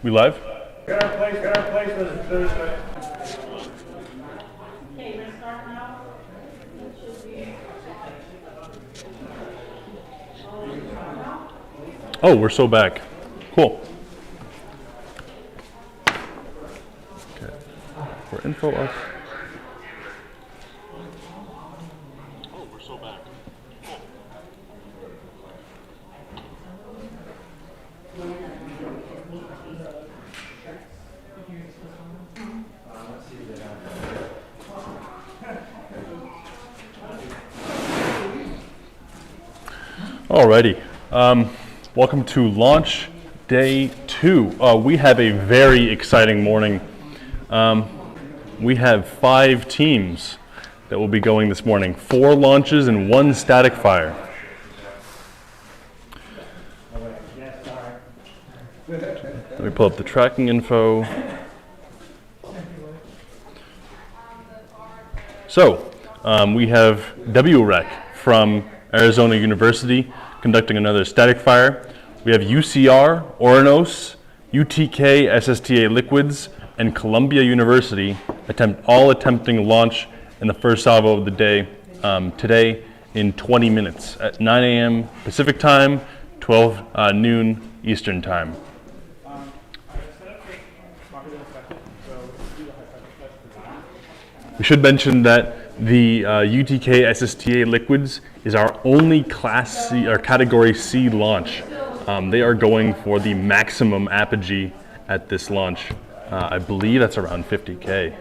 We live? Got our place for Thursday. Okay, we're gonna start now. Oh, we're so back. Cool. Okay. For info up. Oh, we're so back. Cool. Alrighty. Welcome to launch day 2. We have a very exciting morning. We have 5 teams that will be going this morning. 4 launches and 1 static fire. Let me pull up the tracking info. So, we have WREC from Arizona University conducting another static fire. We have UCR, Oranos, UTK, SSTA Liquids, and Columbia University attempting launch in the first salvo of the day today in 20 minutes at 9 a.m. Pacific time, 12 noon Eastern time. We should mention that the UTK SSTA Liquids is our only Class C or Category C launch. They are going for the maximum apogee at this launch. I believe that's around 50K,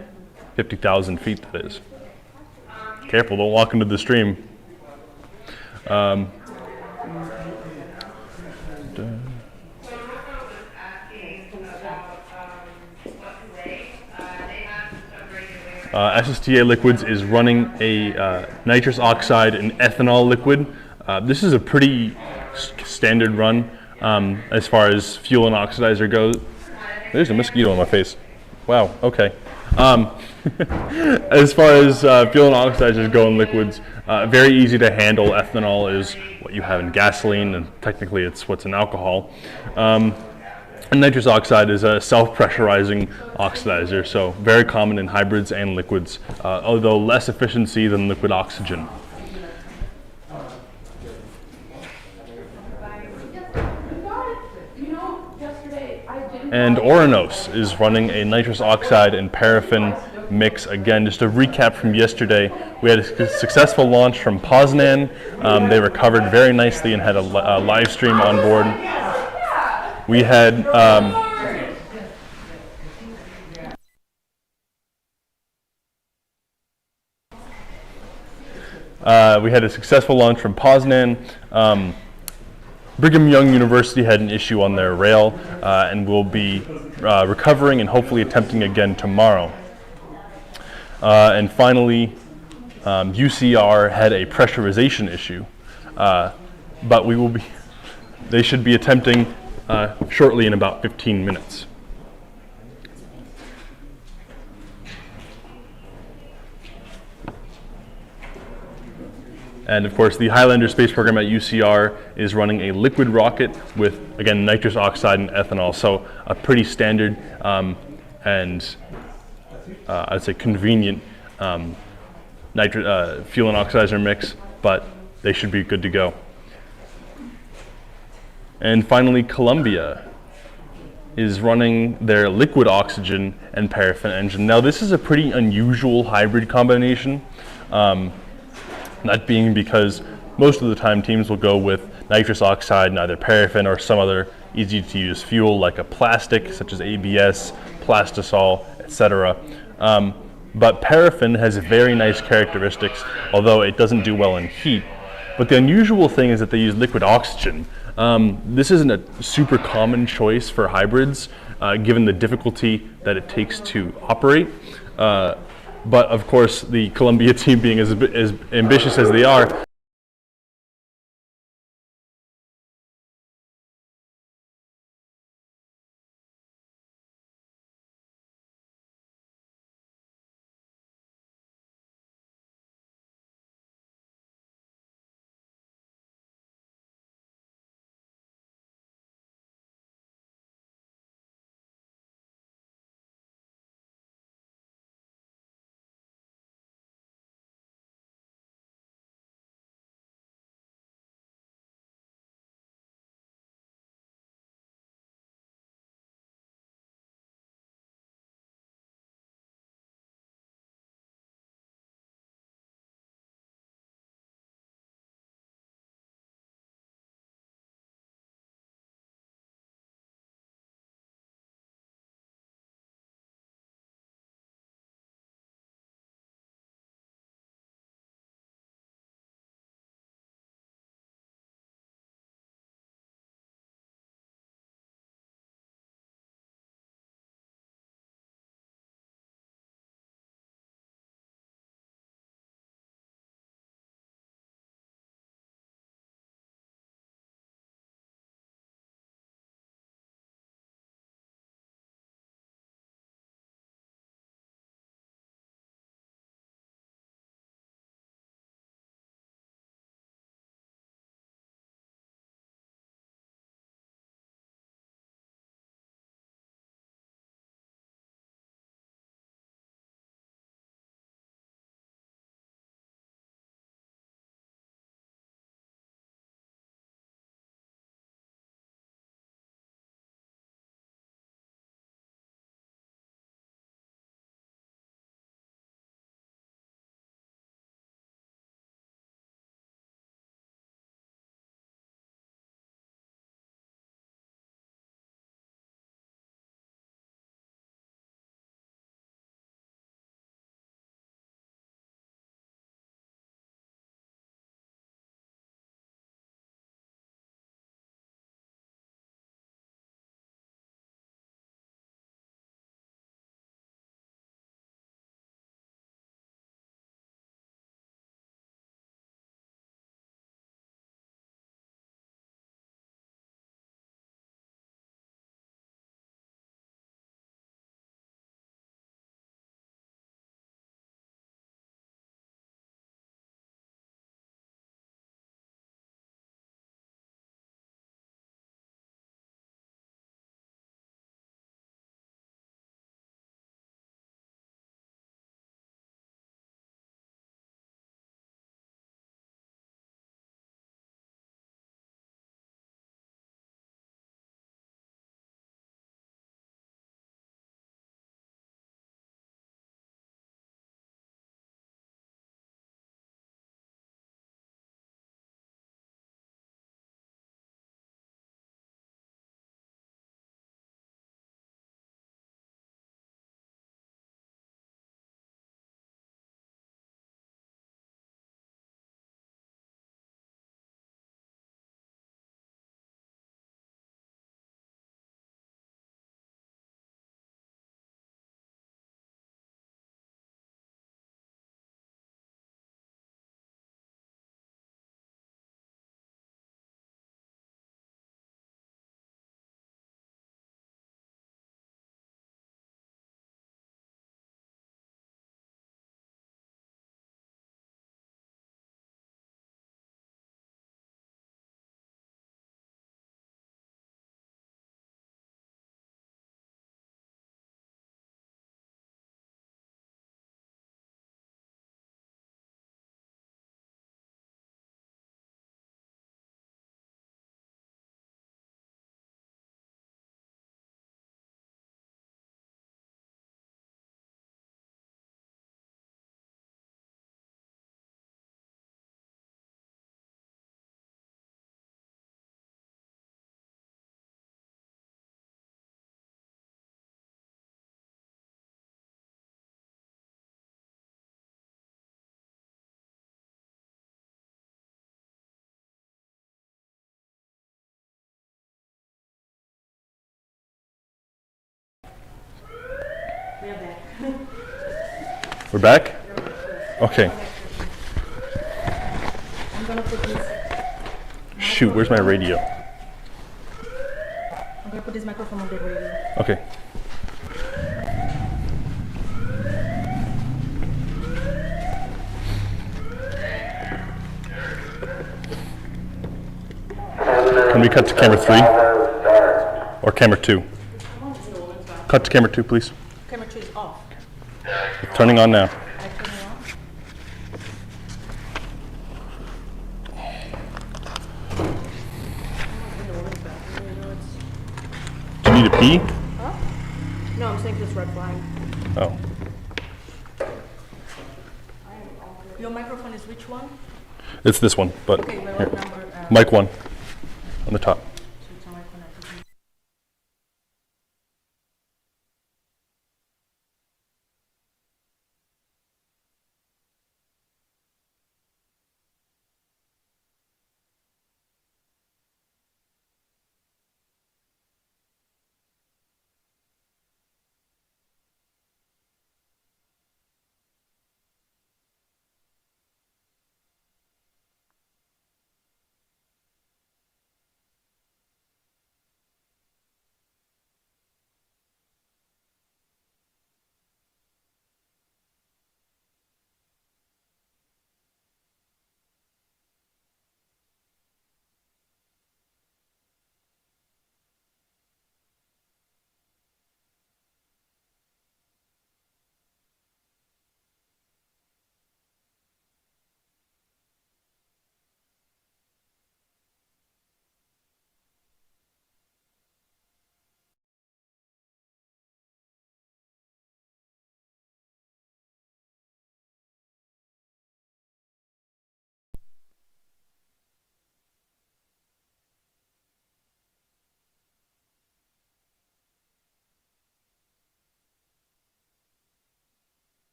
50,000 feet that is. Careful, don't walk into the stream. SSTA Liquids is running a nitrous oxide and ethanol liquid. This is a pretty standard run as far as fuel and oxidizer goes. There's a mosquito on my face. Wow, okay. As far as fuel and oxidizers go in liquids, very easy to handle. Ethanol is what you have in gasoline, and technically it's what's in alcohol. And nitrous oxide is a self-pressurizing oxidizer, so very common in hybrids and liquids, although less efficiency than liquid oxygen. And Oranos is running a nitrous oxide and paraffin mix. Again, just a recap from yesterday, we had a successful launch from Poznan. They recovered very nicely and had a live stream on board. We had a successful launch from Poznan. Brigham Young University had an issue on their rail and will be recovering and hopefully attempting again tomorrow. And finally, UCR had a pressurization issue, but they should be attempting shortly in about 15 minutes. And of course, the Highlander space program at UCR is running a liquid rocket with, again, nitrous oxide and ethanol. So a pretty standard and I'd say convenient fuel and oxidizer mix, but they should be good to go. And finally, Columbia is running their liquid oxygen and paraffin engine. Now, this is a pretty unusual hybrid combination. That being because most of the time teams will go with nitrous oxide and either paraffin or some other easy to use fuel like a plastic such as ABS, plastisol, etc. But paraffin has very nice characteristics, although it doesn't do well in heat. But the unusual thing is that they use liquid oxygen. This isn't a super common choice for hybrids, given the difficulty that it takes to operate. But of course, the Columbia team being as ambitious as they are, We're back? Okay. I'm gonna put this. Shoot, where's my radio? I'm gonna put this microphone on the radio. Okay. Can we cut to camera 3? Or camera 2? Cut to camera 2, please. Camera 2 is off. It's turning on now. I turn it on. Do you need a pee? Huh? No, I'm saying this red flag. Oh. Your microphone is which one? It's this one, but Okay, well, here. what number? Mic 1 on the top. So it's on my phone, I think.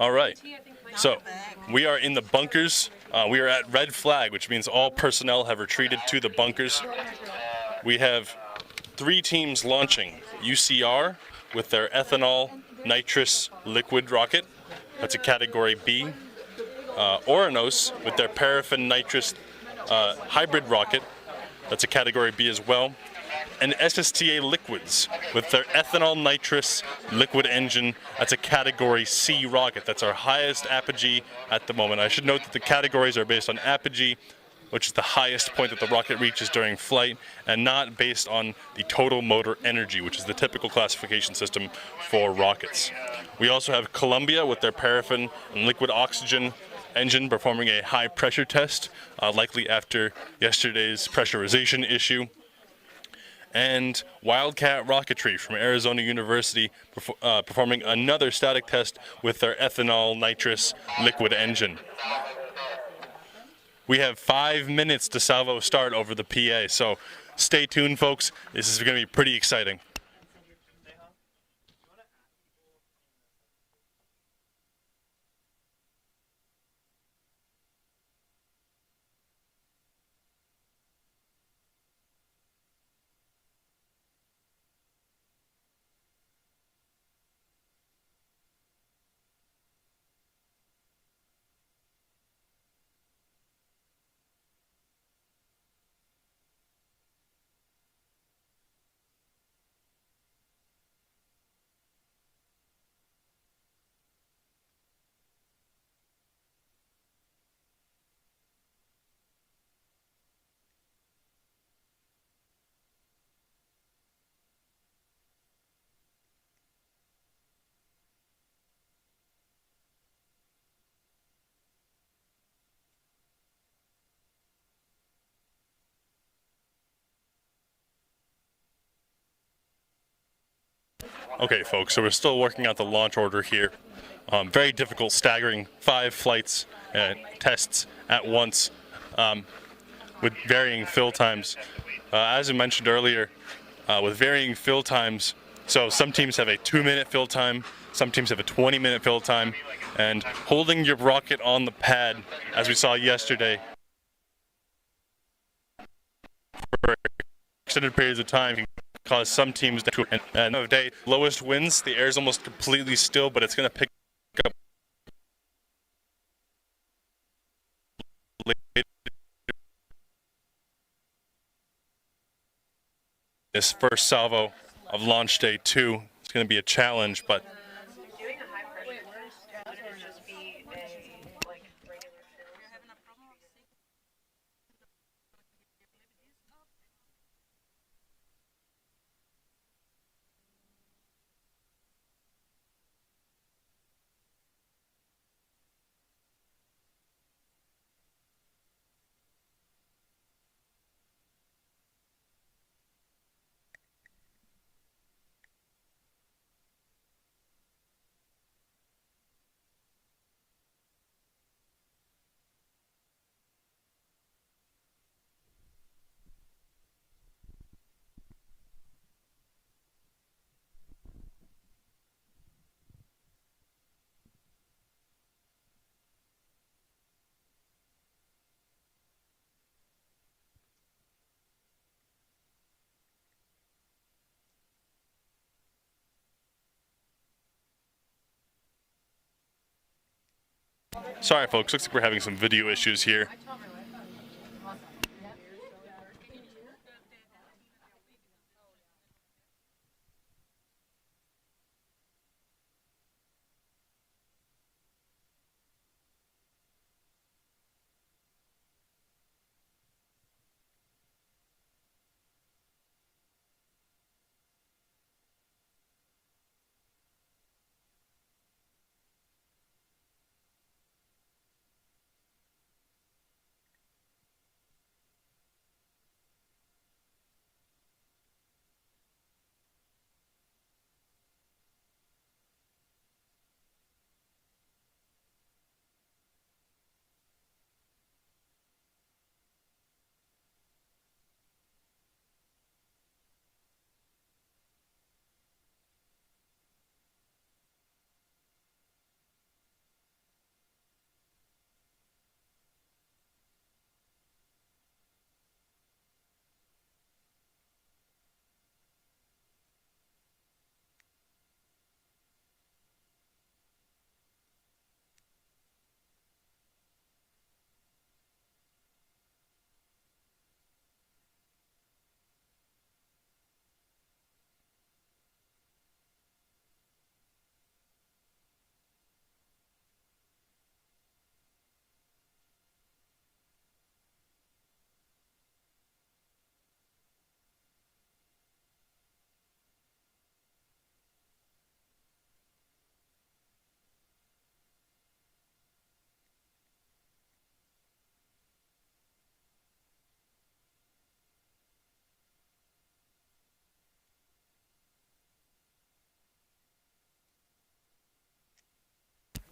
All right. So we are in the bunkers. We are at red flag, which means all personnel have retreated to the bunkers. We have 3 teams launching. UCR with their ethanol nitrous liquid rocket. That's a category B. Oranos with their paraffin nitrous hybrid rocket. That's a category B as well. And SSTA Liquids with their ethanol nitrous liquid engine. That's a category C rocket. That's our highest apogee at the moment. I should note that the categories are based on apogee, which is the highest point that the rocket reaches during flight, and not based on the total motor energy, which is the typical classification system for rockets. We also have Columbia with their paraffin and liquid oxygen engine performing a high pressure test, likely after yesterday's pressurization issue. And Wildcat Rocketry from Arizona University performing another static test with their ethanol nitrous liquid engine. We have 5 minutes to Salvo start over the PA, so stay tuned, folks. This is going to be pretty exciting. Okay, folks, so we're still working out the launch order here. Very difficult, staggering 5 flights and tests at once with varying fill times. As I mentioned earlier, with varying fill times, so some teams have a 2-minute fill time, some teams have a 20-minute fill time, and holding your rocket on the pad, as we saw yesterday, for extended periods of time can cause some teams to, and end of the day, lowest winds, the air is almost completely still, but it's going to pick up later. This first salvo of launch day 2 is going to be a challenge, but Doing a high pressure test, would it just be a like regular sorry folks, looks like we're having some video issues here.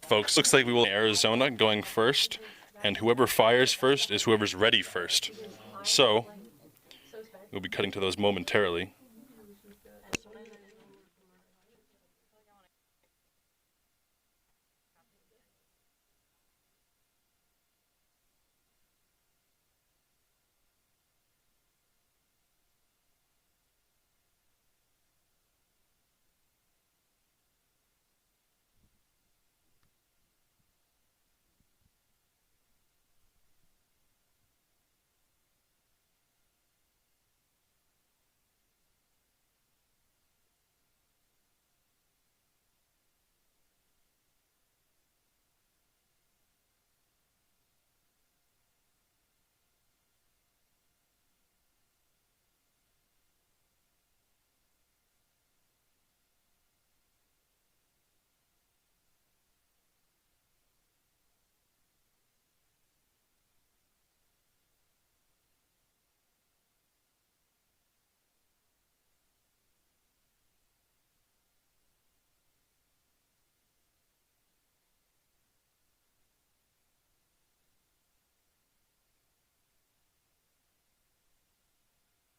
folks, looks like we will Arizona going first, and whoever fires first is whoever's ready first. So, we'll be cutting to those momentarily.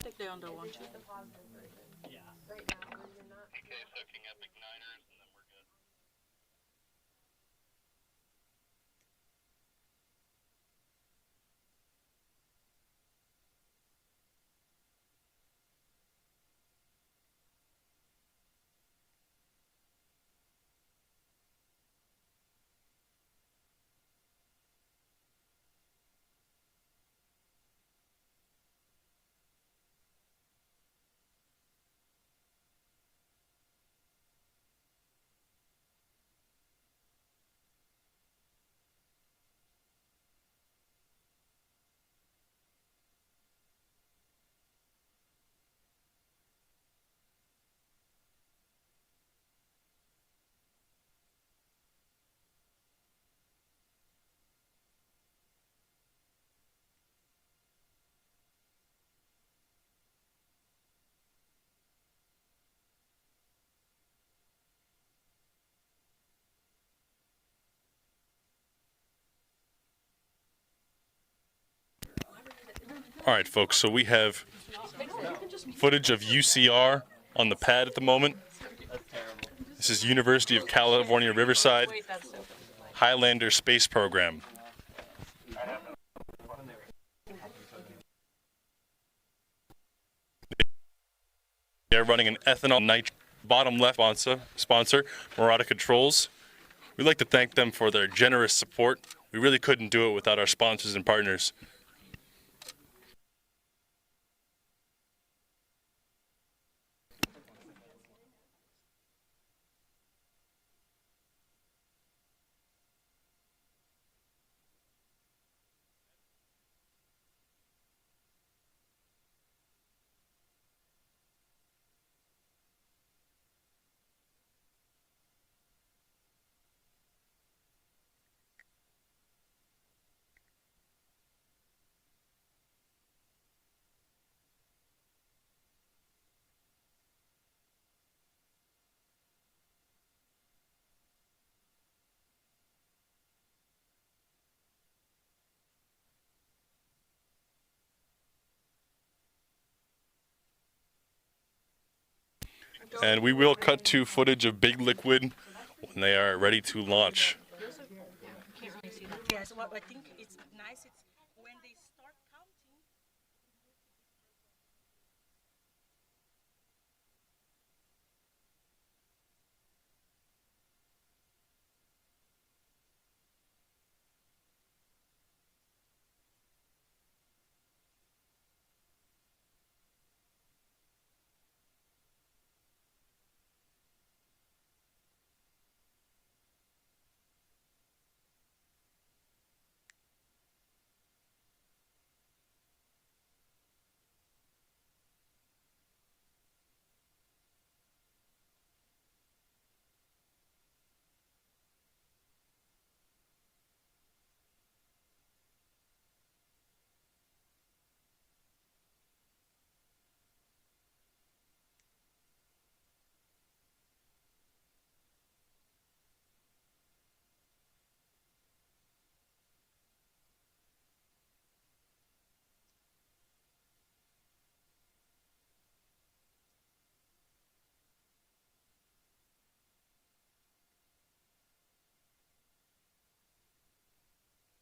Take the under one too. All right, folks, so we have footage of UCR on the pad at the moment. This is University of California, Riverside, Highlander Space Program. They're running an ethanol nitrate bottom left sponsor, Murata Controls. We'd like to thank them for their generous support. We really couldn't do it without our sponsors and partners. And we will cut to footage of Big Liquid when they are ready to launch. Yes, what I think it's nice. It's when they start counting.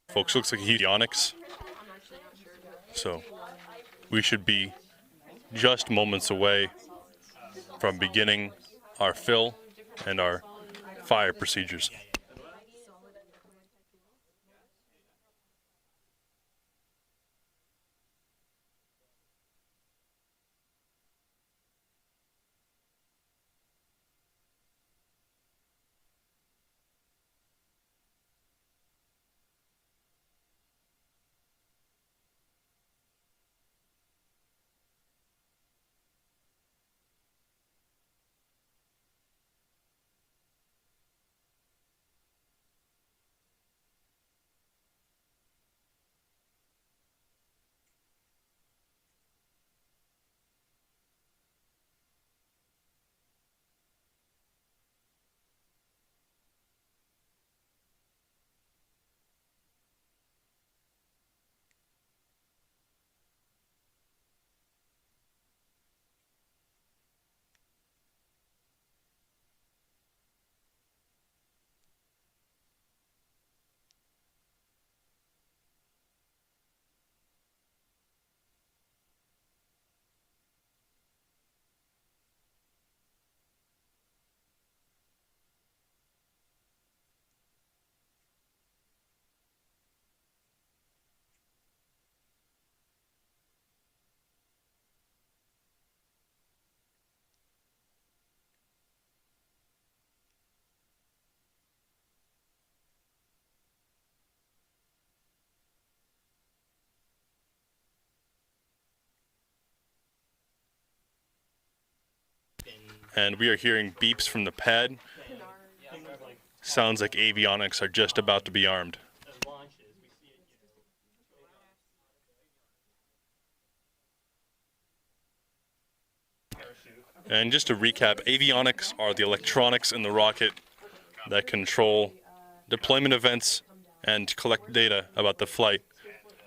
Folks, looks like a huge avionics. So we should be just moments away from beginning our fill and our fire procedures. And we are hearing beeps from the pad. Sounds like avionics are just about to be armed. And just to recap, avionics are the electronics in the rocket that control deployment events and collect data about the flight.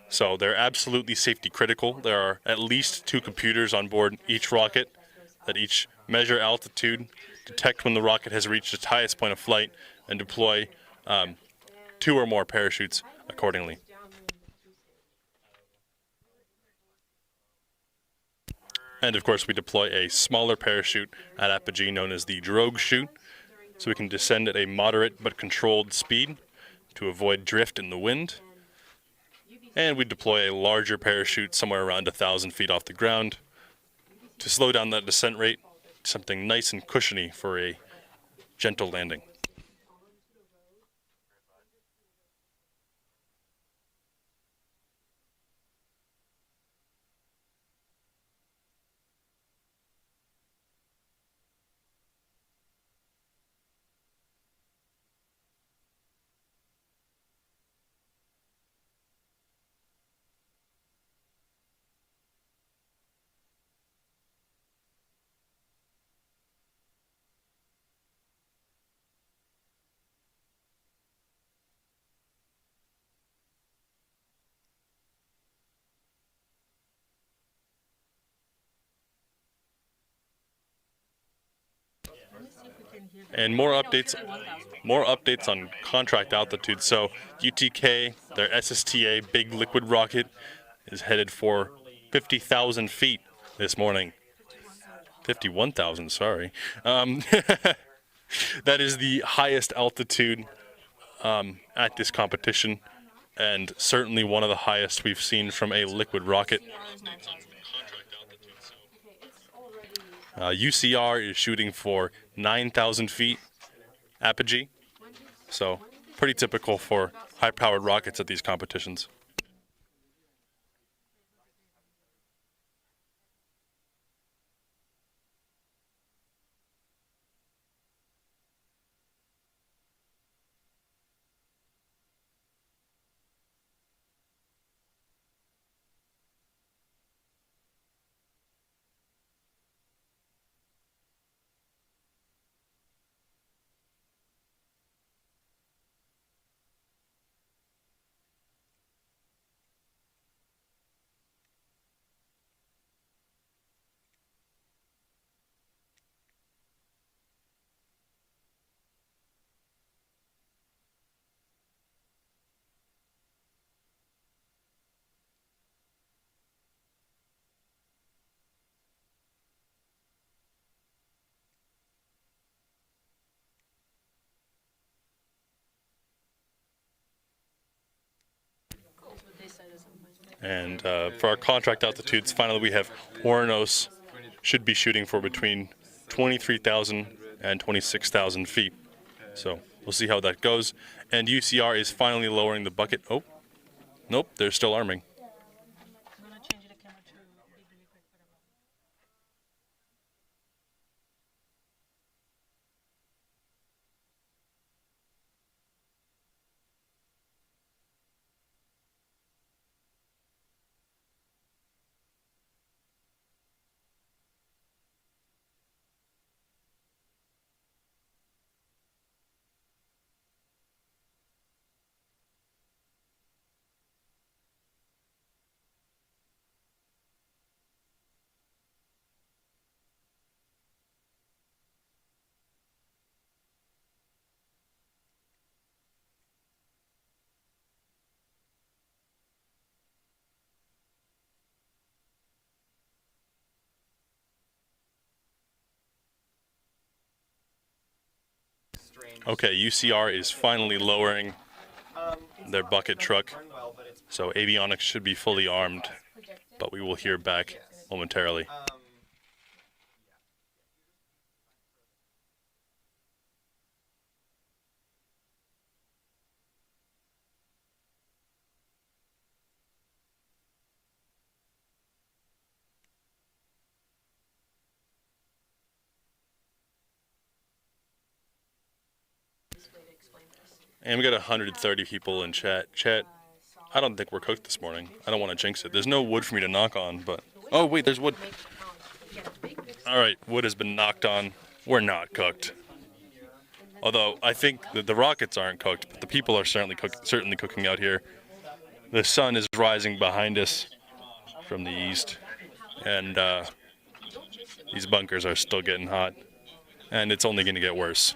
So they're absolutely safety critical. There are at least 2 computers on board each rocket that each measure altitude, detect when the rocket has reached its highest point of flight, and deploy 2 or more parachutes accordingly. And of course, we deploy a smaller parachute at apogee known as the drogue chute, so we can descend at a moderate but controlled speed to avoid drift in the wind. And we deploy a larger parachute somewhere around 1,000 feet off the ground to slow down that descent rate to something nice and cushiony for a gentle landing. And more updates on contract altitude. So UTK, their SSTA big liquid rocket, is headed for 50,000 feet this morning. 51,000, sorry. That is the highest altitude at this competition, and certainly one of the highest we've seen from a liquid rocket. UCR is shooting for 9,000 feet apogee, so pretty typical for high-powered rockets at these competitions. And for our contract altitudes, finally we have Oranos should be shooting for between 23,000 and 26,000 feet. So we'll see how that goes. And UCR is finally lowering the bucket. Oh, nope, they're still arming. Okay, UCR is finally lowering their bucket truck. So avionics should be fully armed, but we will hear back momentarily. And we got 130 people in chat. Chat, I don't think we're cooked this morning. I don't want to jinx it. There's no wood for me to knock on, but... Oh, wait, there's wood. All right, wood has been knocked on. We're not cooked. Although, I think that the rockets aren't cooked, but the people are certainly cooking out here. The sun is rising behind us from the east, and these bunkers are still getting hot, and it's only going to get worse.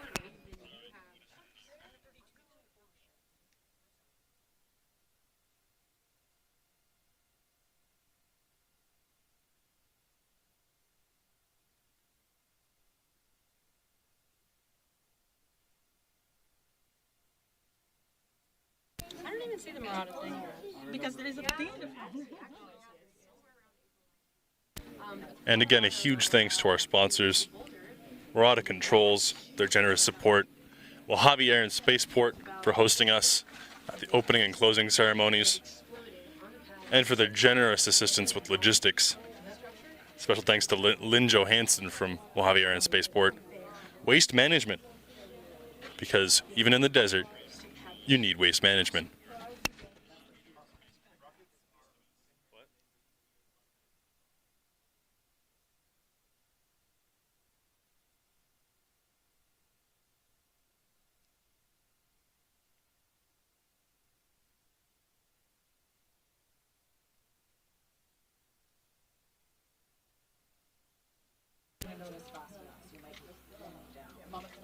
I don't even see the Marauder thing because there is a thing. And again, a huge thanks to our sponsors, Murata Controls, their generous support, Mojave Air and Spaceport for hosting us at the opening and closing ceremonies, and for their generous assistance with logistics. Special thanks to Lynn Johansson from Mojave Air and Spaceport. Waste management, because even in the desert, you need waste management.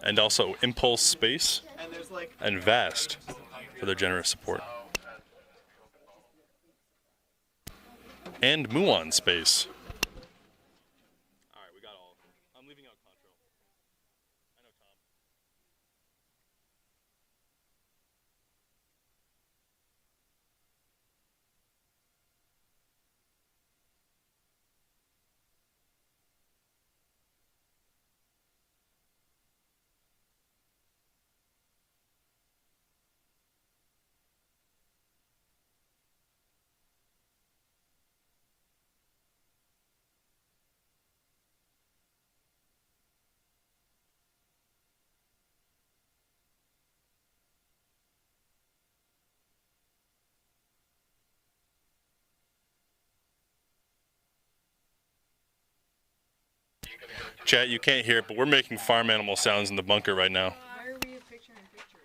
And also Impulse Space and Vast for their generous support. And Muon Space. All right, we got all of them. I'm leaving out Control. I know Tom. Chat, you can't hear it, but we're making farm animal sounds in the bunker right now. Why are we picture in picture?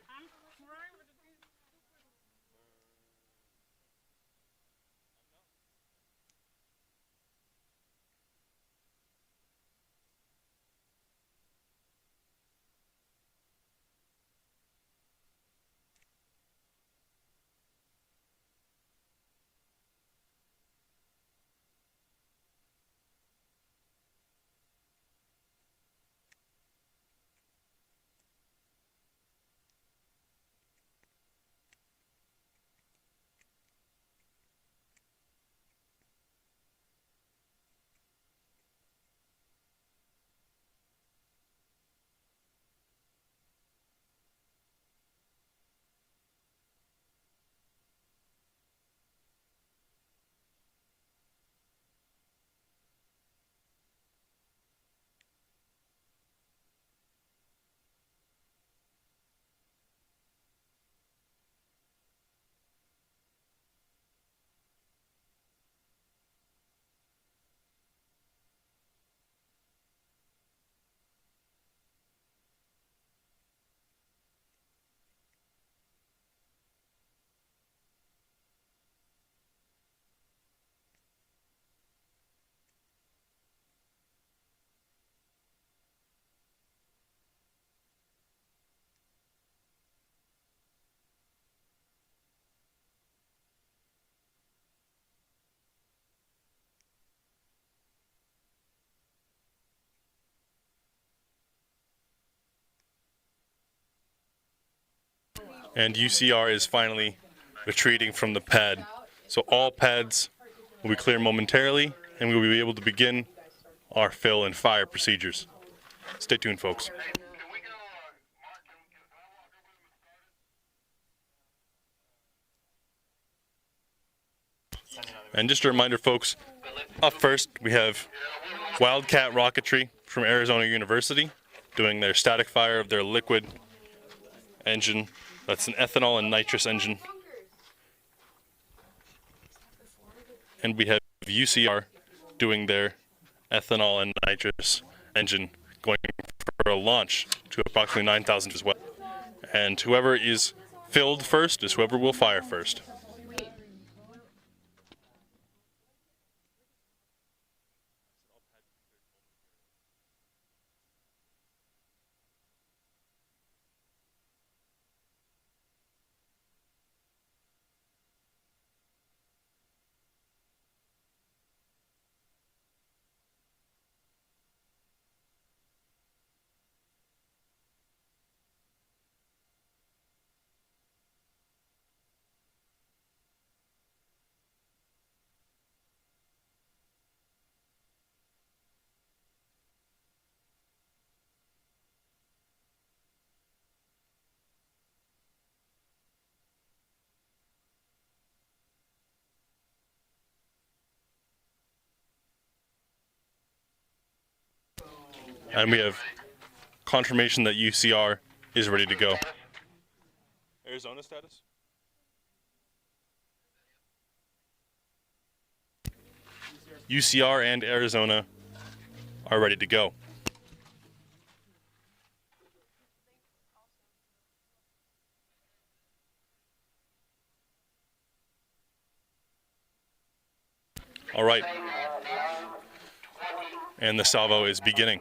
And UCR is finally retreating from the pad. So all pads will be clear momentarily, and we will be able to begin our fill and fire procedures. Stay tuned, folks. And just a reminder, folks, up first we have Wildcat Rocketry from Arizona University doing their static fire of their liquid engine. That's an ethanol and nitrous engine. And we have UCR doing their ethanol and nitrous engine, going for a launch to approximately 9,000 as well. And whoever is filled first is whoever will fire first. And we have confirmation that UCR is ready to go. Arizona status? UCR and Arizona are ready to go. All right. And the salvo is beginning.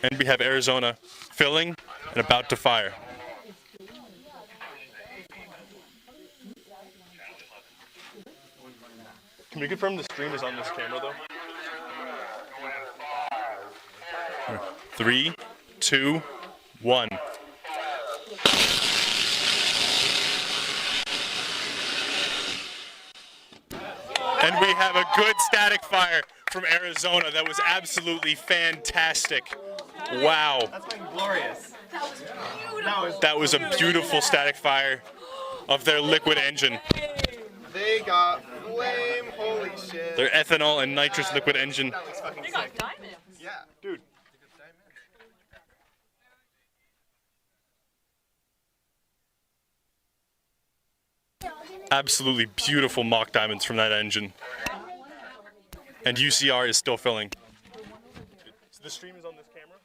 And we have Arizona filling and about to fire. Can we confirm the stream is on this camera though? 3, 2, 1. And we have a good static fire from Arizona. That was absolutely fantastic. Wow. That's been glorious. That was a beautiful static fire of their liquid engine. They got flame, holy shit. Their ethanol and nitrous liquid engine. That looks fucking They got sick. diamonds. Yeah. Dude. Absolutely beautiful mock diamonds from that engine. And UCR is still filling. The stream is on this camera?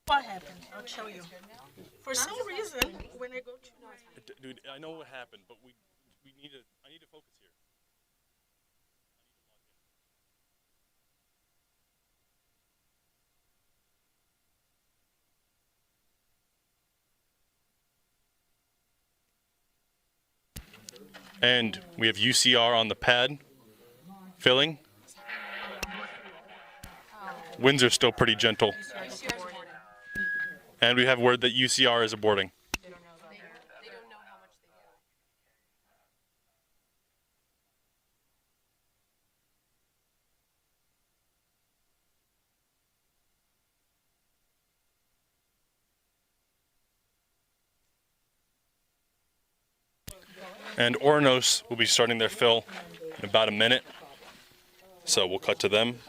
What happened? I'll show you. For some reason, when I go to my... Dude, I know what happened, but I need to focus here. And we have UCR on the pad, filling. Winds are still pretty gentle. And we have word that UCR is aborting. They don't know how much they get. And Oranos will be starting their fill in about a minute. So we'll cut to them.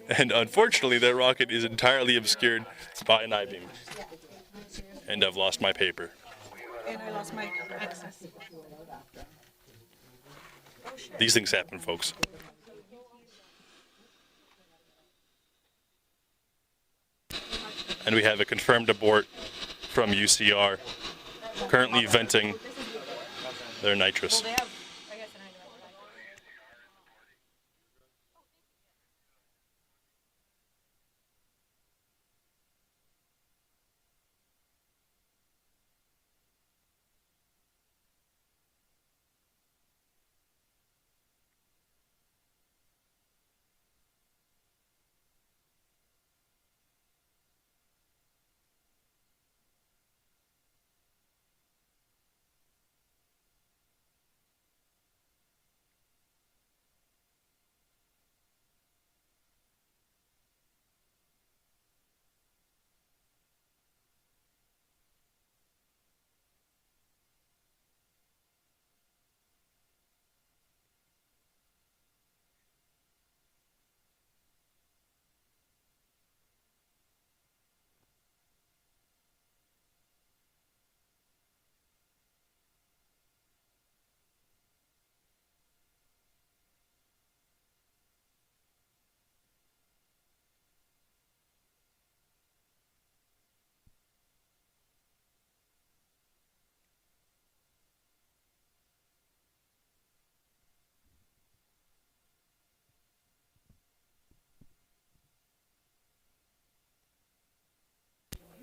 And unfortunately, that rocket is entirely obscured by an I-beam. And I've lost my paper. And I lost my access. These things happen, folks. And we have a confirmed abort from UCR, currently venting their nitrous.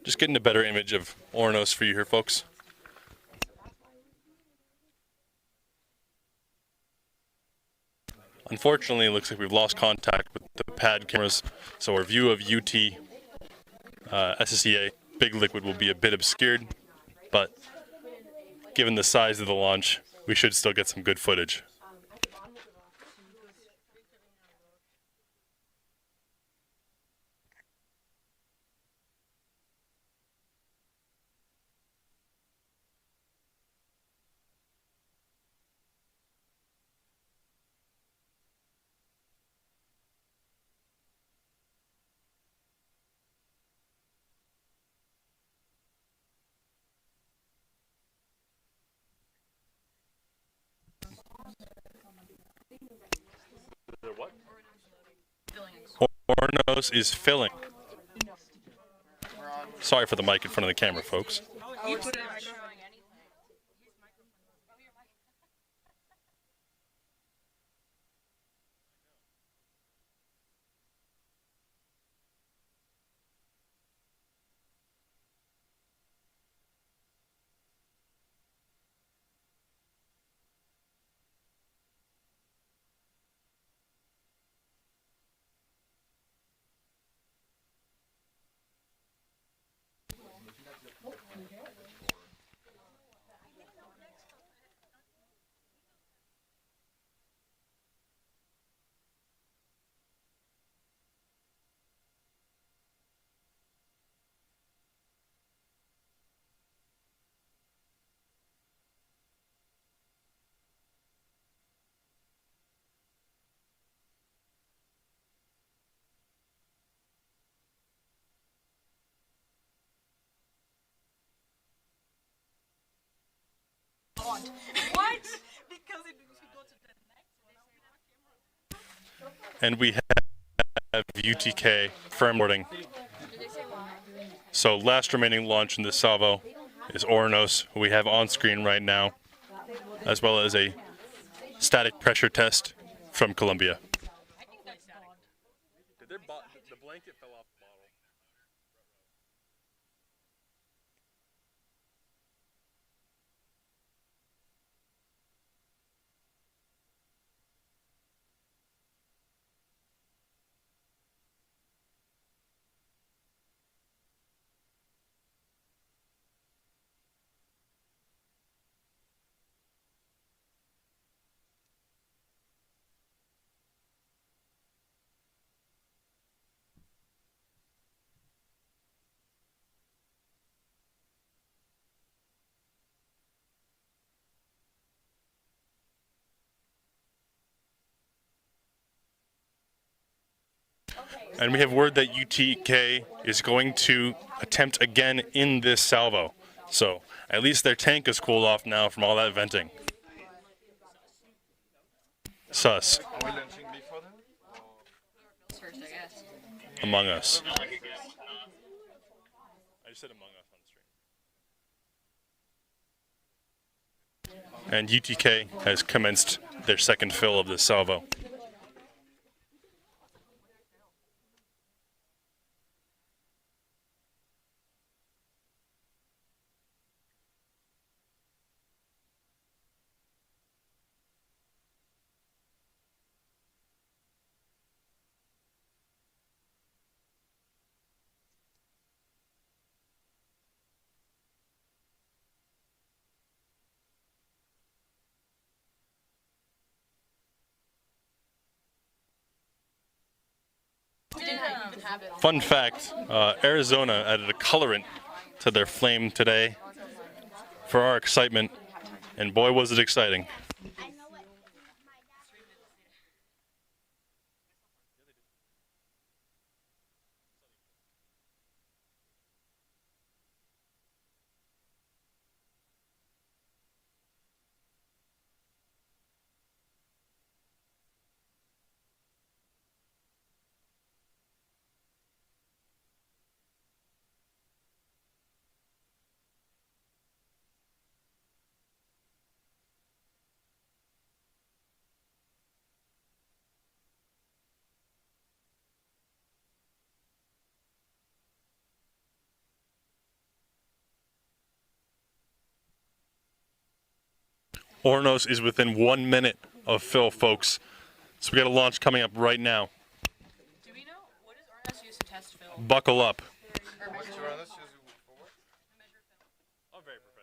Just getting a better image of Oranos for you here, folks. Unfortunately, it looks like we've lost contact with the pad cameras, so our view of UT SSEA Big Liquid will be a bit obscured, but given the size of the launch, we should still get some good footage. Oranos is filling. Sorry for the mic in front of the camera, folks. You put it right now. happened. What? Because if you go to the next one, And we have UTK firm boarding. So last remaining launch in the Salvo is Oranos, who we have on screen right now, as well as a static pressure test from Colombia. The blanket fell off the bottle. And we have word that UTK is going to attempt again in this salvo. So at least their tank is cooled off now from all that venting. Sus. Are we launching before them? First, I guess. Among Us. I just said Among Us on the stream. And UTK has commenced their second fill of this salvo. Fun fact, Arizona added a colorant to their flame today for our excitement, and boy was it exciting. Oranos is within 1 minute of fill, folks. So we got a launch coming up right now. Do we know what does Arnas use to test film? Buckle up. What's Uranus using for what? Oh, very professional.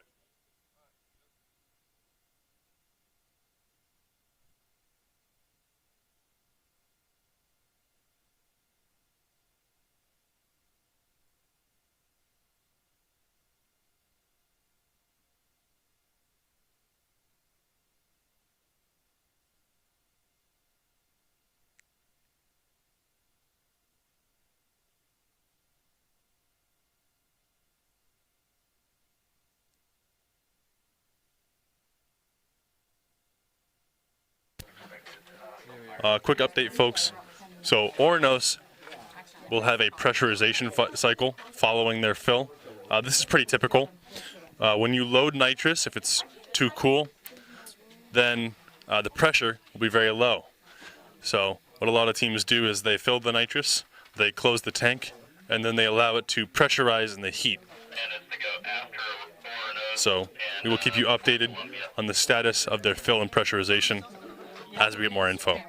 Quick update, folks. So Oranos will have a pressurization cycle following their fill. This is pretty typical. When you load nitrous, if it's too cool, then the pressure will be very low. So what a lot of teams do is they fill the nitrous, they close the tank, and then they allow it to pressurize in the heat. So we will keep you updated on the status of their fill and pressurization as we get more info.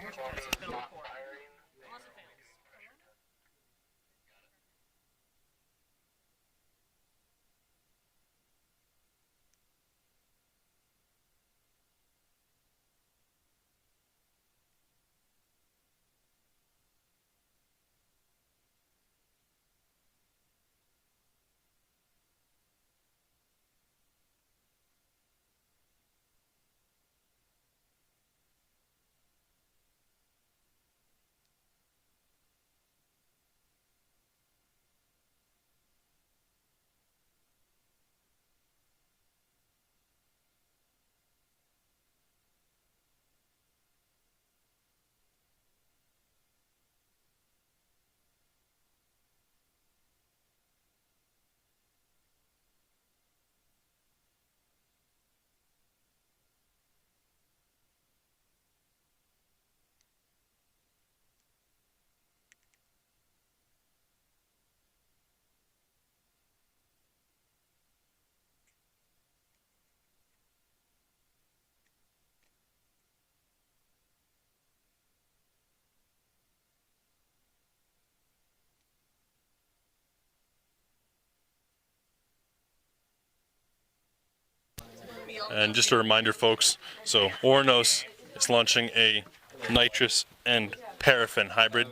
And just a reminder, folks, so Oranos is launching a nitrous and paraffin hybrid.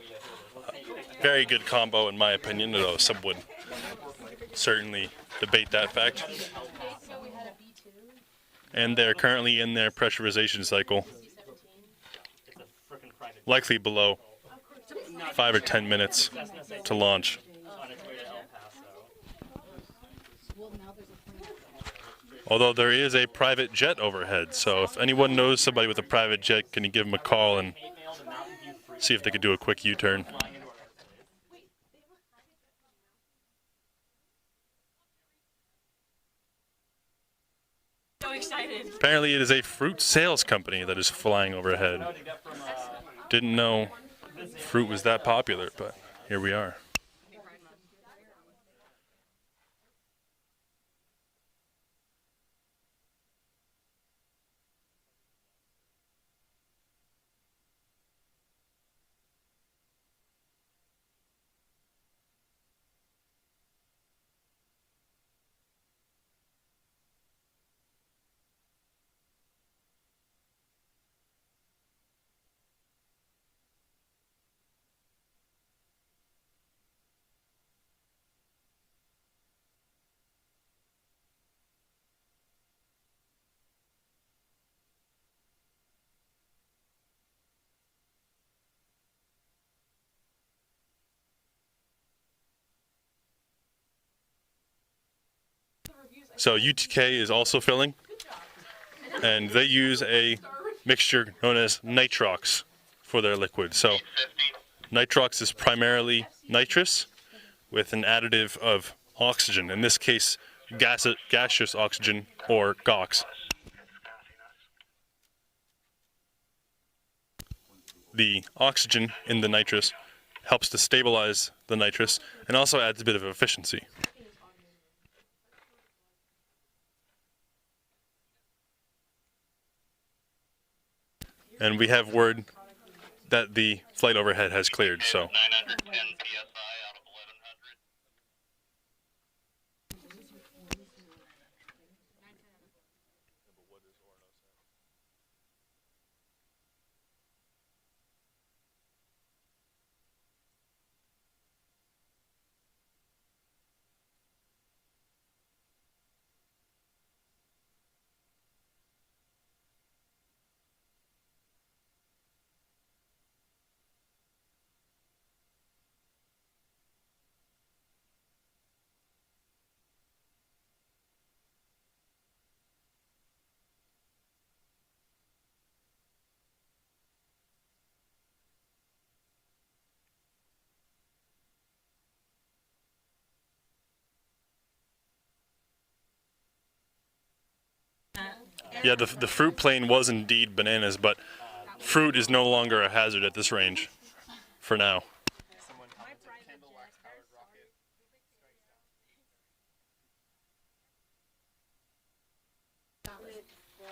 Very good combo in my opinion, though some would certainly debate that fact. And they're currently in their pressurization cycle, likely below 5 or 10 minutes to launch. Although there is a private jet overhead, so if anyone knows somebody with a private jet, can you give them a call and see if they could do a quick U-turn? So excited. Apparently it is a fruit sales company that is flying overhead. Didn't know fruit was that popular, but here we are. So UTK is also filling, and they use a mixture known as nitrox for their liquid. So nitrox is primarily nitrous with an additive of oxygen, in this case gaseous oxygen, or GOX. The oxygen in the nitrous helps to stabilize the nitrous and also adds a bit of efficiency. And we have word that the flight overhead has cleared, so. 910 psi out of 1100. Yeah, the fruit plane was indeed bananas, but fruit is no longer a hazard at this range, for now.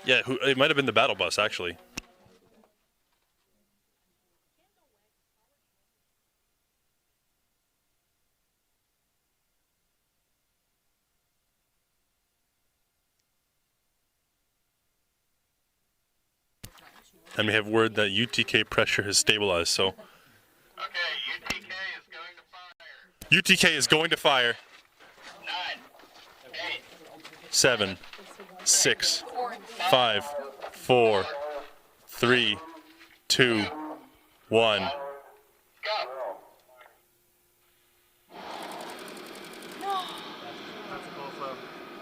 Yeah, it might have been the battle bus, actually. And we have word that UTK pressure has stabilized, so. Okay, UTK is going to fire. UTK is going to fire. 9, 8, 7, 6, 5, 4, 3, 2, 1. go.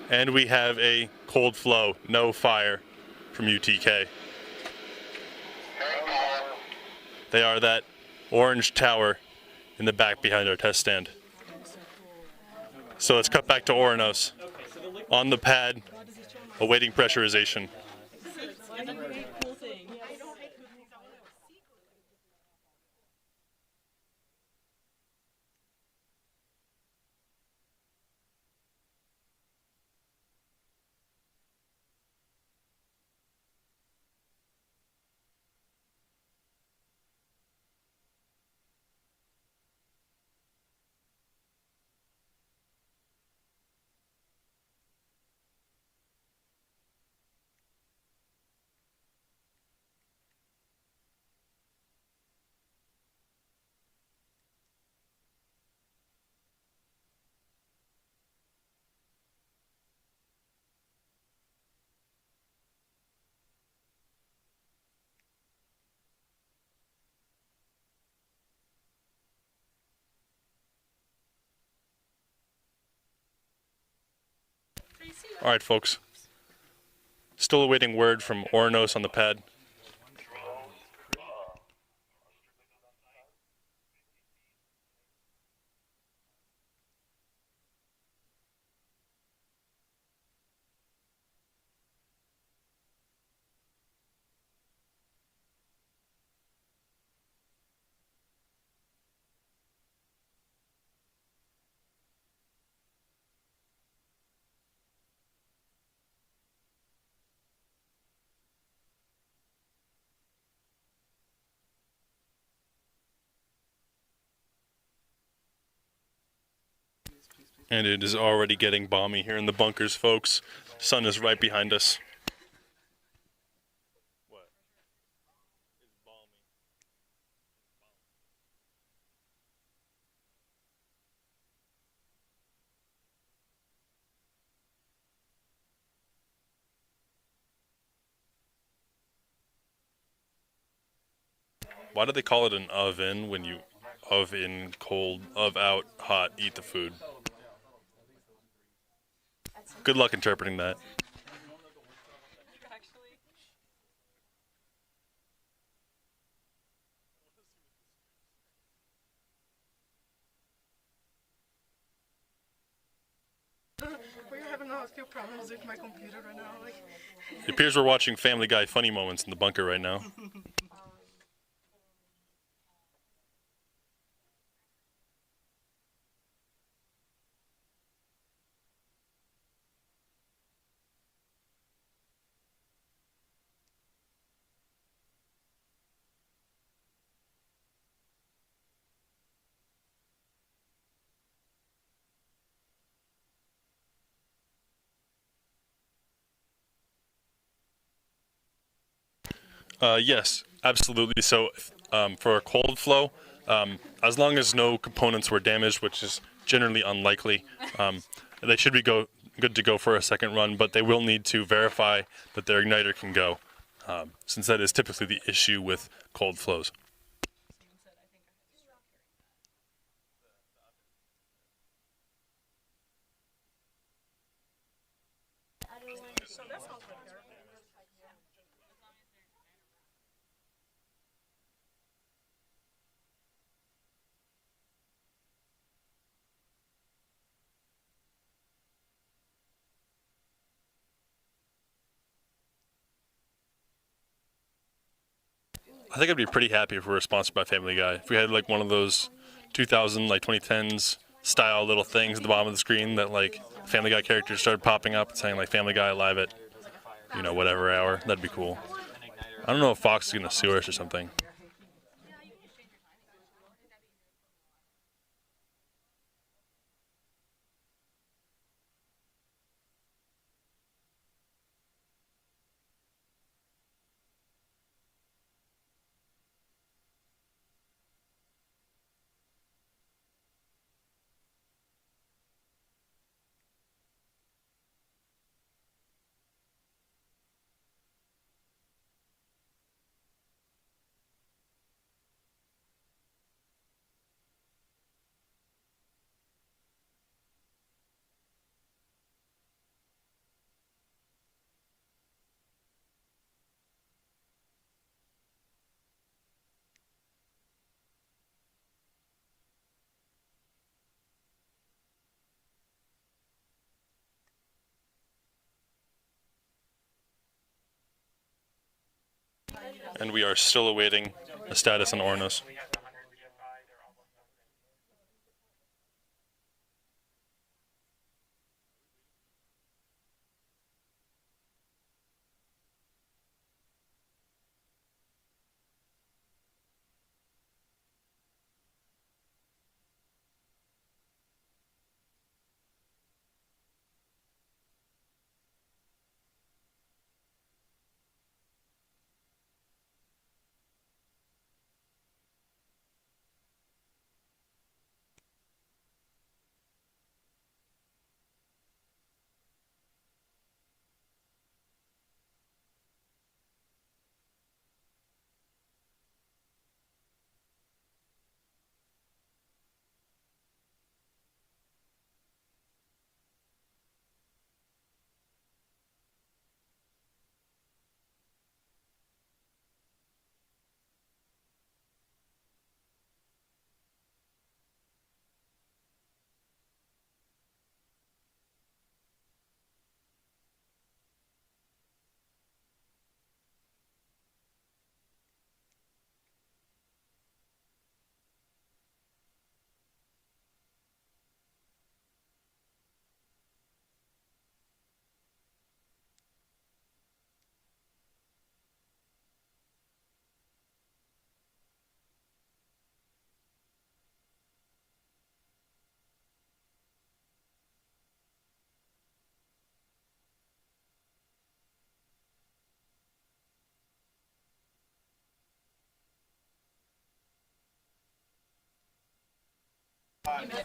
And we have a cold flow, no fire from UTK. Very calm. They are that orange tower in the back behind our test stand. So let's cut back to Oranos on the pad, awaiting pressurization. All right, folks. Still awaiting word from Oranos on the pad. And it is already getting balmy here in the bunkers, folks. Sun is right behind us. Why do they call it an oven when you in cold, out hot, eat the food? Good luck interpreting that. We're having a few problems with my computer right now. It appears we're watching Family Guy funny moments in the bunker right now. Yes, absolutely. So for a cold flow, as long as no components were damaged, which is generally unlikely, they should be good to go for a second run, but they will need to verify that their igniter can go, since that is typically the issue with cold flows. So that sounds good. I think I'd be pretty happy if we were sponsored by Family Guy. If we had like one of those 2000, like 2010s style little things at the bottom of the screen that like Family Guy characters started popping up and saying like Family Guy live at, whatever hour, that'd be cool. I don't know if Fox is gonna sue us or something. And we are still awaiting a status on Ornos.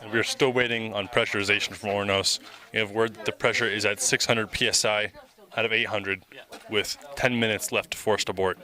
And we're still waiting on pressurization from Ornos. We have word that the pressure is at 600 psi out of 800 with 10 minutes left to forced abort.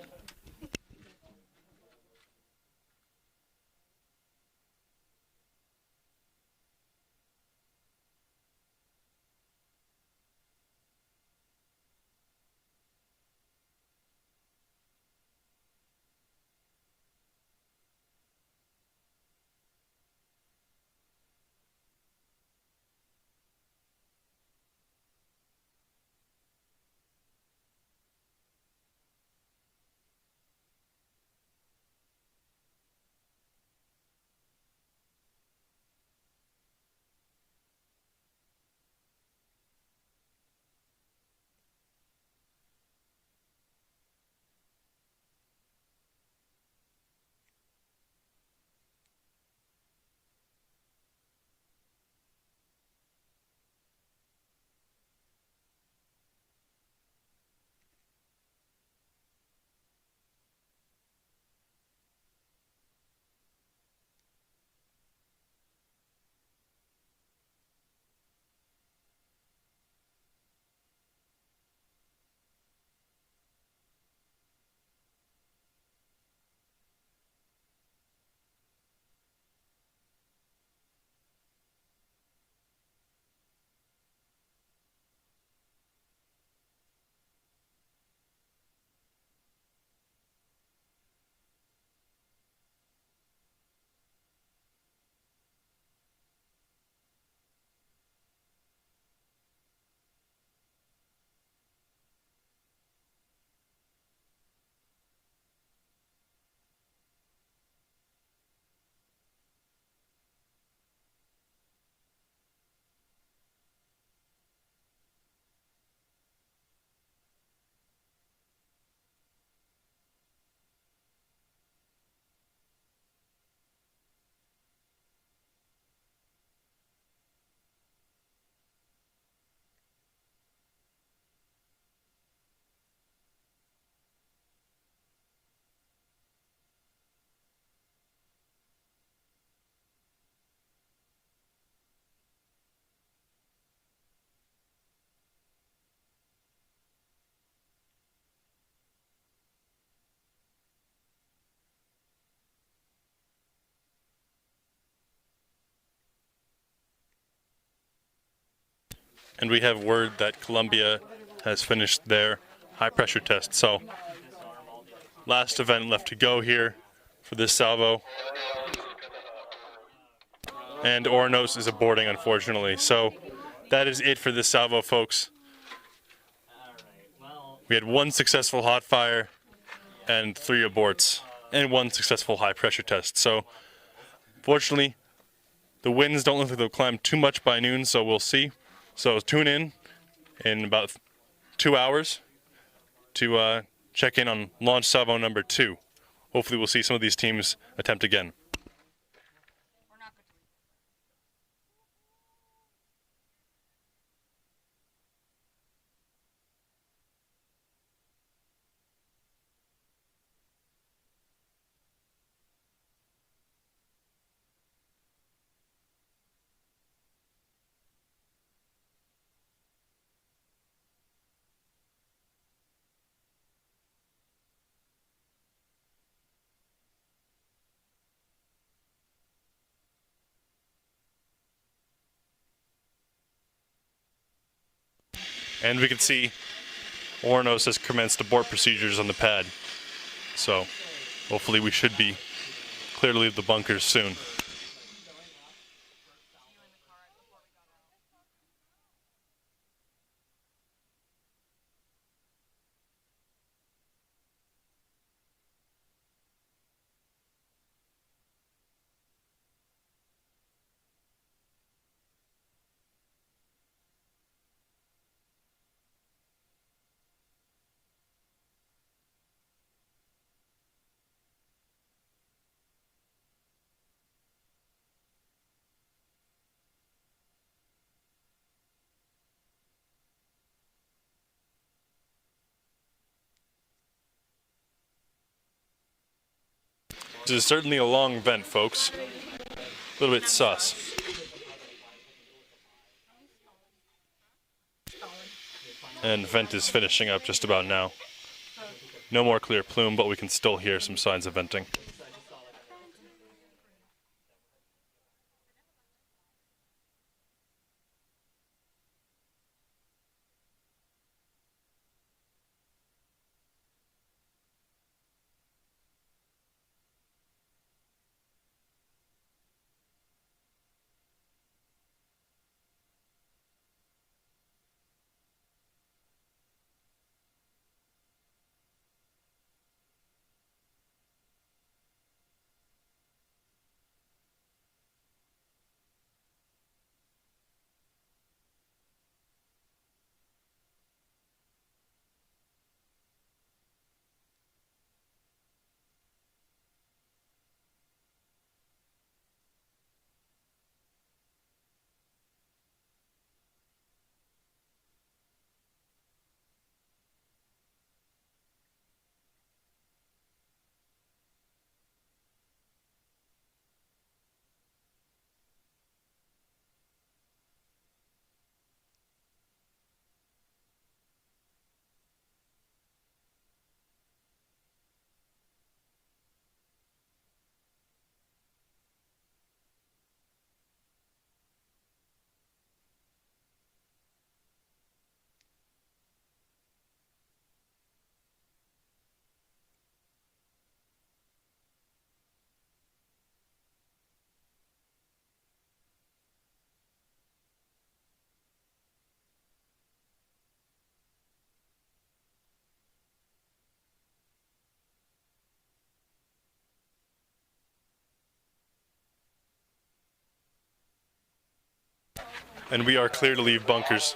And we have word that Columbia has finished their high pressure test. So last event left to go here for this salvo. And Ornos is aborting, unfortunately. So that is it for this salvo, folks. We had one successful hot fire and 3 aborts and 1 successful high pressure test. So fortunately, the winds don't look like they'll climb too much by noon, so we'll see. So tune in about 2 hours to check in on launch salvo number 2. Hopefully we'll see some of these teams attempt again. And we can see Ornos has commenced abort procedures on the pad. So hopefully we should be clear to leave the bunkers soon. This is certainly a long vent, folks. A little bit sus. And vent is finishing up just about now. No more clear plume, but we can still hear some signs of venting. And we are clear to leave bunkers.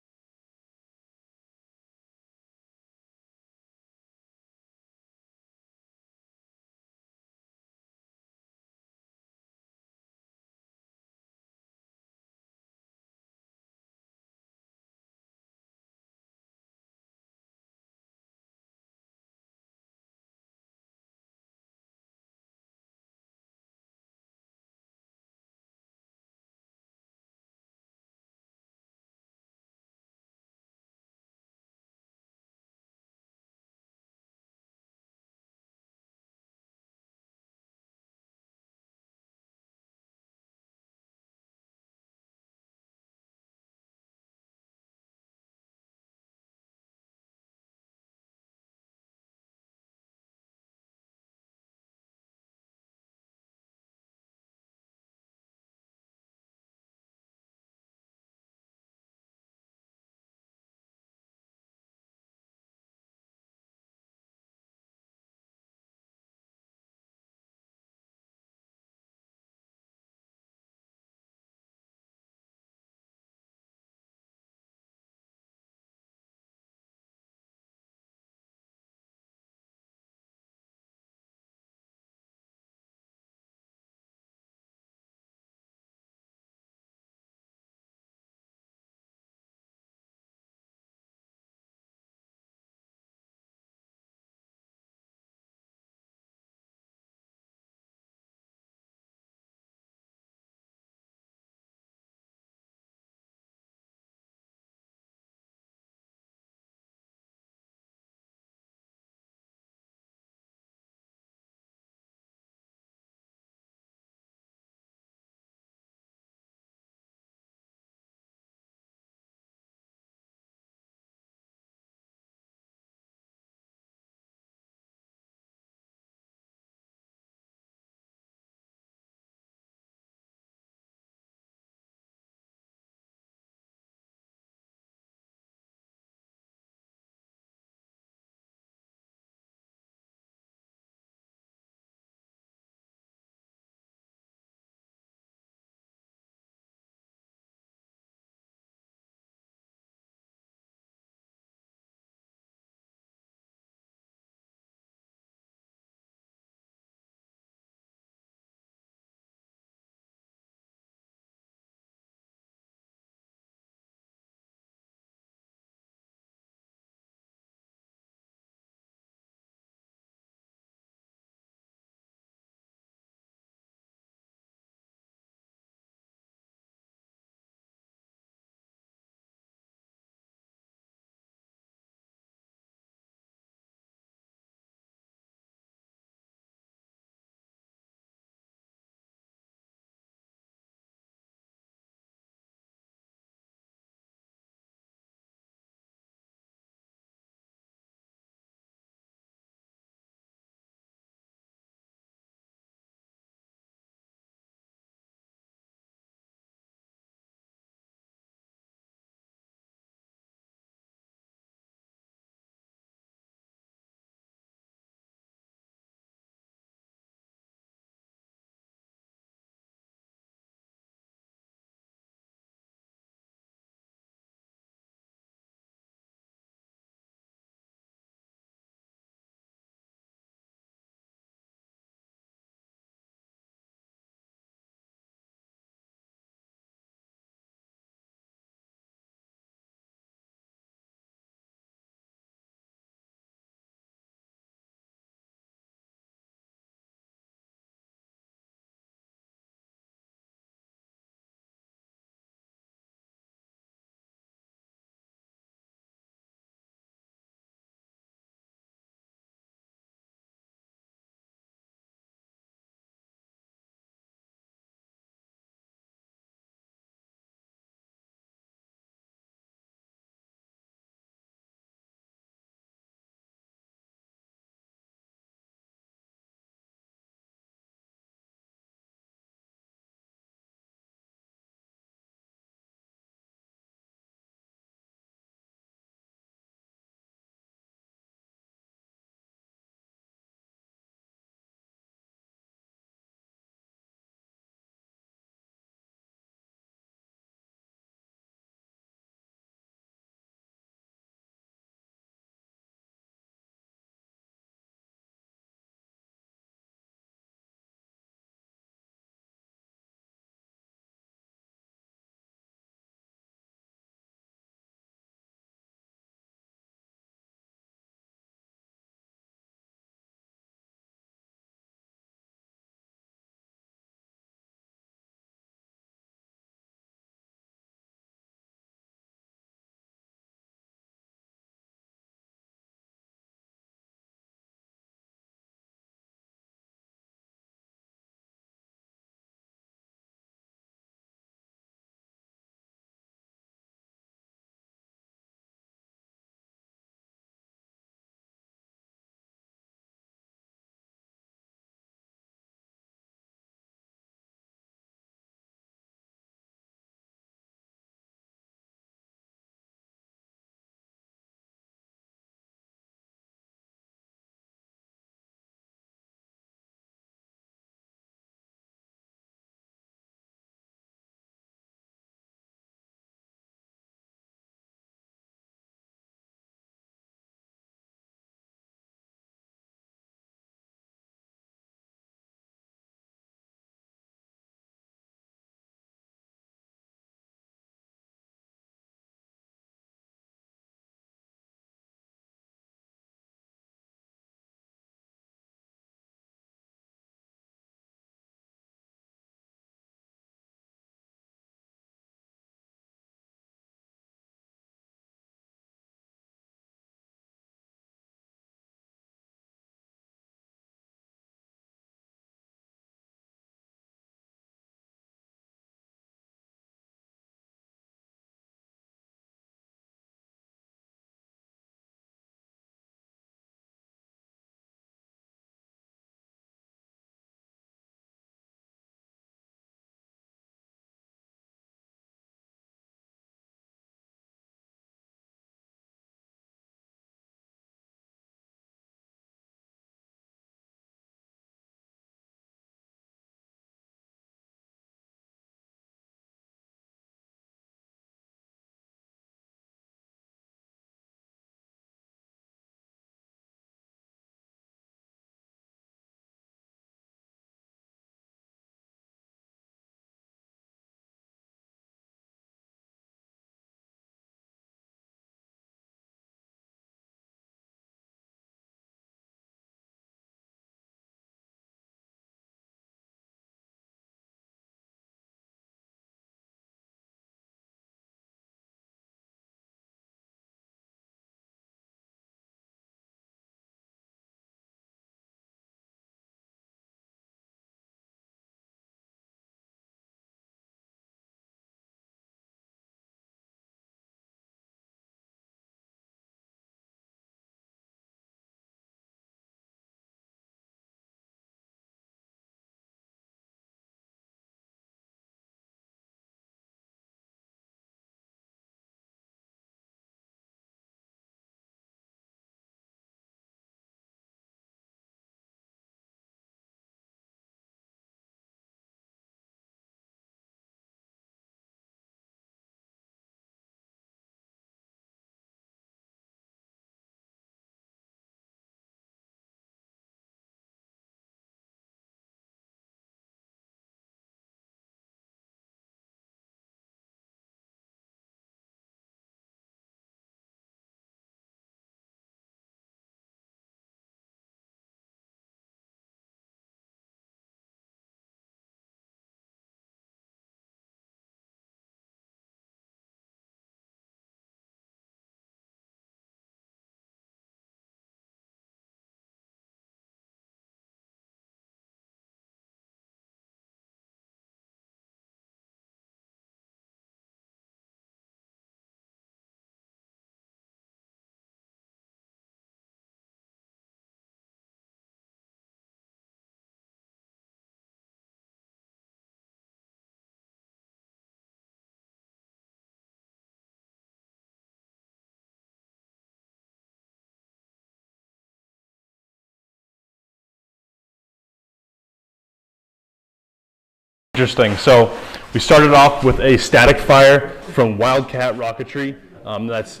Interesting. So we started off with a static fire from Wildcat Rocketry. That's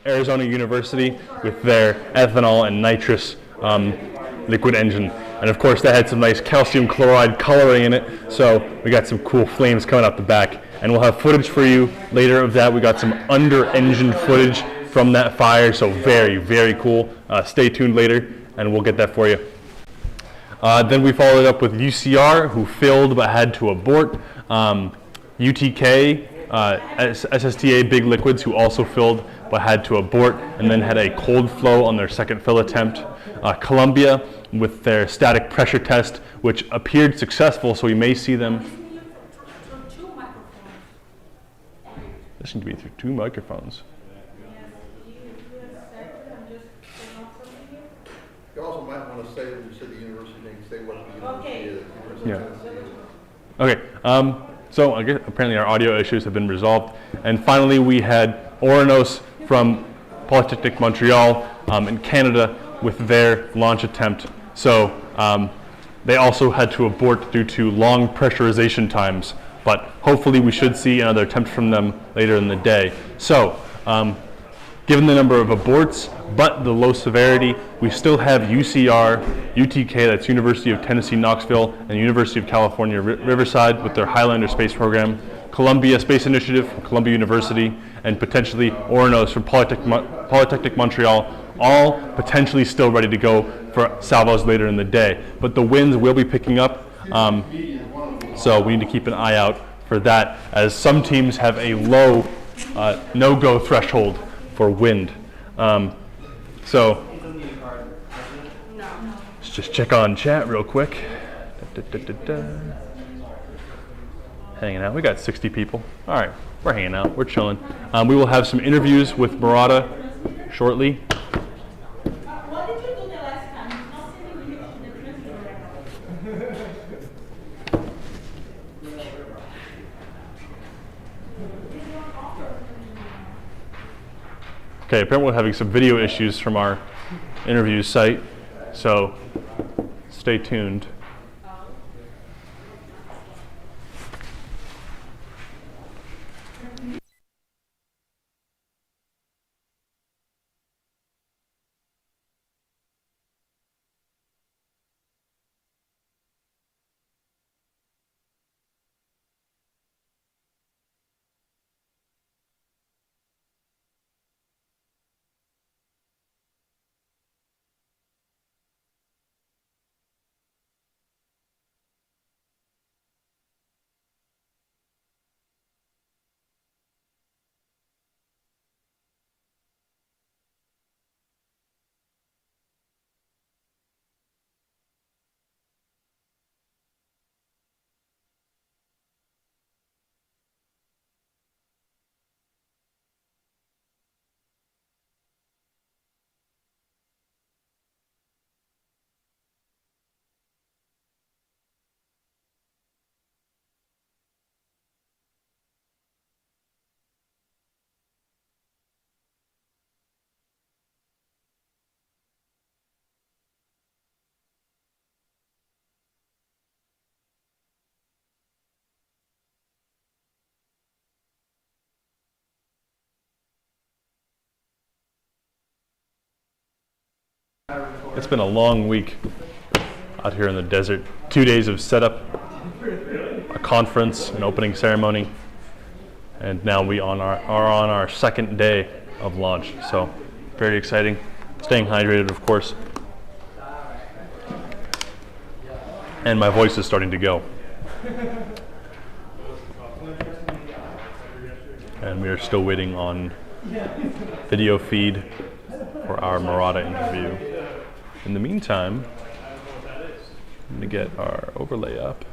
Arizona University with their ethanol and nitrous liquid engine. And of course that had some nice calcium chloride coloring in it, so we got some cool flames coming out the back. And we'll have footage for you later of that. We got some under-engine footage from that fire, so very, very cool. Stay tuned later and we'll get that for you. Then we followed up with UCR, who filled but had to abort. UTK, SSTA Big Liquids, who also filled but had to abort, and then had a cold flow on their second fill attempt. Columbia, with their static pressure test, which appeared successful, so we may see them. Listen to me through 2 microphones. You also might want to say when you say the university name, say what the university is. Yeah. Okay. So I guess apparently our audio issues have been resolved. And finally, we had Oranos from Polytechnic Montreal in Canada with their launch attempt. So they also had to abort due to long pressurization times. But hopefully we should see another attempt from them later in the day. So given the number of aborts, but the low severity, we still have UCR, UTK, that's University of Tennessee, Knoxville, and University of California, Riverside with their Highlander space program, Columbia Space Initiative from Columbia University, and potentially Oranos from Polytechnic Montreal, all potentially still ready to go for salvos later in the day. But the winds will be picking up, so we need to keep an eye out for that, as some teams have a low no-go threshold for wind. So let's just check on chat real quick. Hanging out. We got 60 people. All right, we're hanging out. We're chilling. We will have some interviews with Murata shortly. What did you do the last time? Not sending me the transfer. Okay, apparently we're having some video issues from our interview site, so stay tuned. It's been a long week out here in the desert. 2 days of setup, a conference, an opening ceremony, and now we are on our second day of launch. So very exciting. Staying hydrated, of course. And my voice is starting to go. And we are still waiting on video feed for our Murata interview. In the meantime, I'm going to get our overlay up.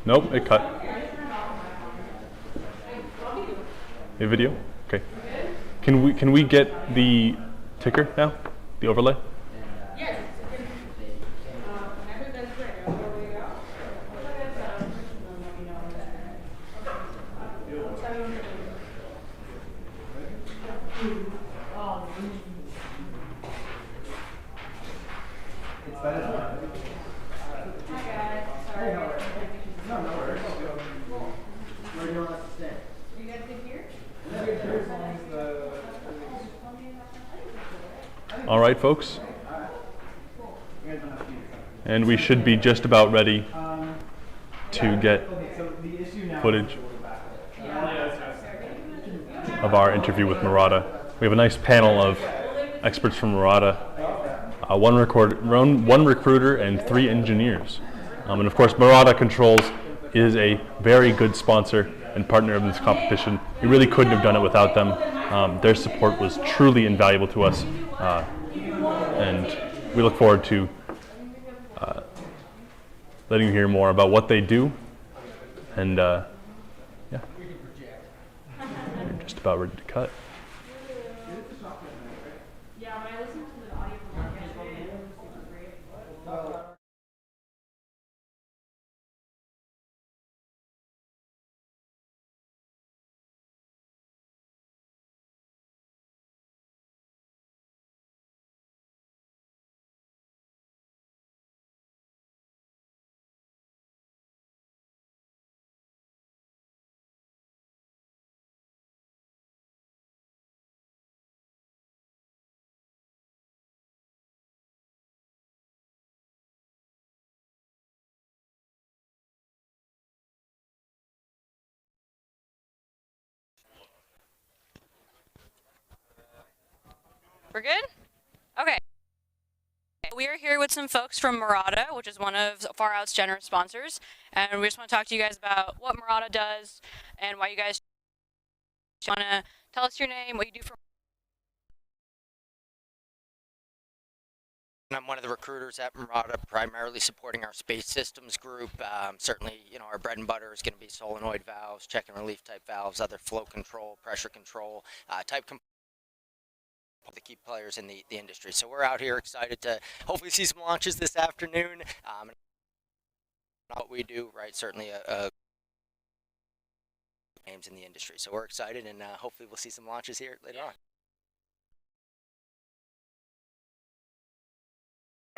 Nope, it cut. A video? Okay. Can we get the ticker now? The overlay? Yes. All right, folks. And we should be just about ready to get footage of our interview with Murata. We have a nice panel of experts from Murata, one recruiter and 3 engineers. And of course, Murata Controls is a very good sponsor and partner of this competition. We really couldn't have done it without them. Their support was truly invaluable to us, and we look forward to letting you hear more about what they do. And yeah, we're just about ready to cut. We're good? Okay. We are here with some folks from Murata, which is one of Far Out's generous sponsors, and we just want to talk to you guys about what Murata does and why you guys want to tell us your name, what you do for. I'm one of the recruiters at Murata, primarily supporting our space systems group. Certainly, our bread and butter is going to be solenoid valves, check and relief type valves, other flow control, pressure control type the key players in the industry. So we're out here excited to hopefully see some launches this afternoon. What we do, right? Certainly names in the industry. So we're excited, and hopefully we'll see some launches here later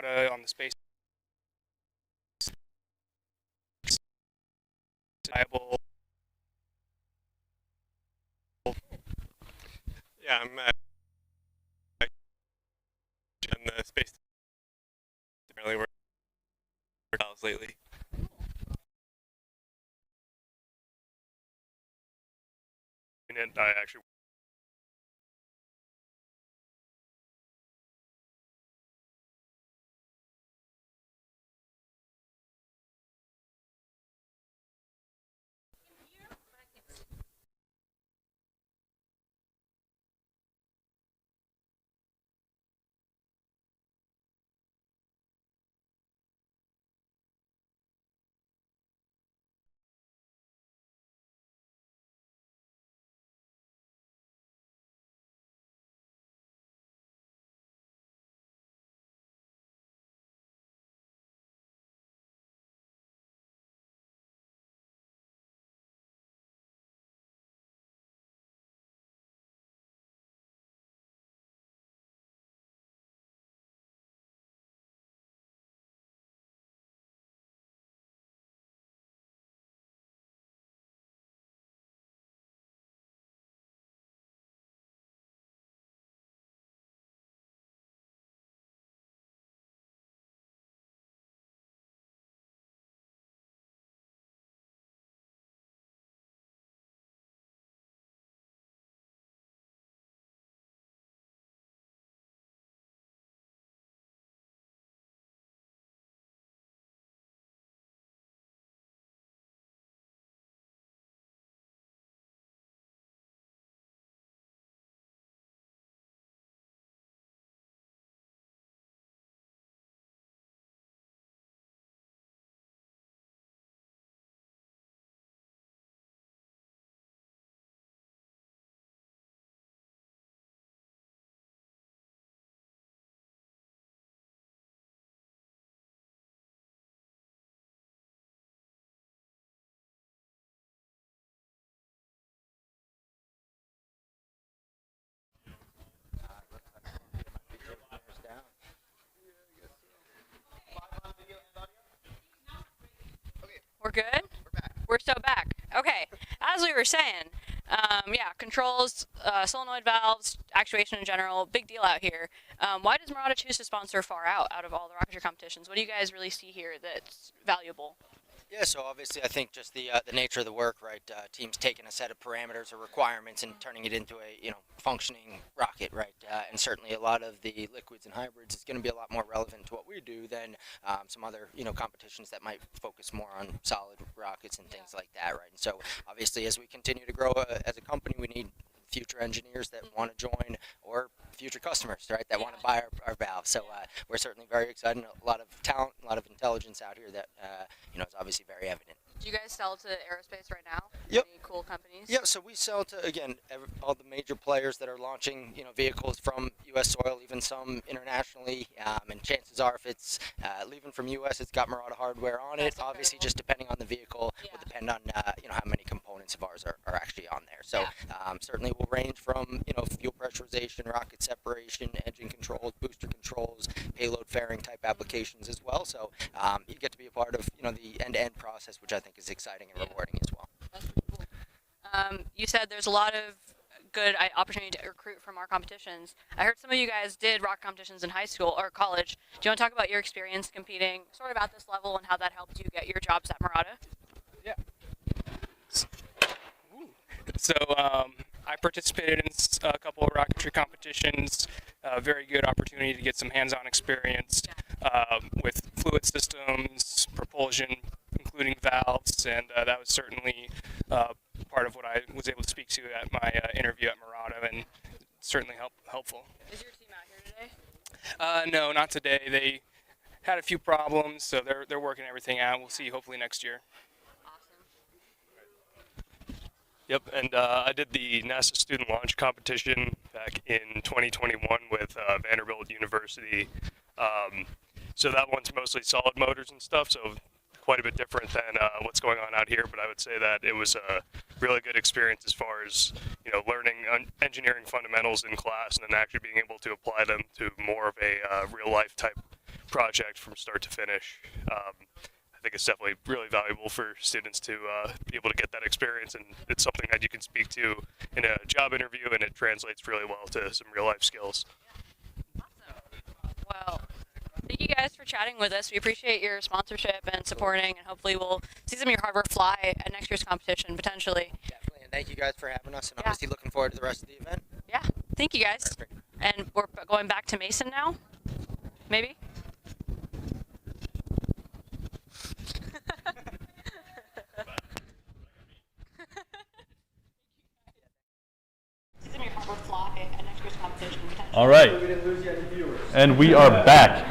on. On the space viable. Yeah, I'm in the space really work lately. And I actually good? We're so back. Okay. As we were saying, yeah, controls, solenoid valves, actuation in general, big deal out here. Why does Murata choose to sponsor Far Out of all the rocketry competitions? What do you guys really see here that's valuable? Yeah, so obviously I think just the nature of the work, right? Teams taking a set of parameters or requirements and turning it into a functioning rocket, right? And certainly a lot of the liquids and hybrids is going to be a lot more relevant to what we do than some other competitions that might focus more on solid rockets and things like that, right? And so obviously as we continue to grow as a company, we need future engineers that want to join or future customers, right, that want to buy our valves. So we're certainly very excited. A lot of talent, a lot of intelligence out here that is obviously very evident. Do you guys sell to aerospace right now? Yep. Any cool companies? Yeah, so we sell to, again, all the major players that are launching, vehicles from U.S. soil, even some internationally. And chances are, if it's leaving from U.S., it's got Murata hardware on it. Obviously, just depending on the vehicle, will depend on how many components of ours are actually on there. So certainly will range from fuel pressurization, rocket separation, engine controls, booster controls, payload fairing type applications as well. So you get to be a part of the end-to-end process, which I think is exciting and rewarding as well. That's pretty cool. You said there's a lot of good opportunity to recruit from our competitions. I heard some of you guys did rock competitions in high school or college. Do you want to talk about your experience competing sort of at this level and how that helped you get your jobs at Murata? Yeah. So I participated in a couple of rocketry competitions. Very good opportunity to get some hands-on experience with fluid systems, propulsion, including valves, and that was certainly part of what I was able to speak to at my interview at Murata, and certainly helpful. Is your team out here today? No, not today. They had a few problems, so they're working everything out. We'll see hopefully next year. Yep, and I did the NASA student launch competition back in 2021 with Vanderbilt University. So that one's mostly solid motors and stuff, so quite a bit different than what's going on out here. But I would say that it was a really good experience as far as learning engineering fundamentals in class and then actually being able to apply them to more of a real life type project from start to finish. I think it's definitely really valuable for students to be able to get that experience, and it's something that you can speak to in a job interview, and it translates really well to some real life skills. Awesome. Well, thank you guys for chatting with us. We appreciate your sponsorship and supporting, and hopefully we'll see some of your hardware fly at next year's competition, potentially. Definitely, and thank you guys for having us, and obviously looking forward to the rest of the event. Yeah, thank you guys. Perfect. And we're going back to Mason now, maybe? All right. And we are back.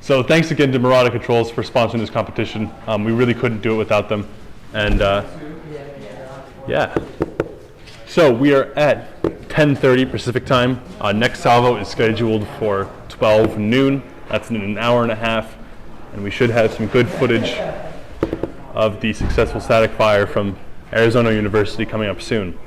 So thanks again to Murata Controls for sponsoring this competition. We really couldn't do it without them. And yeah. So we are at 10:30 Pacific time. Next salvo is scheduled for 12 noon. That's in an hour and a half. And we should have some good footage of the successful static fire from Arizona University coming up soon.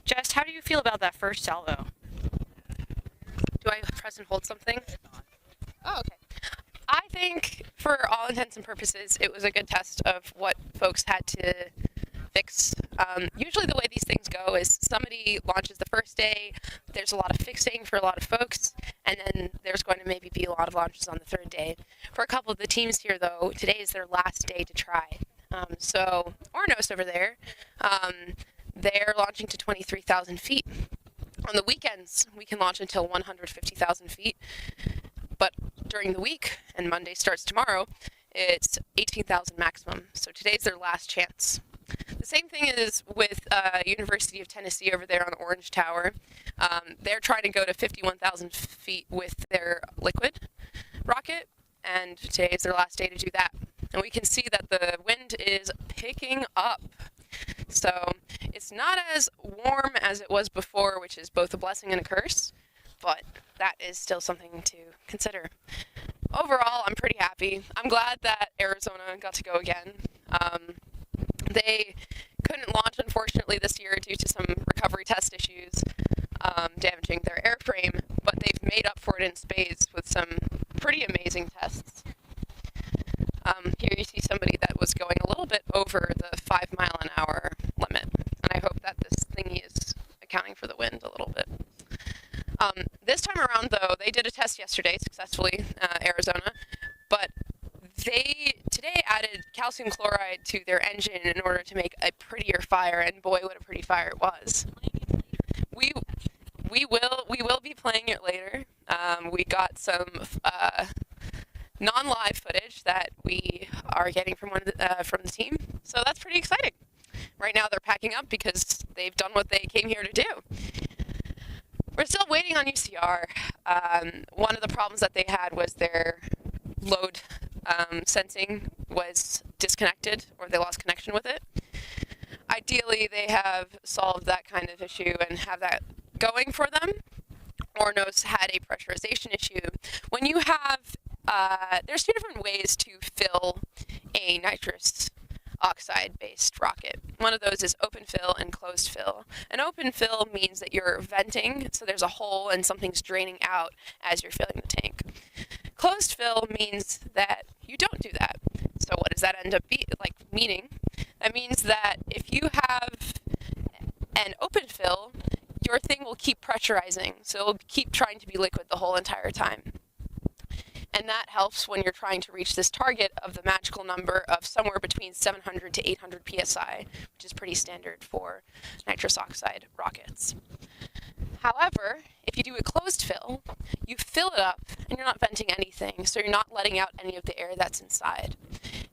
Jess, how do you feel about that first salvo? Do I press and hold something? Oh, okay. I think, for all intents and purposes, it was a good test of what folks had to fix. Usually the way these things go is somebody launches the first day, there's a lot of fixing for a lot of folks, and then there's going to maybe be a lot of launches on the third day. For a couple of the teams here, though, today is their last day to try. So Ornos over there, they're launching to 23,000 feet. On the weekends, we can launch until 150,000 feet. But during the week, and Monday starts tomorrow, it's 18,000 maximum. So today's their last chance. The same thing is with University of Tennessee over there on Orange Tower. They're trying to go to 51,000 feet with their liquid rocket, and today is their last day to do that. And we can see that the wind is picking up. So it's not as warm as it was before, which is both a blessing and a curse, but that is still something to consider. Overall, I'm pretty happy. I'm glad that Arizona got to go again. They couldn't launch, unfortunately, this year due to some recovery test issues damaging their airframe, but they've made up for it in spades with some pretty amazing tests. Here you see somebody that was going a little bit over the 5-mile-an-hour limit, and I hope that this thingy is accounting for the wind a little bit. This time around, though, they did a test yesterday successfully, Arizona, but they today added calcium chloride to their engine in order to make a prettier fire, and boy, what a pretty fire it was. We will be playing it later. We got some non-live footage that we are getting from from the team, so that's pretty exciting. Right now, they're packing up because they've done what they came here to do. We're still waiting on UCR. One of the problems that they had was their load sensing was disconnected, or they lost connection with it. Ideally, they have solved that kind of issue and have that going for them. Ornos had a pressurization issue. When you have, there's two different ways to fill a nitrous oxide-based rocket. One of those is open fill and closed fill. An open fill means that you're venting, so there's a hole and something's draining out as you're filling the tank. Closed fill means that you don't do that. So what does that end up meaning? That means that if you have an open fill, your thing will keep pressurizing, so it'll keep trying to be liquid the whole entire time. And that helps when you're trying to reach this target of the magical number of somewhere between 700 to 800 psi, which is pretty standard for nitrous oxide rockets. However, if you do a closed fill, you fill it up and you're not venting anything, so you're not letting out any of the air that's inside.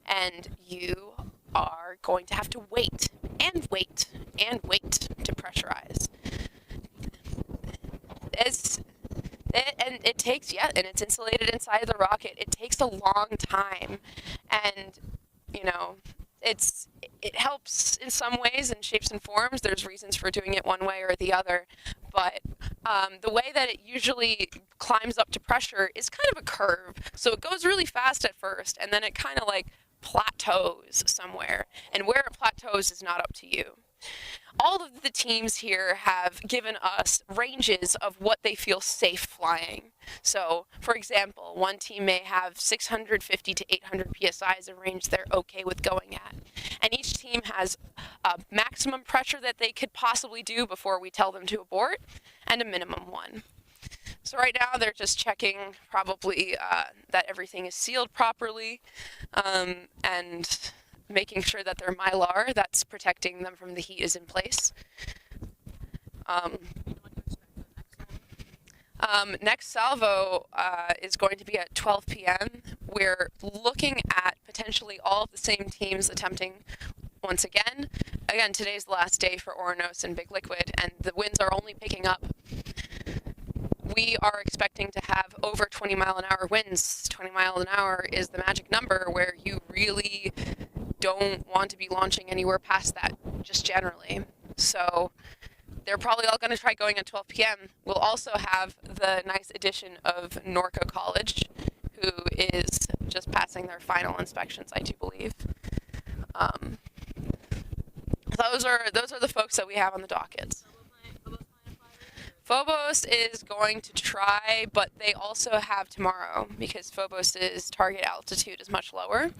And you are going to have to wait and wait and wait to pressurize. And it takes, and it's insulated inside the rocket. It takes a long time, and it helps in some ways in shapes and forms. There's reasons for doing it one way or the other, but the way that it usually climbs up to pressure is kind of a curve. So it goes really fast at first, and then it kind of plateaus somewhere, and where it plateaus is not up to you. All of the teams here have given us ranges of what they feel safe flying. So, for example, one team may have 650 to 800 psi as a range they're okay with going at. And each team has a maximum pressure that they could possibly do before we tell them to abort, and a minimum one. So right now they're just checking probably that everything is sealed properly, and making sure that their mylar that's protecting them from the heat is in place. Next salvo is going to be at 12 p.m. We're looking at potentially all of the same teams attempting once again. Again, today's the last day for Ornos and Big Liquid, and the winds are only picking up. We are expecting to have over 20-mile-an-hour winds. 20 miles an hour is the magic number where you really don't want to be launching anywhere past that, just generally. So they're probably all going to try going at 12 p.m. We'll also have the nice addition of Norco College, who is just passing their final inspections, I do believe. Those are the folks that we have on the dockets. Phobos is going to try, but they also have tomorrow because Phobos's target altitude is much lower.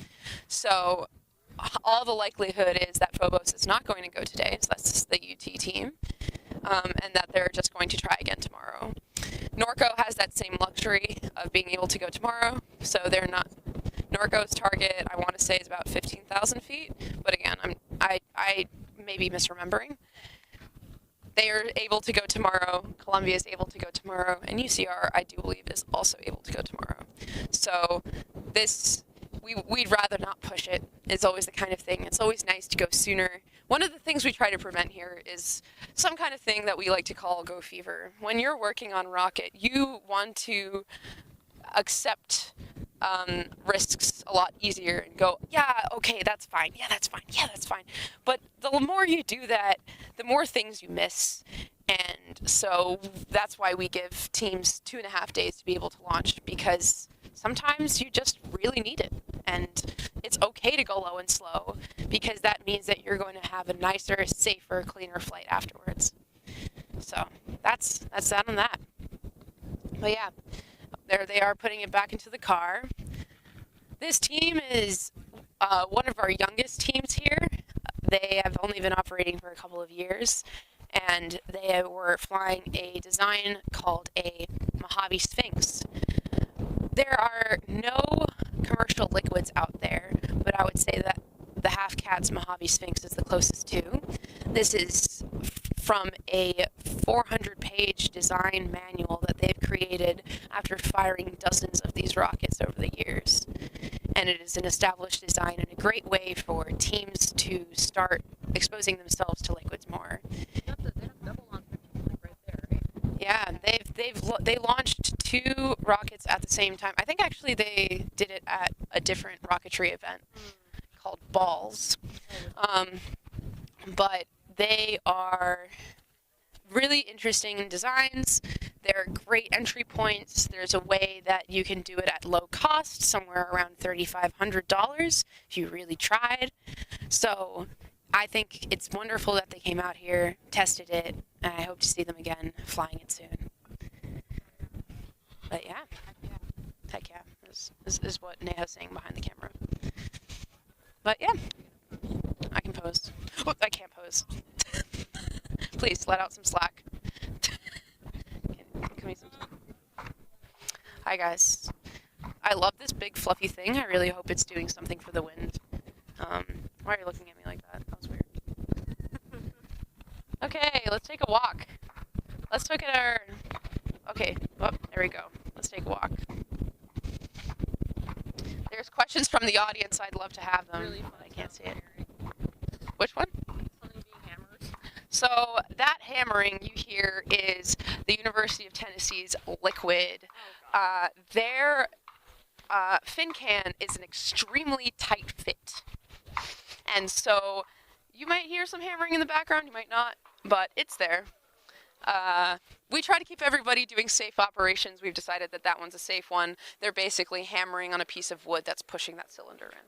So all the likelihood is that Phobos is not going to go today, so that's the UT team, and that they're just going to try again tomorrow. Norco has that same luxury of being able to go tomorrow, so they're not. Norco's target, I want to say, is about 15,000 feet, but again, I may be misremembering. They are able to go tomorrow, Columbia is able to go tomorrow, and UCR, I do believe, is also able to go tomorrow. So this, we'd rather not push it. It's always the kind of thing. It's always nice to go sooner. One of the things we try to prevent here is some kind of thing that we like to call go fever. When you're working on rocket, you want to accept risks a lot easier and go, yeah, okay, that's fine. Yeah, that's fine. Yeah, that's fine. But the more you do that, the more things you miss. And so that's why we give teams 2.5 days to be able to launch, because sometimes you just really need it. And it's okay to go low and slow, because that means that you're going to have a nicer, safer, cleaner flight afterwards. So that's that on that. But yeah, there they are putting it back into the car. This team is one of our youngest teams here. They have only been operating for a couple of years, and they were flying a design called a Mojave Sphinx. There are no commercial liquids out there, but I would say that the Half Cat's Mojave Sphinx is the closest to. This is from a 400-page design manual that they've created after firing dozens of these rockets over the years. And it is an established design and a great way for teams to start exposing themselves to liquids more. Yeah, they launched 2 rockets at the same time. I think actually they did it at a different rocketry event called Balls. But they are really interesting designs. They're great entry points. There's a way that you can do it at low cost, somewhere around $3,500 if you really tried. So I think it's wonderful that they came out here, tested it, and I hope to see them again flying it soon. But yeah, heck yeah, this is what Neha's saying behind the camera. But yeah, I can pose. Oh, I can't pose. Please let out some slack. Give me some. Hi guys. I love this big fluffy thing. I really hope it's doing something for the wind. Why are you looking at me like that? That was weird. Okay, let's take a walk. Let's look at our... Okay, oh, there we go. Let's take a walk. There's questions from the audience. I'd love to have them. Really, but I can't see it. Which one? Something being hammered. So that hammering you hear is the University of Tennessee's liquid. Their fin can is an extremely tight fit. And so you might hear some hammering in the background, you might not, but it's there. We try to keep everybody doing safe operations. We've decided that that one's a safe one. They're basically hammering on a piece of wood that's pushing that cylinder in.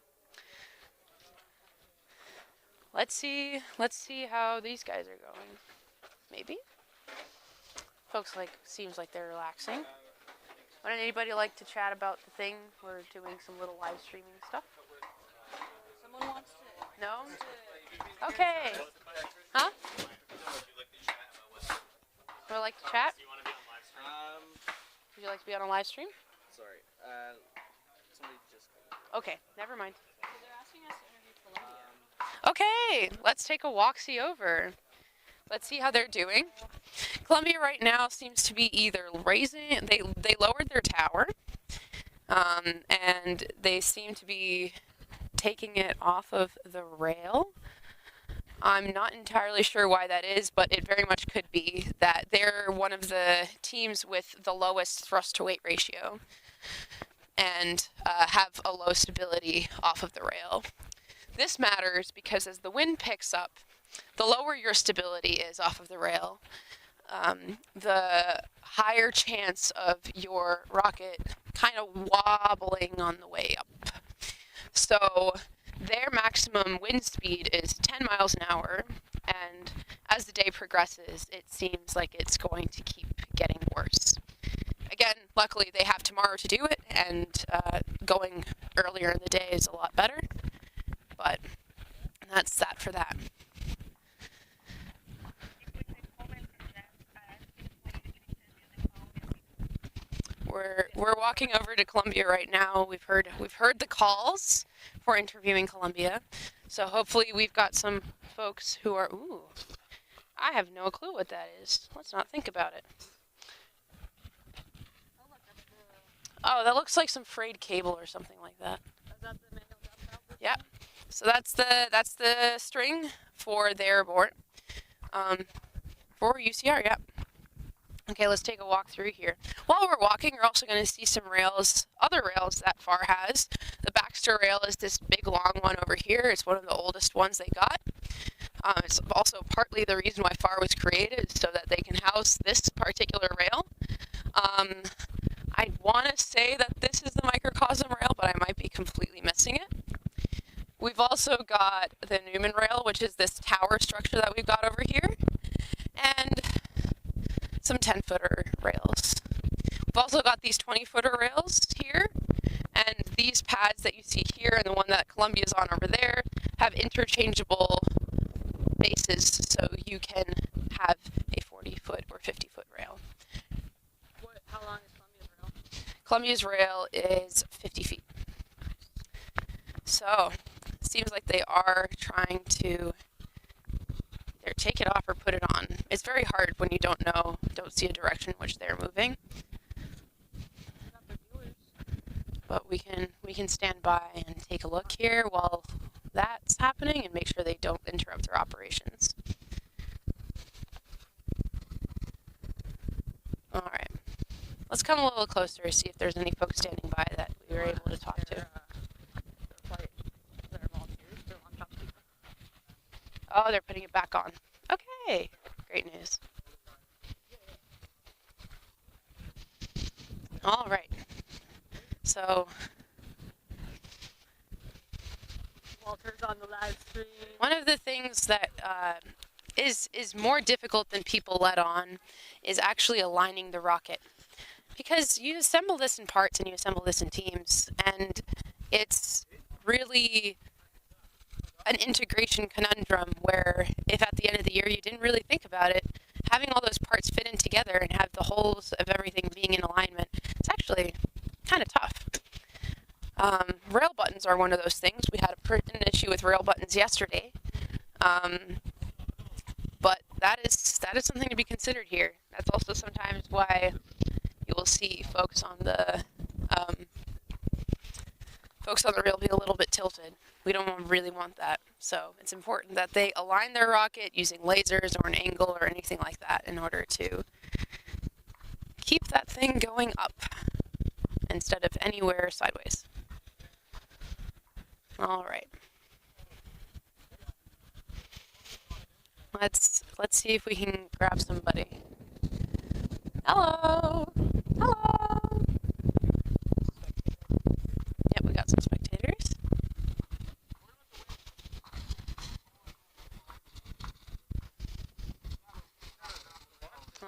Let's see how these guys are going. Maybe. Folks seems like they're relaxing. Would anybody like to chat about the thing? We're doing some little live streaming stuff. Someone wants to. No? Okay. Huh? Would I like to chat? Would you like to be on a live stream? Sorry. Somebody just Okay, never mind. They're asking us to interview Columbia. Okay, let's take a walk-see over. Let's see how they're doing. Columbia right now seems to be either raising, they lowered their tower, and they seem to be taking it off of the rail. I'm not entirely sure why that is, but it very much could be that they're one of the teams with the lowest thrust-to-weight ratio and have a low stability off of the rail. This matters because as the wind picks up, the lower your stability is off of the rail, the higher chance of your rocket kind of wobbling on the way up. So their maximum wind speed is 10 miles an hour, and as the day progresses, it seems like it's going to keep getting worse. Again, luckily they have tomorrow to do it, and going earlier in the day is a lot better, but that's that for that. We're walking over to Columbia right now. We've heard the calls for interviewing Columbia, so hopefully we've got some folks who are. Ooh, I have no clue what that is. Let's not think about it. Oh, that looks like some frayed cable or something like that. Yep. So that's the string for their board. For UCR, yep. Okay, let's take a walk through here. While we're walking, you're also going to see some rails, other rails that FAR has. The Baxter rail is this big long one over here. It's one of the oldest ones they got. It's also partly the reason why FAR was created, so that they can house this particular rail. I want to say that this is the microcosm rail, but I might be completely missing it. We've also got the Newman rail, which is this tower structure that we've got over here, and some 10-footer rails. We've also got these 20-footer rails here, and these pads that you see here and the one that Columbia's on over there have interchangeable bases, so you can have a 40-foot or 50-foot rail. How long is Columbia's rail? Columbia's rail is 50 feet. So, it seems like they are trying to either take it off or put it on. It's very hard when you don't see a direction in which they're moving. But we can stand by and take a look here while that's happening and make sure they don't interrupt their operations. All right. Let's come a little closer to see if there's any folks standing by that we were able to talk to. Oh, they're putting it back on. Okay, great news. All right. So, Walter's on the live stream. one of the things that is more difficult than people let on is actually aligning the rocket. Because you assemble this in parts and you assemble this in teams, and it's really an integration conundrum where if at the end of the year you didn't really think about it, having all those parts fit in together and have the holes of everything being in alignment, it's actually kind of tough. Rail buttons are one of those things. We had an issue with rail buttons yesterday, but that is something to be considered here. That's also sometimes why you will see folks on the rail be a little bit tilted. We don't really want that. So it's important that they align their rocket using lasers or an angle or anything like that in order to keep that thing going up instead of anywhere sideways. All right. Let's see if we can grab somebody. Hello. Hello. Yep, we got some spectators.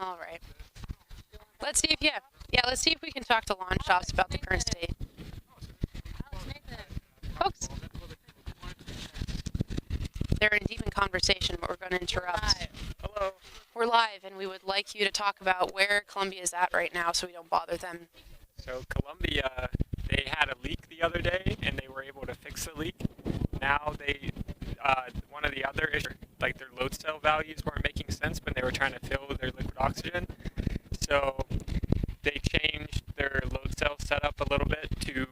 All right. Let's see if we can talk to lawn shops about the current state. Folks, they're in deep in conversation, but we're going to interrupt. Hello. We're live, and we would like you to talk about where Columbia is at right now so we don't bother them. So Columbia, they had a leak the other day, and they were able to fix the leak. Now one of the other issues, like their load cell values weren't making sense when they were trying to fill their liquid oxygen. So they changed their load cell setup a little bit to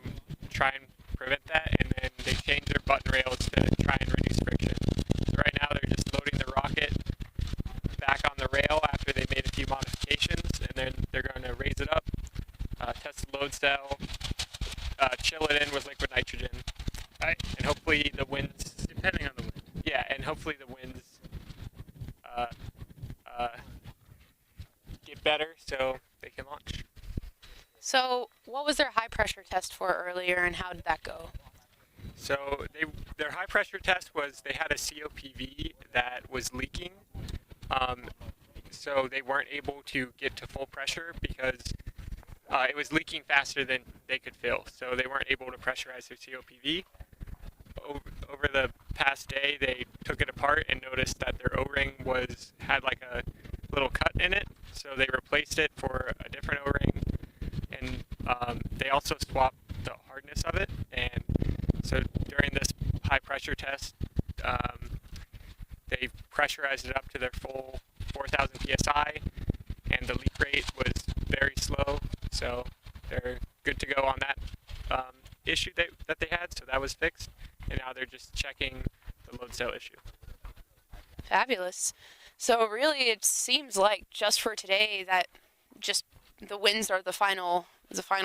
try and prevent that, and then they changed their button rails to try and reduce friction. So right now they're just loading the rocket back on the rail after they made a few modifications, and then they're going to raise it up, test the load cell, chill it in with liquid nitrogen, right? And hopefully the winds, depending on the wind. Yeah, and hopefully the winds get better so they can launch. So what was their high pressure test for earlier, and how did that go? So their high pressure test was they had a COPV that was leaking, So they weren't able to get to full pressure because it was leaking faster than they could fill. So they weren't able to pressurize their COPV. Over the past day, they took it apart and noticed that their O-ring had like a little cut in it. So they replaced it for a different O-ring, and they also swapped the hardness of it. And so during this high pressure test, they pressurized it up to their full 4,000 psi, and the leak rate was very slow. So they're good to go on that issue that they had. So that was fixed, and now they're just checking the load cell issue. Fabulous. So really, it seems like just for today that just the wins are the final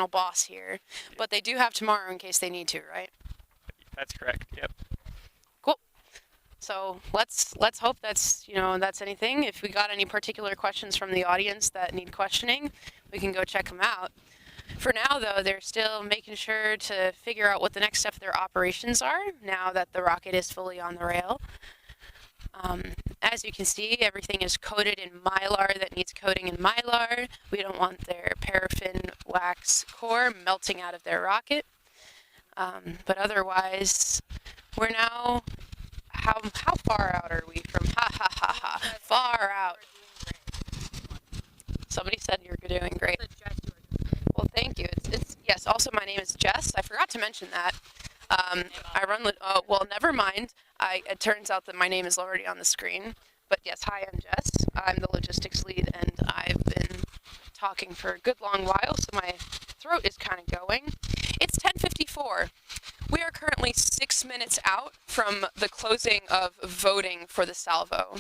boss here. But they do have tomorrow in case they need to, right? That's correct. Yep. Cool. So let's hope that's anything. If we got any particular questions from the audience that need questioning, we can go check them out. For now, though, they're still making sure to figure out what the next step of their operations are now that the rocket is fully on the rail. As you can see, everything is coated in Mylar that needs coating in Mylar. We don't want their paraffin wax core melting out of their rocket. But otherwise, we're now, how far out are we from far out? Somebody said you're doing great. Well, thank you. It's yes. Also, my name is Jess. I forgot to mention that. I run. Well, never mind. It turns out that my name is already on the screen. But yes, hi, I'm Jess. I'm the logistics lead, and I've been talking for a good long while, so my throat is kind of going. It's 10:54. We are currently 6 minutes out from the closing of voting for the Salvo.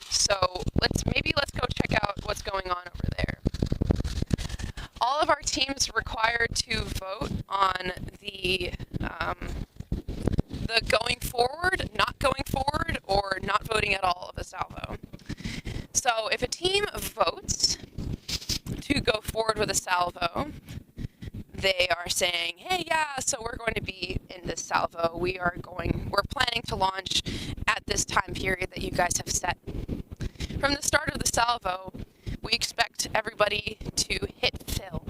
So let's go check out what's going on over there. All of our teams required to vote on the going forward, not going forward, or not voting at all of a Salvo. So if a team votes to go forward with a Salvo, they are saying, hey, yeah, so we're going to be in this Salvo. We're planning to launch at this time period that you guys have set. From the start of the Salvo, we expect everybody to hit fill.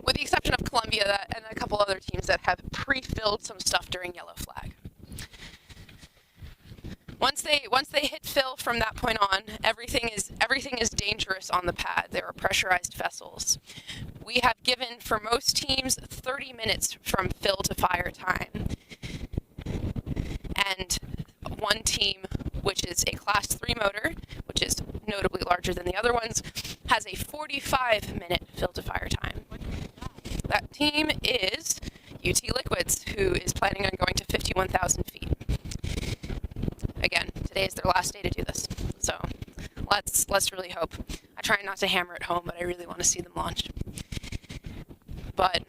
With the exception of Columbia and a couple other teams that have pre-filled some stuff during yellow flag. Once they hit fill from that point on, everything is dangerous on the pad. There are pressurized vessels. We have given, for most teams, 30 minutes from fill to fire time. And one team, which is a Class 3 motor, which is notably larger than the other ones, has a 45-minute fill to fire time. That team is UT Liquids, who is planning on going to 51,000 feet. Again, today is their last day to do this, so let's really hope. I try not to hammer it home, but I really want to see them launch. But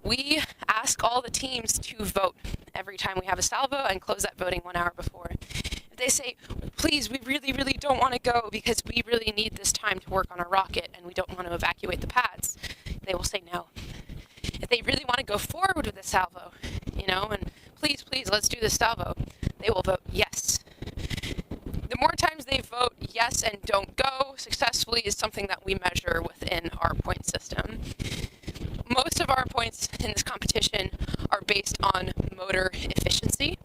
we ask all the teams to vote every time we have a Salvo and close that voting 1 hour before. If they say, please, we really, really don't want to go because we really need this time to work on our rocket and we don't want to evacuate the pads, they will say no. If they really want to go forward with the Salvo, and please, let's do the Salvo, they will vote yes. The more times they vote yes and don't go successfully is something that we measure within our point system. Most of our points in this competition are based on motor efficiency,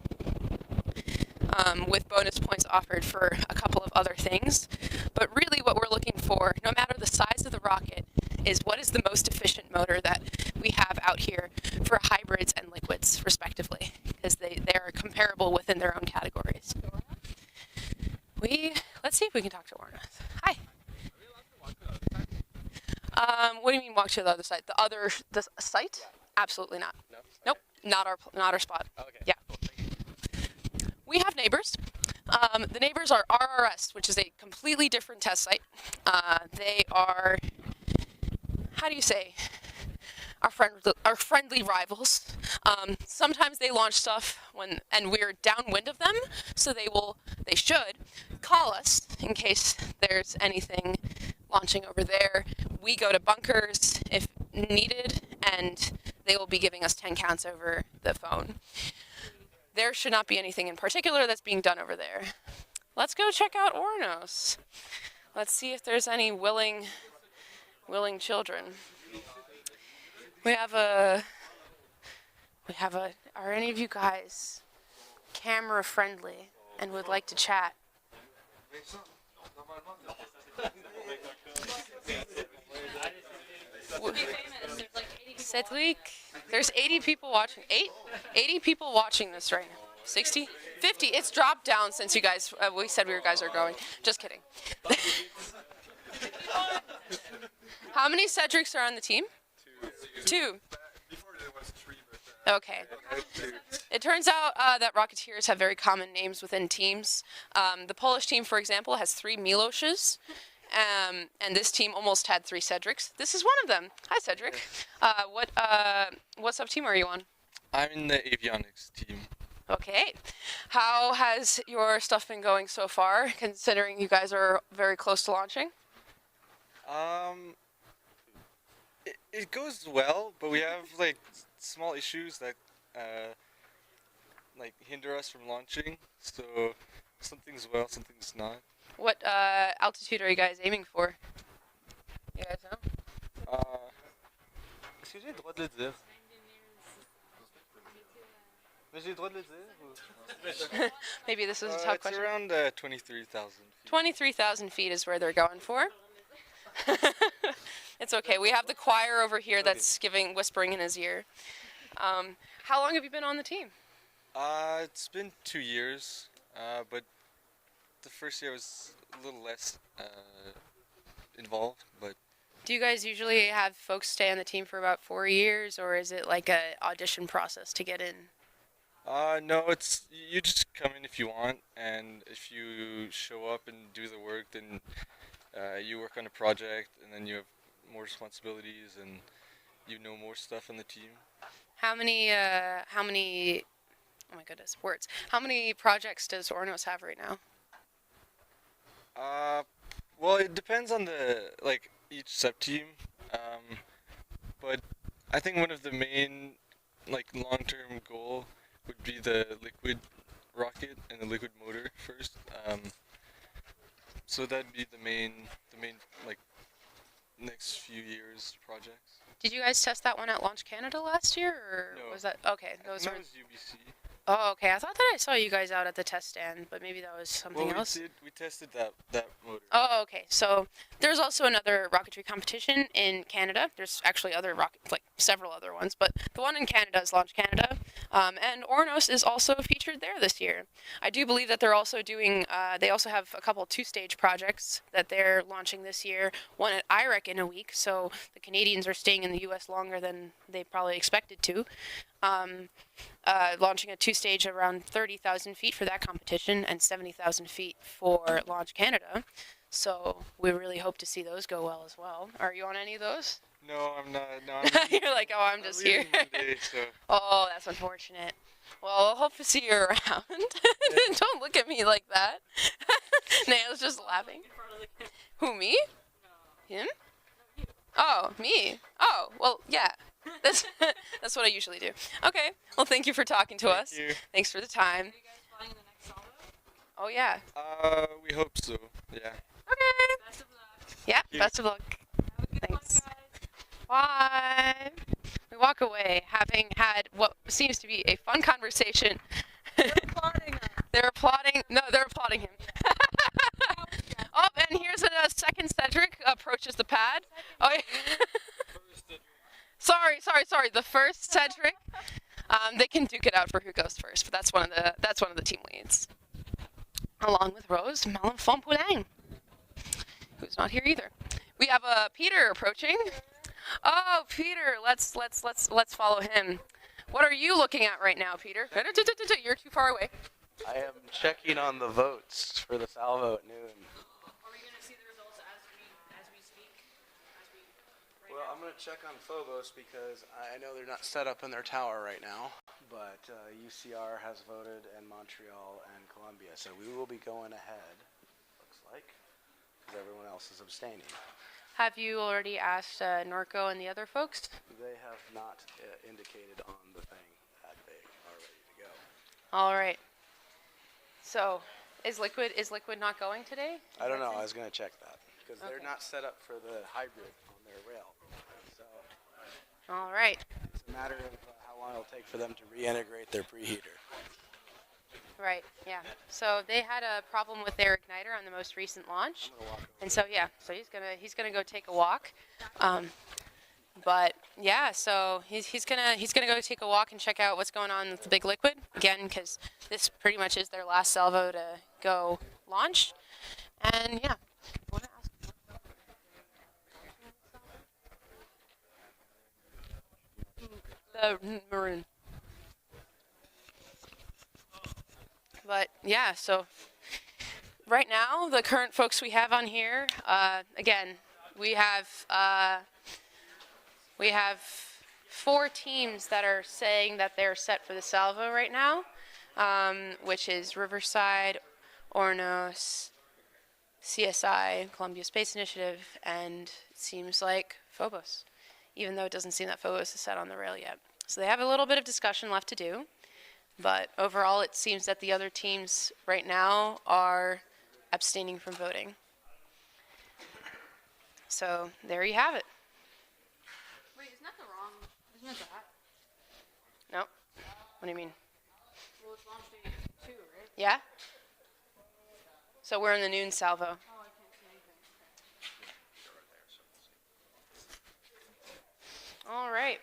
with bonus points offered for a couple of other things. But really what we're looking for, no matter the size of the rocket, is what is the most efficient motor that we have out here for hybrids and liquids, respectively, because they are comparable within their own categories. Let's see if we can talk to Ornath. Hi. What do you mean walk to the other side? The site? Yeah. Absolutely not. No? Nope. Okay. Not our spot. Oh, okay. Yeah. Cool. We have neighbors. The neighbors are RRS, which is a completely different test site. They are, how do you say, our friendly rivals. Sometimes they launch stuff and we're downwind of them, so they should call us in case there's anything launching over there. We go to bunkers if needed, and they will be giving us 10 counts over the phone. There should not be anything in particular that's being done over there. let's go check out Ornos. Let's see if there's any willing children. Are any of you guys camera friendly and would like to chat? Cedric, there's 80 people watching. 80 people watching this right now. 60? 50. It's dropped down since you guys, we said guys are growing. Just kidding. How many Cedrics are on the team? Two. Okay. It turns out that Rocketeers have very common names within teams. The Polish team, for example, has 3 Miloshes. And this team almost had 3 Cedrics. This is one of them. Hi, Cedric. What sub-team are you on? I'm in the avionics team. Okay. How has your stuff been going so far, considering you guys are very close to launching? It goes well, but we have like small issues that like hinder us from launching. So something's well, something's not. What altitude are you guys aiming for? You guys know? Est-ce que j'ai le droit de le dire? Mais j'ai le droit de le dire? Maybe this is a tough question. It's around 23,000 feet. 23,000 feet is where they're going for. It's okay. We have the choir over here that's whispering in his ear. How long have you been on the team? It's been 2 years, but the first year was a little less involved. But do you guys usually have folks stay on the team for about 4 years, or is it like a audition process to get in? No, it's you just come in if you want, and if you show up and do the work, then you work on a project, and then you have more responsibilities, and you know more stuff on the team. How many, oh my goodness, words. How many projects does Ornos have right now? Well, it depends on each sub-team, but I think one of the main, long-term goal would be the liquid rocket and the liquid motor first. So that'd be the main, next few years projects. Did you guys test that one at Launch Canada last year, or no. was that okay? Those were. That was UBC. Oh, okay. I thought that I saw you guys out at the test stand, but maybe that was something else. We tested that motor. Oh, okay. So there's also another rocketry competition in Canada. There's actually several other ones, but the one in Canada is Launch Canada, and Ornos is also featured there this year. I do believe that they're also doing. They also have a couple 2-stage projects that they're launching this year. One at IREC in a week, so the Canadians are staying in the U.S. longer than they probably expected to. Launching a 2-stage around 30,000 feet for that competition and 70,000 feet for Launch Canada. So we really hope to see those go well as well. Are you on any of those? No, I'm not. No, You're like, oh, I'm just here. Monday, so. Oh, that's unfortunate. Well, I'll hope to see you around. Don't look at me like that. Nail's just laughing. Who, me? Him? Oh, me. Oh, well, yeah. That's what I usually do. Okay. Well, thank you for talking to us. You. Thanks for the time. Are you guys flying the next Salvo? Oh, yeah. We hope so. Yeah. Okay. Best of luck. Yeah, best of luck. Thanks. Bye. We walk away having had what seems to be a fun conversation. They're applauding us. They're applauding. No, they're applauding him. Oh, and here's a second Cedric approaches the pad. Oh, yeah. Sorry. The first Cedric. They can duke it out for who goes first, but that's one of the team leads, along with Rose Malenfant-Poulain, who's not here either. We have Peter approaching. Oh, Peter, let's follow him. What are you looking at right now, Peter? You're too far away. I am checking on the votes for the Salvo at noon. Are we going to see the results as we speak? Well, I'm going to check on Phobos because I know they're not set up in their tower right now, but UCR has voted and Montreal and Columbia, so we will be going ahead, looks like, because everyone else is abstaining. Have you already asked Norco and the other folks? They have not indicated on the thing that they are ready to go. All right. So, Is liquid not going today? I don't know. I was going to check that because they're not set up for the hybrid on their rail. So All right. it's a matter of how long it'll take for them to reintegrate their preheater. Right. Yeah. So they had a problem with their igniter on the most recent launch, and so yeah. So he's gonna go take a walk. But yeah, so he's gonna go take a walk and check out what's going on with the big liquid again, because this pretty much is their last salvo to go launch. And yeah. The maroon. But yeah, so right now the current folks we have on here, again, we have 4 teams that are saying that they're set for the salvo right now, which is Riverside, Ornos, CSI, Columbia Space Initiative, and it seems like Phobos, even though it doesn't seem that Phobos is set on the rail yet. So they have a little bit of discussion left to do, but overall it seems that the other teams right now are abstaining from voting. So there you have it. Wait, isn't that the wrong? Isn't it that? Nope. What do you mean? Well, it's launch day 2, right? Yeah? So we're in the noon salvo. Oh, I can't see anything. All right.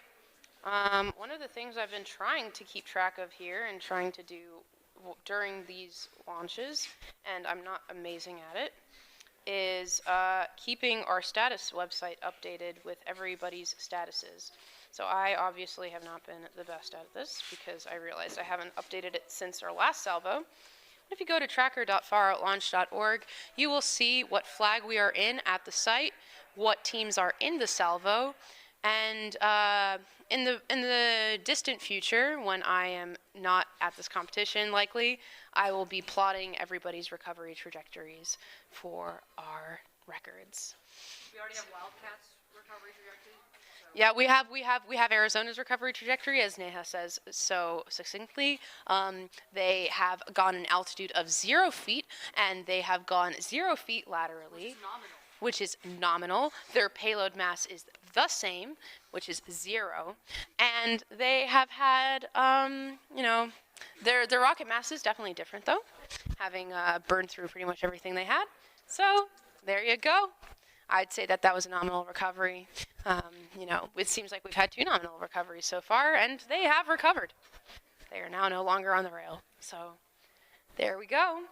One of the things I've been trying to keep track of here and trying to do during these launches, and I'm not amazing at it, is keeping our status website updated with everybody's statuses. So I obviously have not been the best at this because I realized I haven't updated it since our last salvo. If you go to tracker.faroutlaunch.org, you will see what flag we are in at the site, what teams are in the salvo, and in the distant future, when I am not at this competition likely, I will be plotting everybody's recovery trajectories for our records. We already have Wildcats recovery trajectory. Yeah, we have Arizona's recovery trajectory, as Neha says so succinctly. They have gone an altitude of 0 feet, and they have gone 0 feet laterally, which is nominal. Their payload mass is the same, which is 0, and they have had, their rocket mass is definitely different though, having burned through pretty much everything they had. So there you go. I'd say that was a nominal recovery. It seems like we've had 2 nominal recoveries so far, and they have recovered. They are now no longer on the rail. So there we go.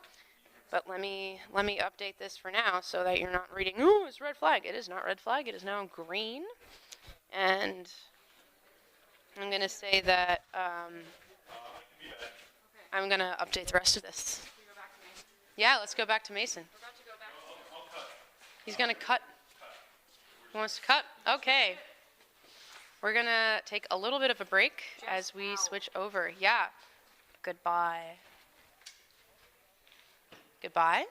But let me update this for now so that you're not reading, ooh, it's red flag. It is not red flag. It is now green. And I'm going to say that I'm going to update the rest of this. Yeah, let's go back to Mason. He's going to cut. He wants to cut? Okay. We're going to take a little bit of a break as we switch over. Yeah. Goodbye. Goodbye.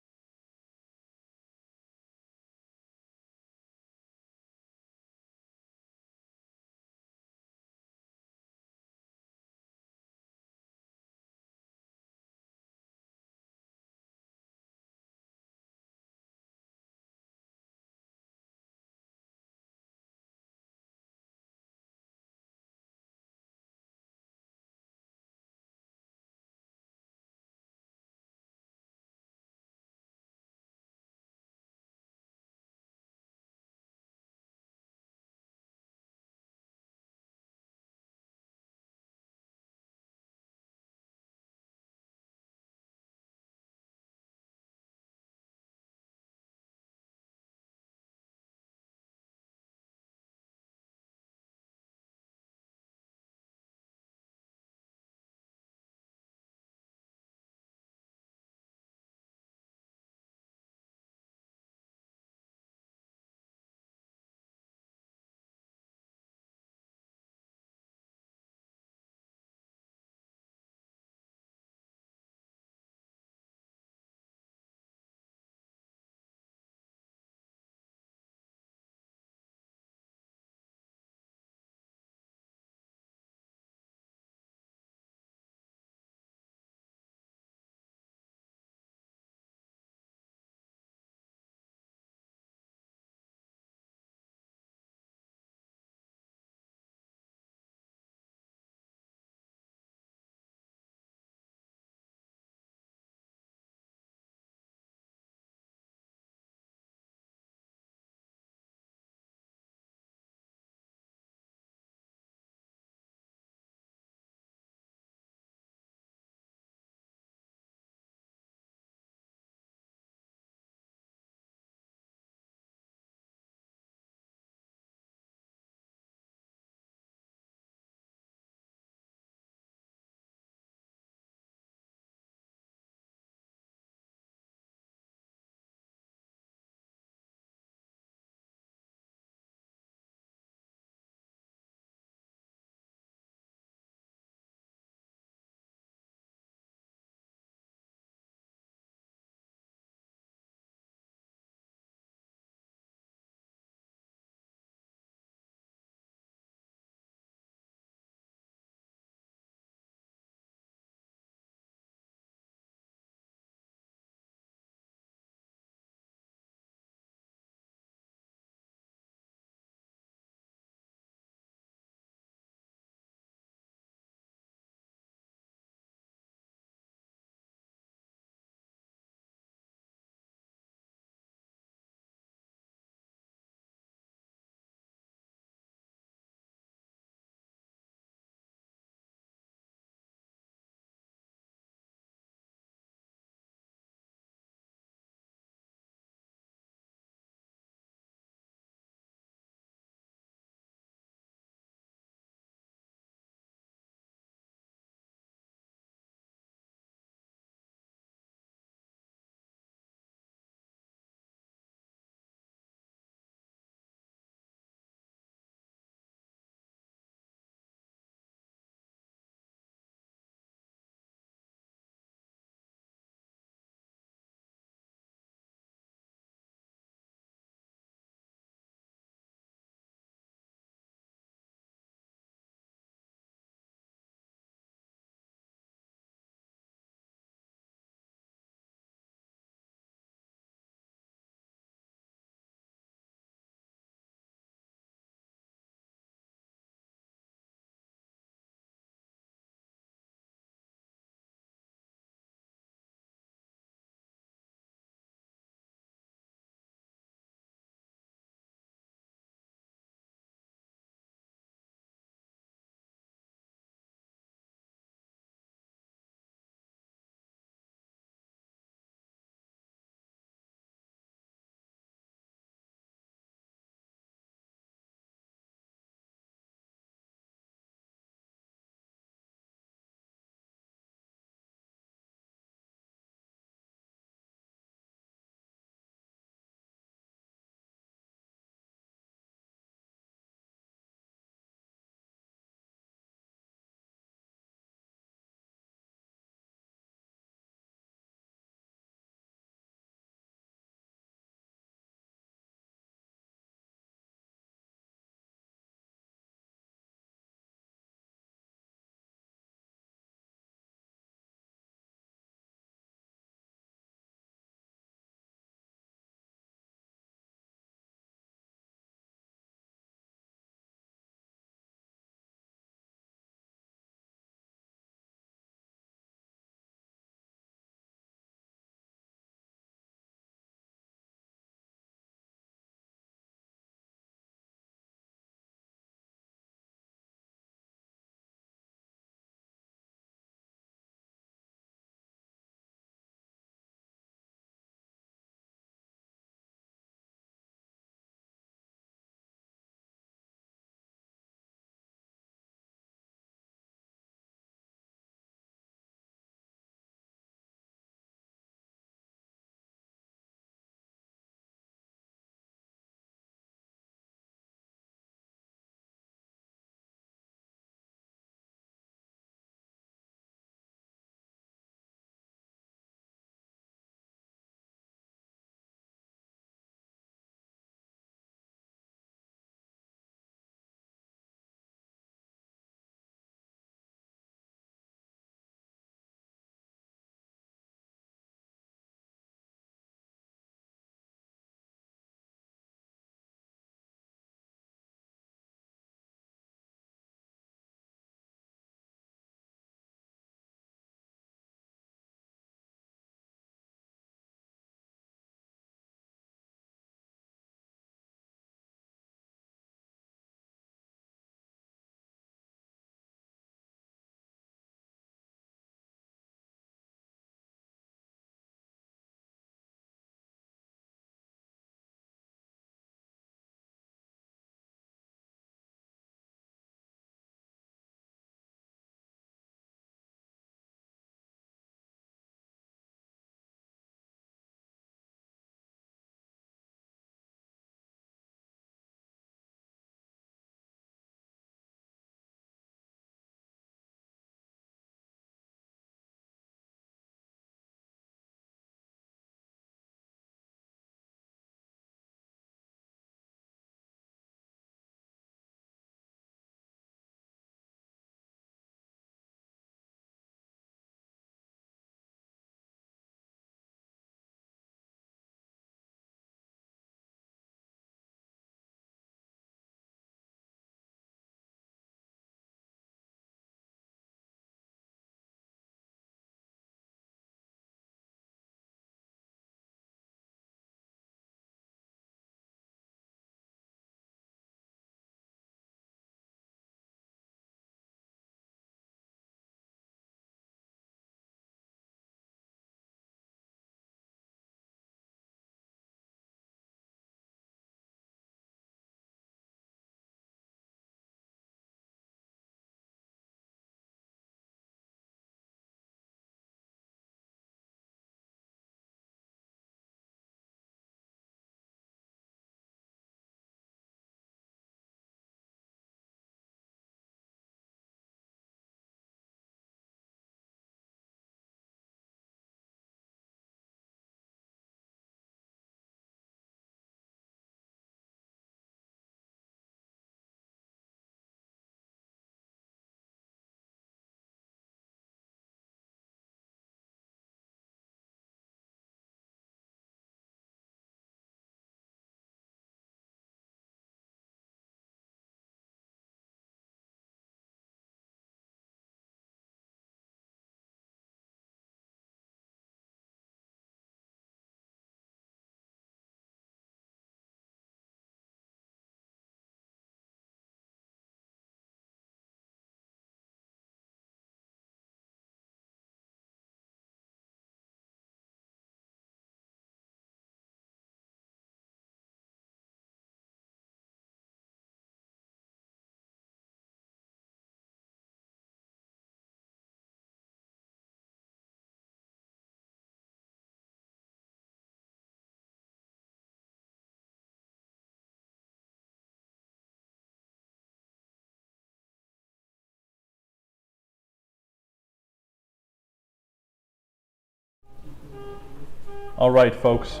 All right, folks.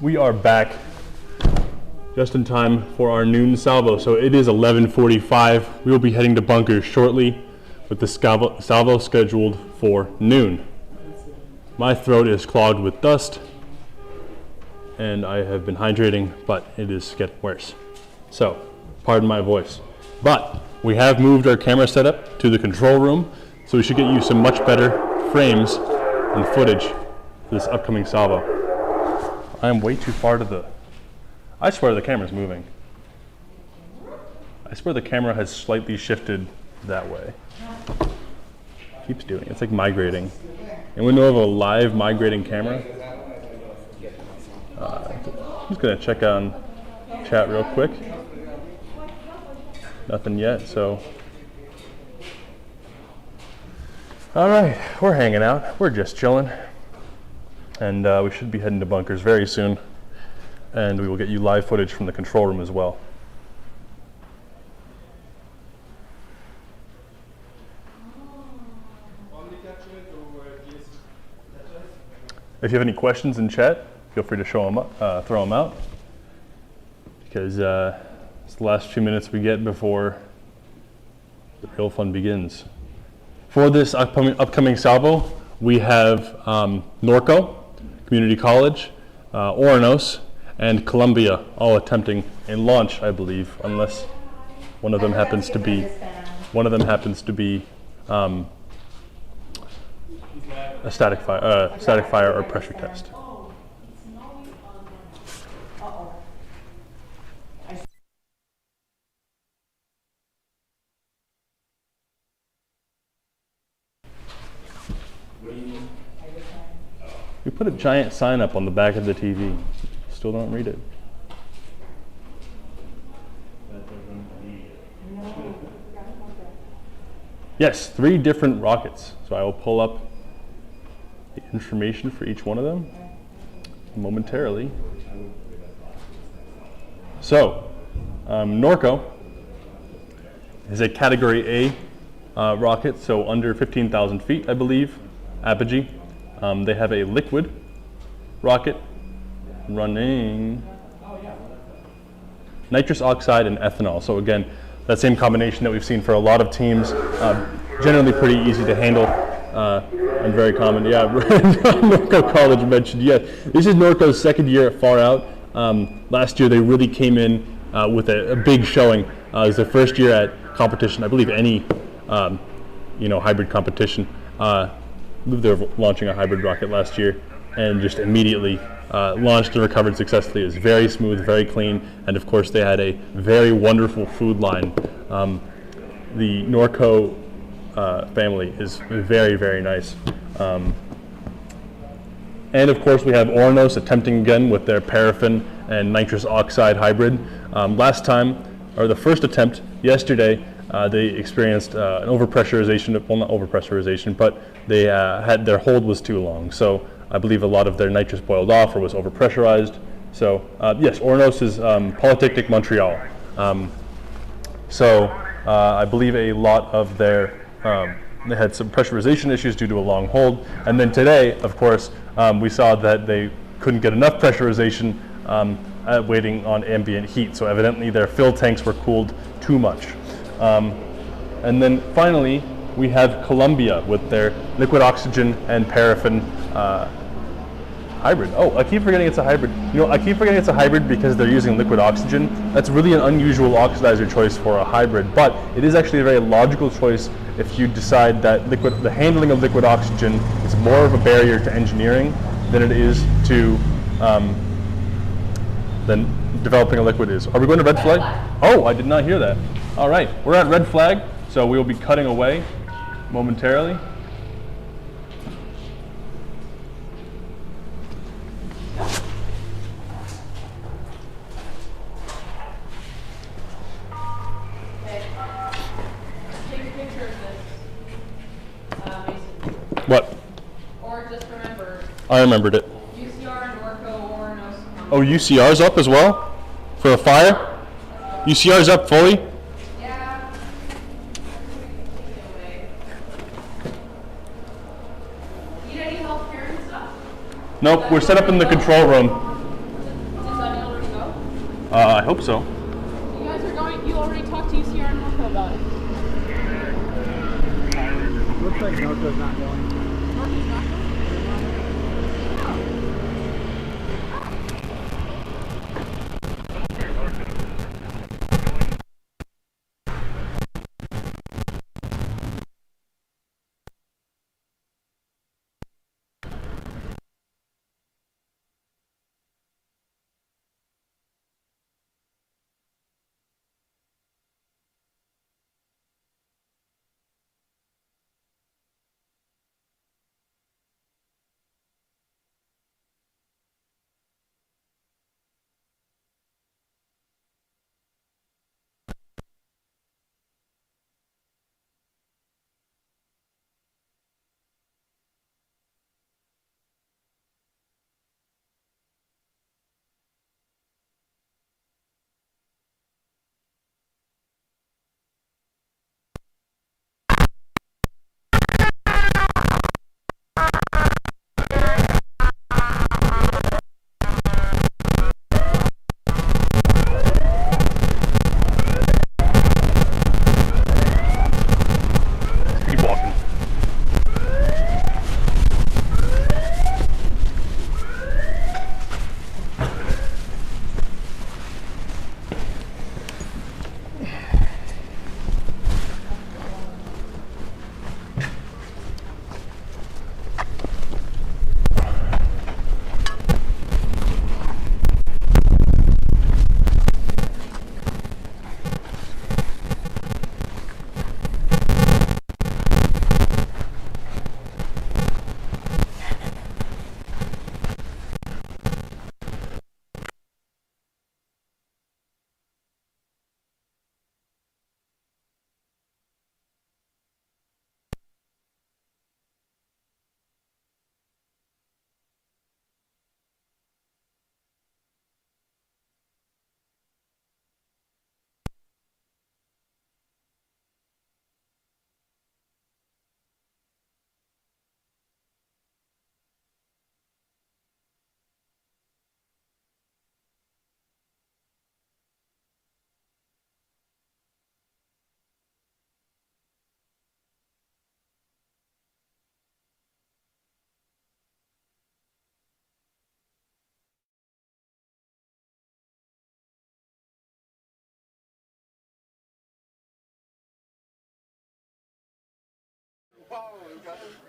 We are back just in time for our noon salvo. So it is 11:45. We will be heading to bunkers shortly with the salvo scheduled for noon. My throat is clogged with dust and I have been hydrating, but it is getting worse. So, pardon my voice. But we have moved our camera setup to the control room, so we should get you some much better frames and footage for this upcoming salvo. I am way too far to the... I swear the camera's moving. I swear the camera has slightly shifted that way. Keeps doing it. It's like migrating. Anyone know of a live migrating camera? I'm just gonna check on chat real quick. Nothing yet, so. All right, we're hanging out. We're just chilling. And we should be heading to bunkers very soon. And we will get you live footage from the control room as well. If you have any questions in chat, feel free to show them up, throw them out, because it's the last few minutes we get before the real fun begins. For this upcoming salvo, we have Norco, Community College, Oranos, and Columbia all attempting a launch, I believe, unless one of them happens to be a static fire or pressure test. We put a giant sign up on the back of the TV. Still don't read it. Yes, 3 different rockets. So I will pull up the information for each one of them momentarily. So, Norco is a Category A rocket, so under 15,000 feet, I believe, apogee. They have a liquid rocket running nitrous oxide and ethanol. So again, that same combination that we've seen for a lot of teams, generally pretty easy to handle and very common. Yeah, Norco College mentioned, yes. This is Norco's second year at Far Out. Last year they really came in with a big showing. It was their first year at competition, I believe any hybrid competition. I believe they were launching a hybrid rocket last year and just immediately launched and recovered successfully. It was very smooth, very clean, and of course they had a very wonderful food line. The Norco family is very, very nice. And of course we have Oranos attempting again with their paraffin and nitrous oxide hybrid. Last time, or the first attempt yesterday, they experienced an overpressurization, well not overpressurization, but they had their hold was too long. So I believe a lot of their nitrous boiled off or was overpressurized. So yes, Oranos is Polytechnic Montreal. I believe a lot of their, they had some pressurization issues due to a long hold. And then today, of course, we saw that they couldn't get enough pressurization waiting on ambient heat. So evidently their fill tanks were cooled too much. And then finally, we have Columbia with their liquid oxygen and paraffin hybrid. Oh, I keep forgetting it's a hybrid. I keep forgetting it's a hybrid because they're using liquid oxygen. That's really an unusual oxidizer choice for a hybrid, but it is actually a very logical choice if you decide that the handling of liquid oxygen is more of a barrier to engineering than it is to than developing a liquid is. Are we going to red flag? Oh, I did not hear that. All right, we're at red flag, so we will be cutting away momentarily. What? Or just remember. I remembered it. UCR, Norco, Oranos. Oh, UCR's up as well? For a fire? UCR's up fully? Yeah. Need any help carrying stuff? Nope, we're set up in the control room. I hope so. You guys are going, you already talked to UCR and Norco about it. Looks like Norco's not going. Norco's not going? Keep walking.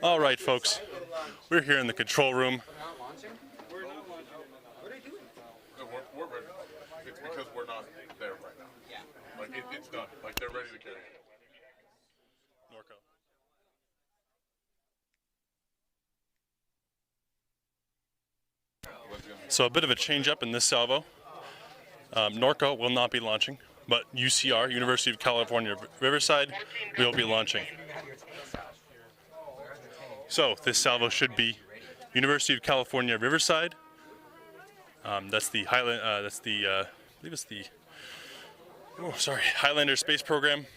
All right, folks, we're here in the control room. We're not launching. What are you doing? No, we're ready. It's because we're not there right now. Yeah. Like, it's done. Like, they're ready to carry it. Norco. So a bit of a change up in this salvo. Norco will not be launching, but UCR, University of California, Riverside, will be launching. So this salvo should be University of California, Riverside. That's the Highland. I believe it's the. Oh, sorry, Highlander Space Program,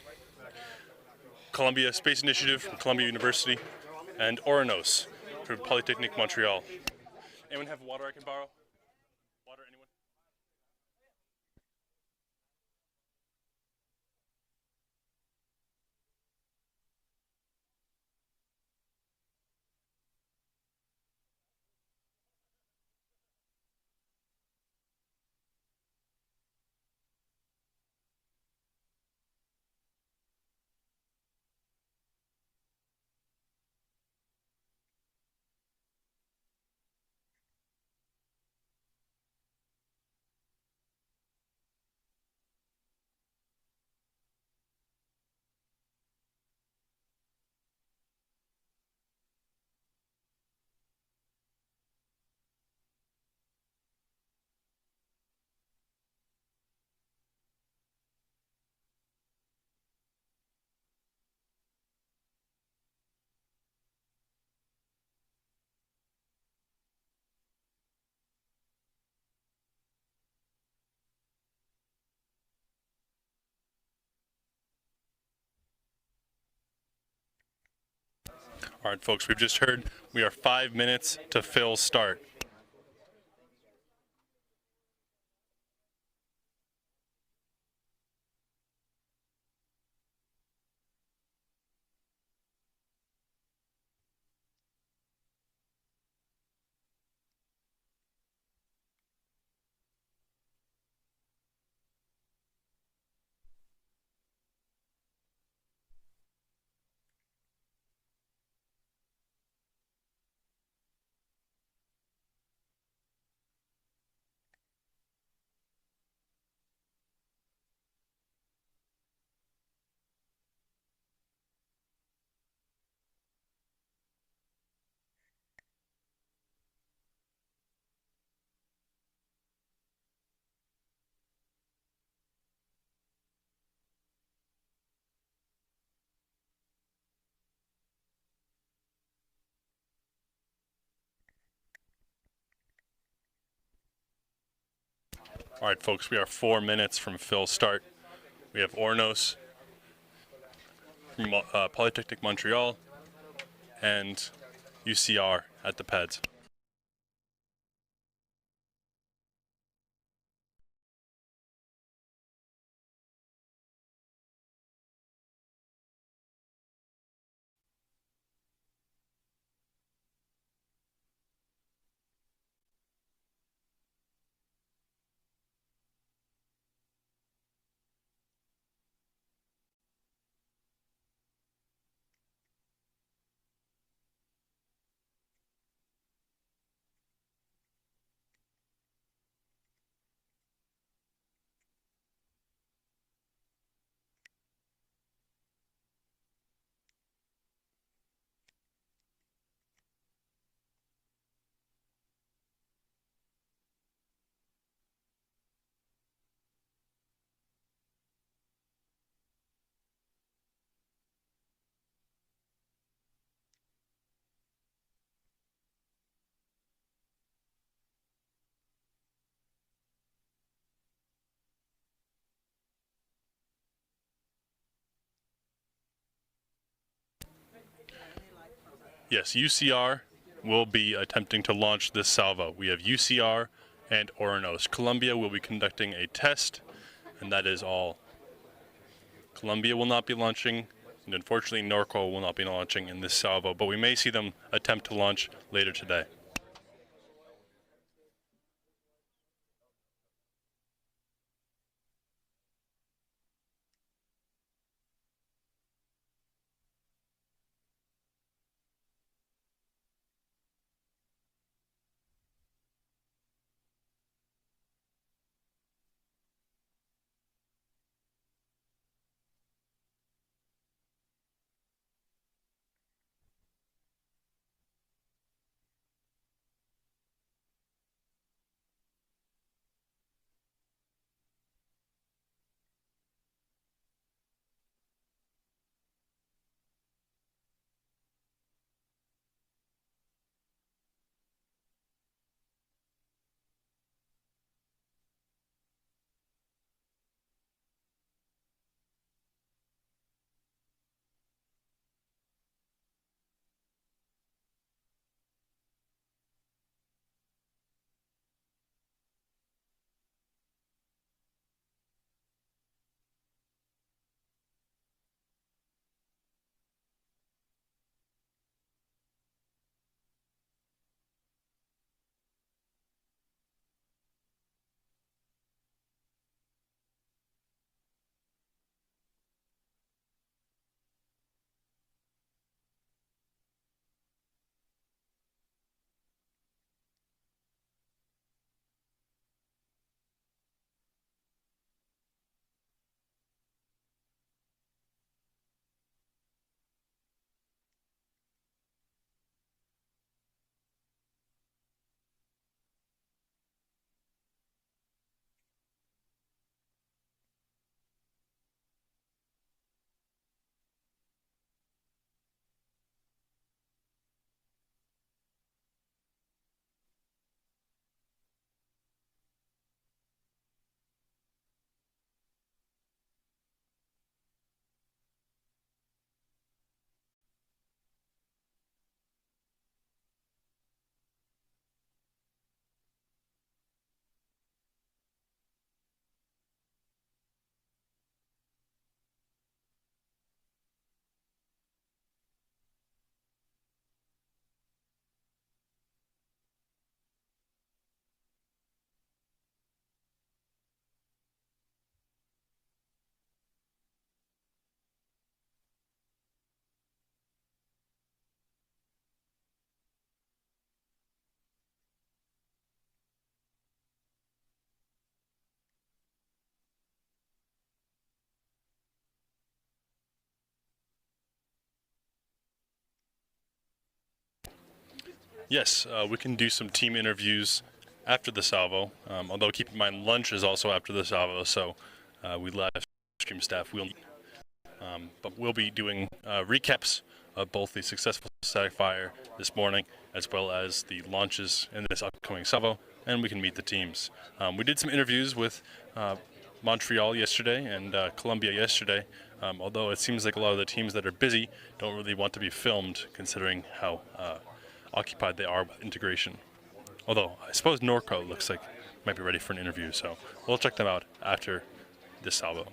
Columbia Space Initiative from Columbia University, and Oranos from Polytechnique Montreal. Anyone have water I can borrow? Water, anyone? All right, folks, we've just heard we are 5 minutes to fill start. All right, folks, we are 4 minutes from Phil's start. We have Ornos from Polytechnic Montreal and UCR at the pads. Yes, UCR will be attempting to launch this salvo. We have UCR and Oranos. Columbia will be conducting a test, and that is all. Columbia will not be launching, and unfortunately Norco will not be launching in this salvo, but we may see them attempt to launch later today. Yes, we can do some team interviews after the salvo, although keep in mind lunch is also after the salvo, so we live stream staff will but we'll be doing recaps both the successful static fire this morning as well as the launches in this upcoming Salvo, and we can meet the teams. We did some interviews with Montreal yesterday and Columbia yesterday, although it seems like a lot of the teams that are busy don't really want to be filmed considering how occupied they are with integration. Although I suppose Norco looks like might be ready for an interview, so we'll check them out after this Salvo.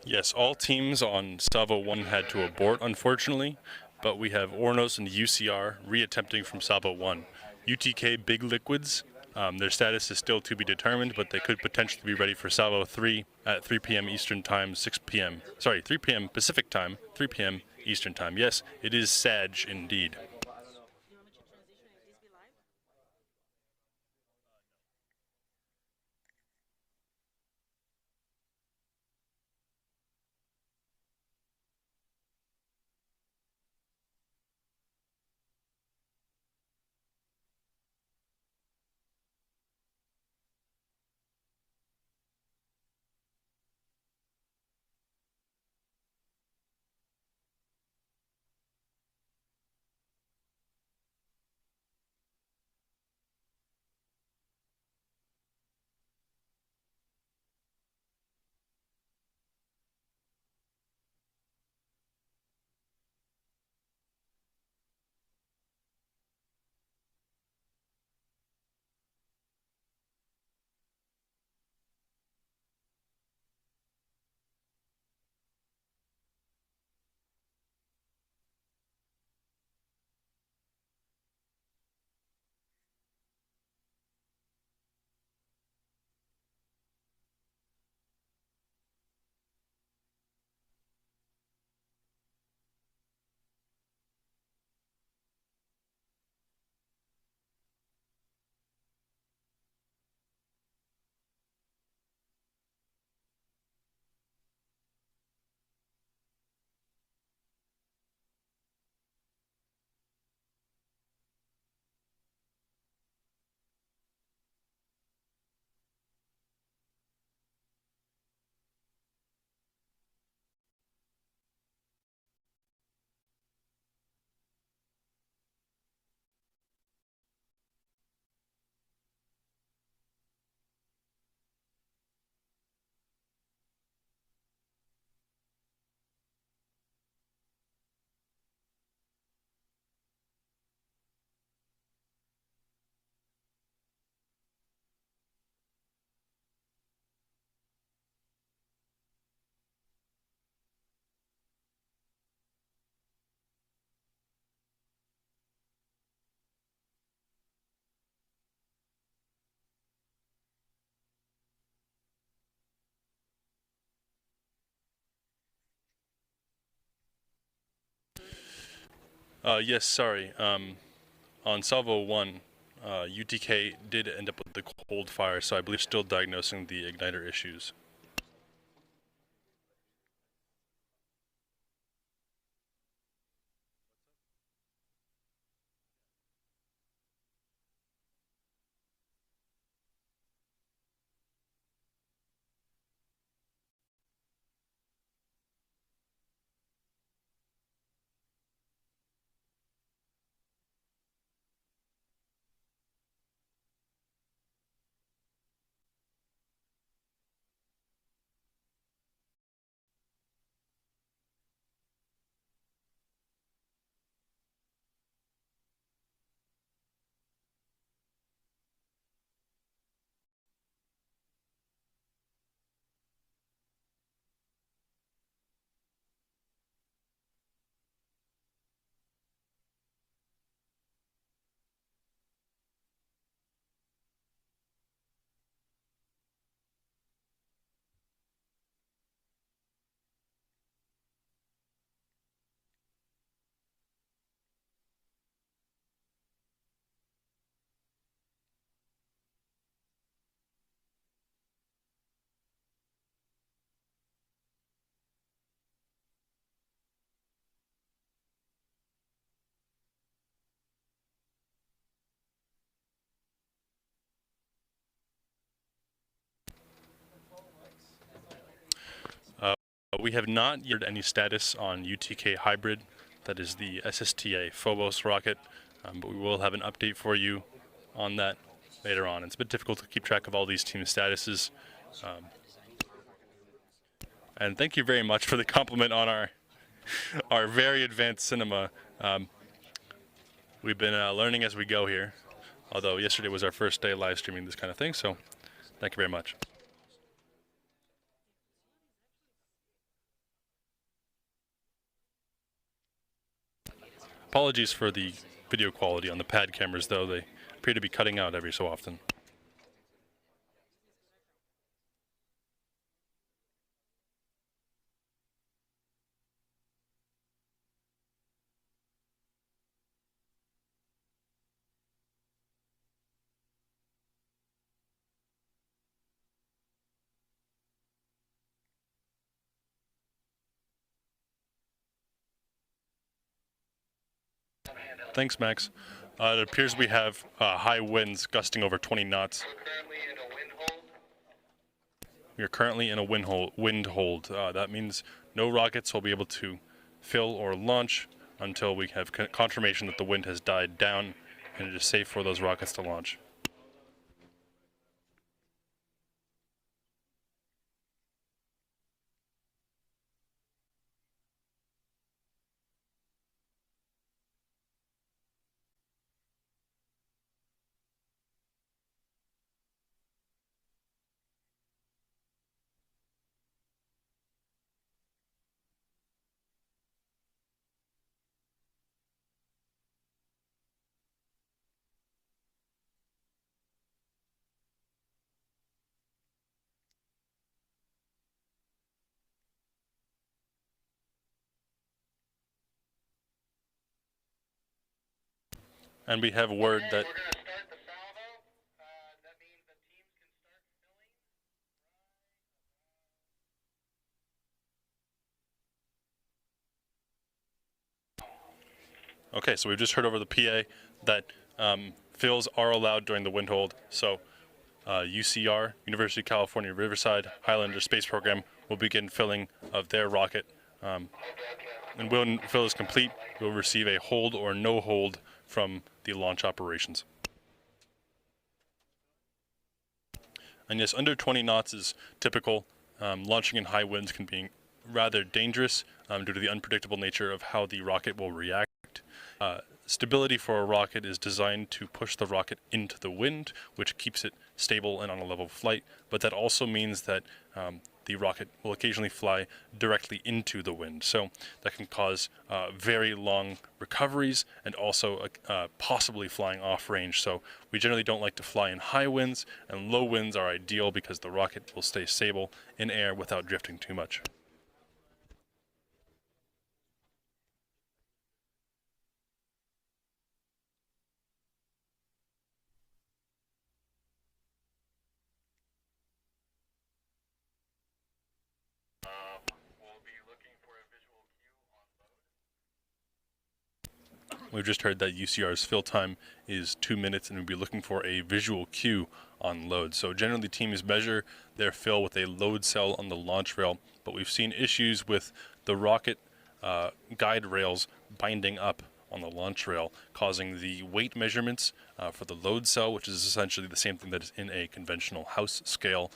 Yes, all teams on Salvo 1 had to abort, unfortunately, but we have Ornos and UCR reattempting from Salvo 1. UTK Big Liquids, their status is still to be determined, but they could potentially be ready for Salvo 3 at 3 p.m. Eastern Time, 3 p.m. Pacific Time, 3 p.m. Eastern Time. Yes, it is SAG indeed. Yes, sorry. On Salvo 1, UTK did end up with the cold fire, so I believe still diagnosing the igniter issues. We have not yet any status on UTK Hybrid, that is the SSTA Phobos rocket, but we will have an update for you on that later on. It's a bit difficult to keep track of all these team statuses. And thank you very much for the compliment on our very advanced cinema. We've been learning as we go here, although yesterday was our first day live streaming this kind of thing, so thank you very much. Apologies for the video quality on the pad cameras, though. They appear to be cutting out every so often. Thanks, Max. It appears we have high winds gusting over 20 knots. We are currently in a wind hold. That means no rockets will be able to fill or launch until we have confirmation that the wind has died down and it is safe for those rockets to launch. And we have word that okay, so we've just heard over the PA that fills are allowed during the wind hold. So UCR, University of California Riverside Highlander Space Program, will begin filling of their rocket. And when fill is complete, we'll receive a hold or no hold from the launch operations. And yes, under 20 knots is typical. Launching in high winds can be rather dangerous due to the unpredictable nature of how the rocket will react. Stability for a rocket is designed to push the rocket into the wind, which keeps it stable and on a level flight, but that also means that the rocket will occasionally fly directly into the wind. So that can cause very long recoveries and also possibly flying off range. So we generally don't like to fly in high winds, and low winds are ideal because the rocket will stay stable in air without drifting too much. We've just heard that UCR's fill time is 2 minutes, and we'll be looking for a visual cue on load. So generally teams measure their fill with a load cell on the launch rail, but we've seen issues with the rocket guide rails binding up on the launch rail, causing the weight measurements for the load cell, which is essentially the same thing that is in a conventional house scale,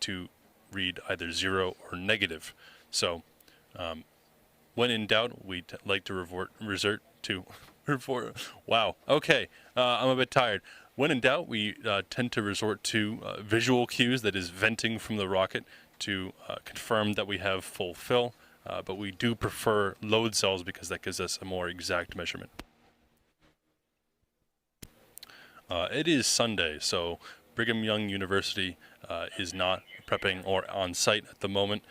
to read either 0 or negative. So when in doubt, we like to resort to wow, okay, I'm a bit tired. When in doubt, we tend to resort to visual cues, that is venting from the rocket, to confirm that we have full fill, but we do prefer load cells because that gives us a more exact measurement. It is Sunday, so Brigham Young University is not prepping or on site at the moment,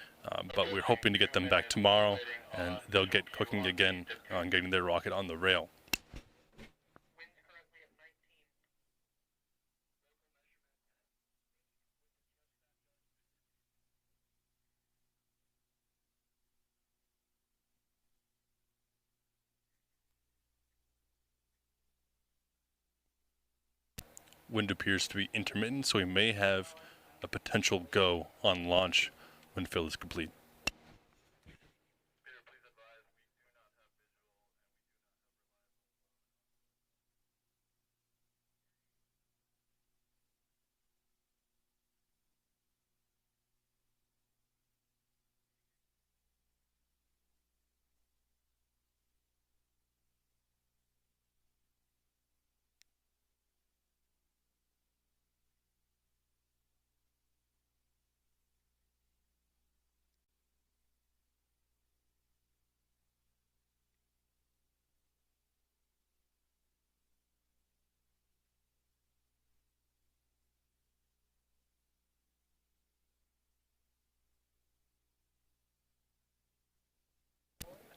but we're hoping to get them back tomorrow, and they'll get cooking again on getting their rocket on the rail. Wind appears to be intermittent, so we may have a potential go on launch when fill is complete.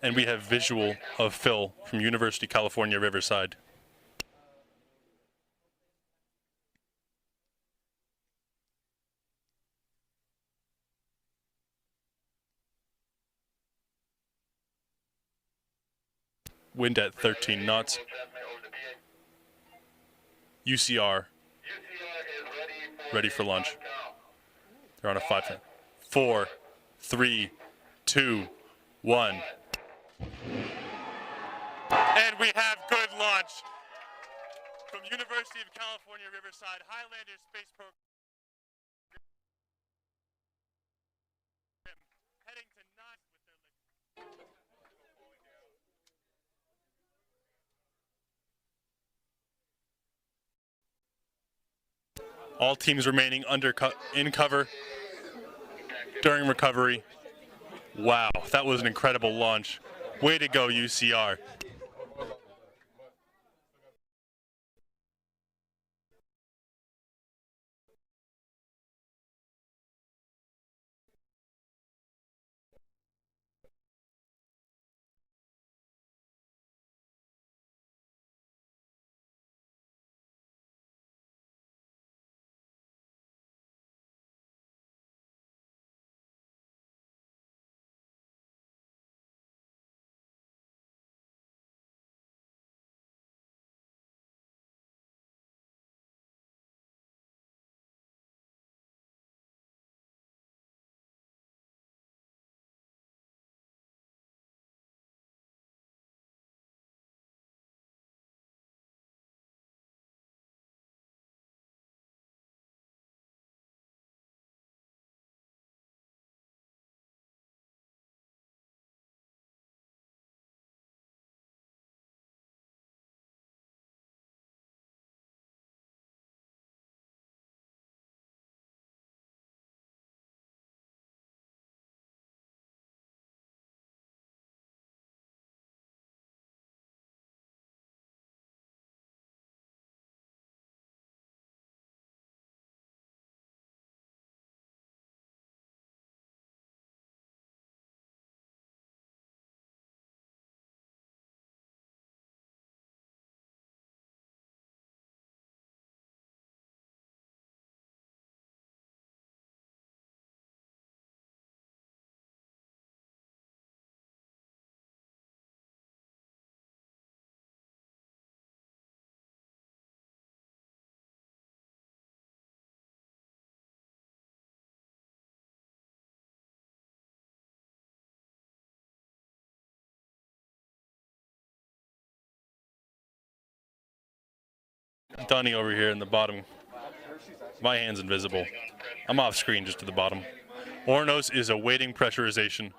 And we have visual of Phil from University of California, Riverside. Wind at 13 knots. UCR ready for launch. They're on a 5-10. 4, 3, 2, 1. And we have good launch from University of California, Riverside, Highlander Space Program. Heading to 9 with their all teams remaining in cover during recovery. Wow, that was an incredible launch. Way to go, UCR. Dunny over here in the bottom. My hand's invisible. I'm off screen just to the bottom. Ornos is awaiting pressurization.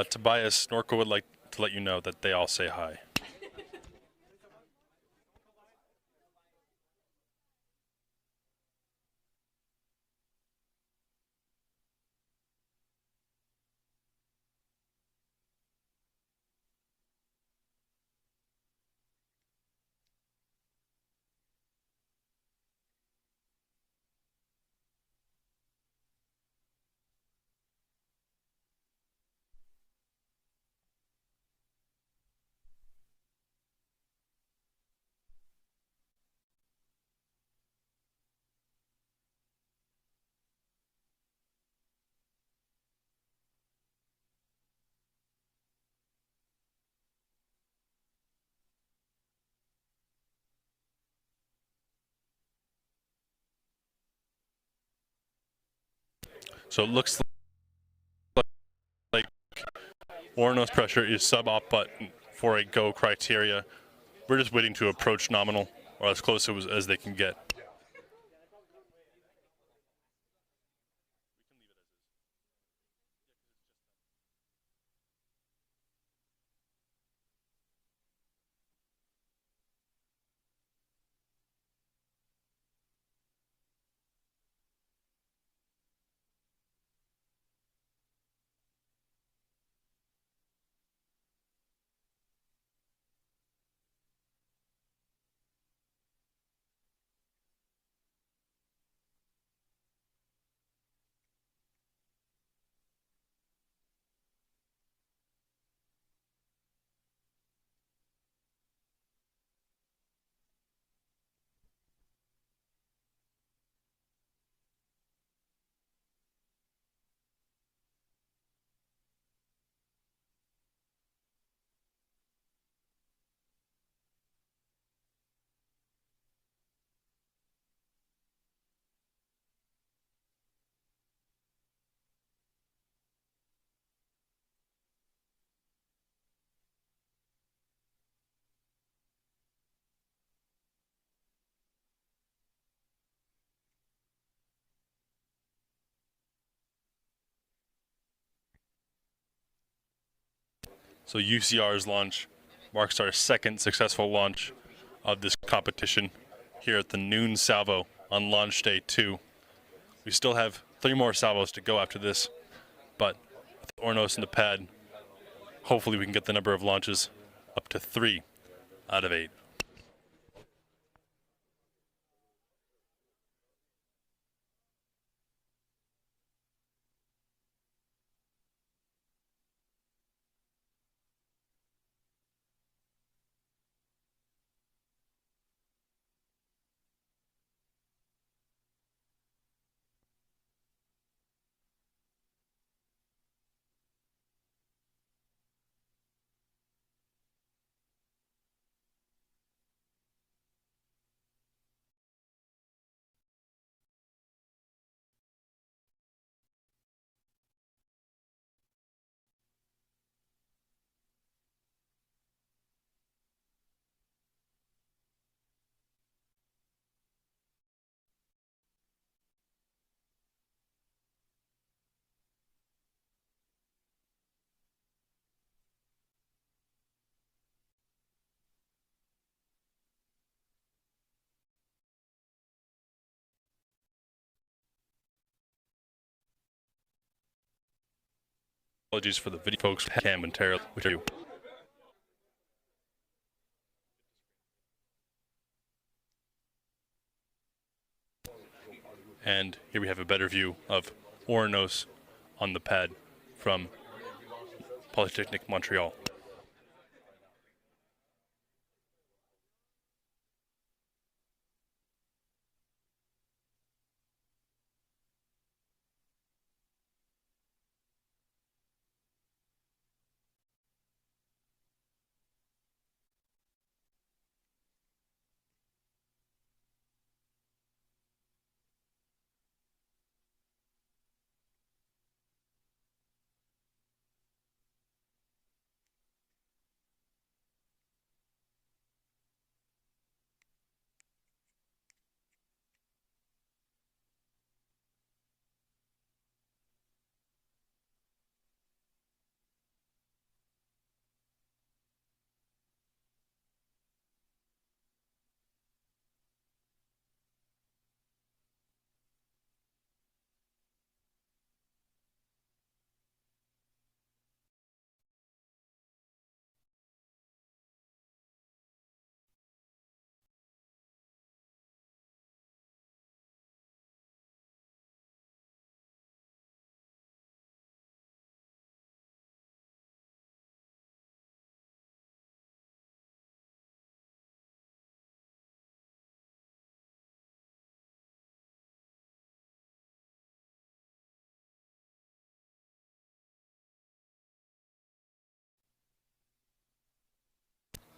Tobias, Snorkel would like to let you know that they all say hi. So it looks like Ornos pressure is sub-op button for a go criteria. We're just waiting to approach nominal, or as close as they can get. So UCR's launch marks our second successful launch of this competition here at the noon Salvo on on launch day 2. We still have 3 more salvos to go after this, but with Ornos in the pad, hopefully we can get the number of launches up to 3 out of 8. Apologies for the video folks, Cam and Tara, which are you. And here we have a better view of Ornos on the pad from Polytechnic Montreal.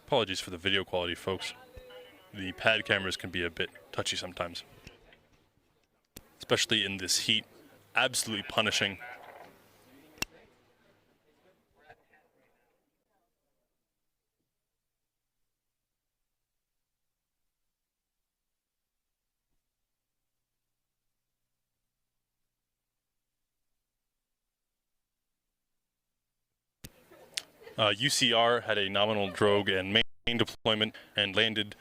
Apologies for the video quality, folks. The pad cameras can be a bit touchy sometimes, especially in this heat. Absolutely punishing. UCR had a nominal drogue and main deployment and landed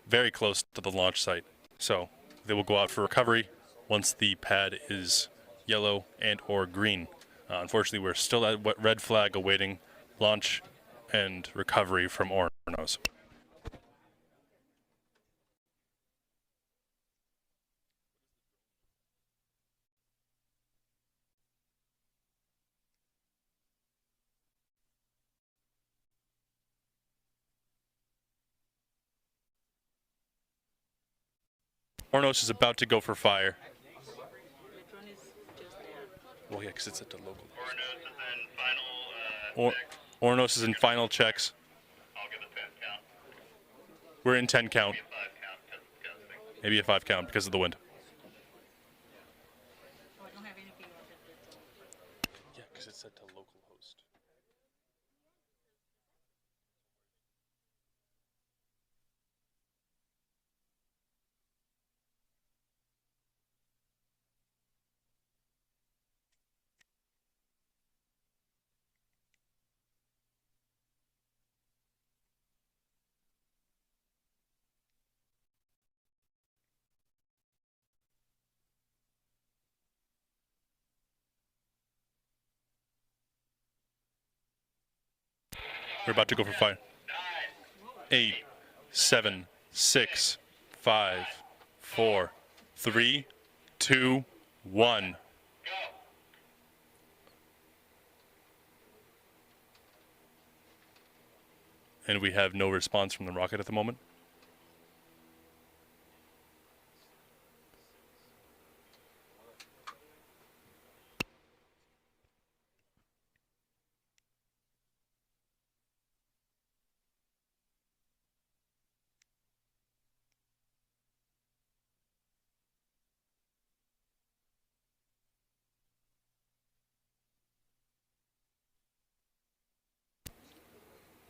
very close to the launch site. So they will go out for recovery once the pad is yellow and or green. Unfortunately, we're still at red flag awaiting launch and recovery from Ornos. Ornos is about to go for fire. Well, yeah, because it's at the local. Ornos is in final checks. We're in 10 count. Maybe a 5 count because of the wind. Yeah, because it's set to local host. We're about to go for 5. 8, 7, 6, 5, 4, 3, 2, 1. And we have no response from the rocket at the moment.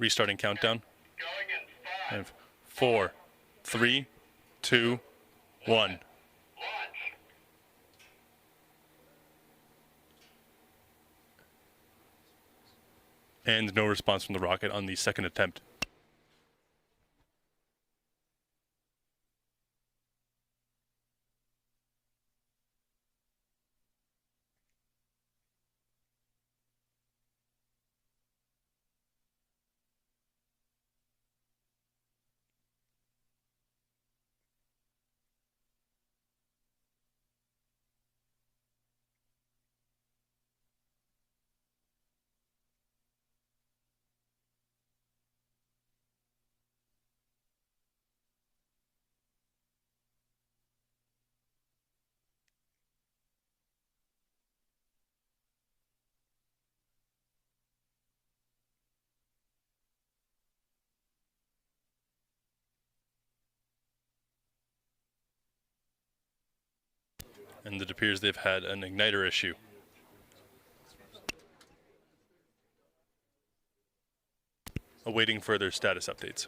Restarting countdown. And 4, 3, 2, 1. And no response from the rocket on the second attempt. And it appears they've had an igniter issue. Awaiting further status updates.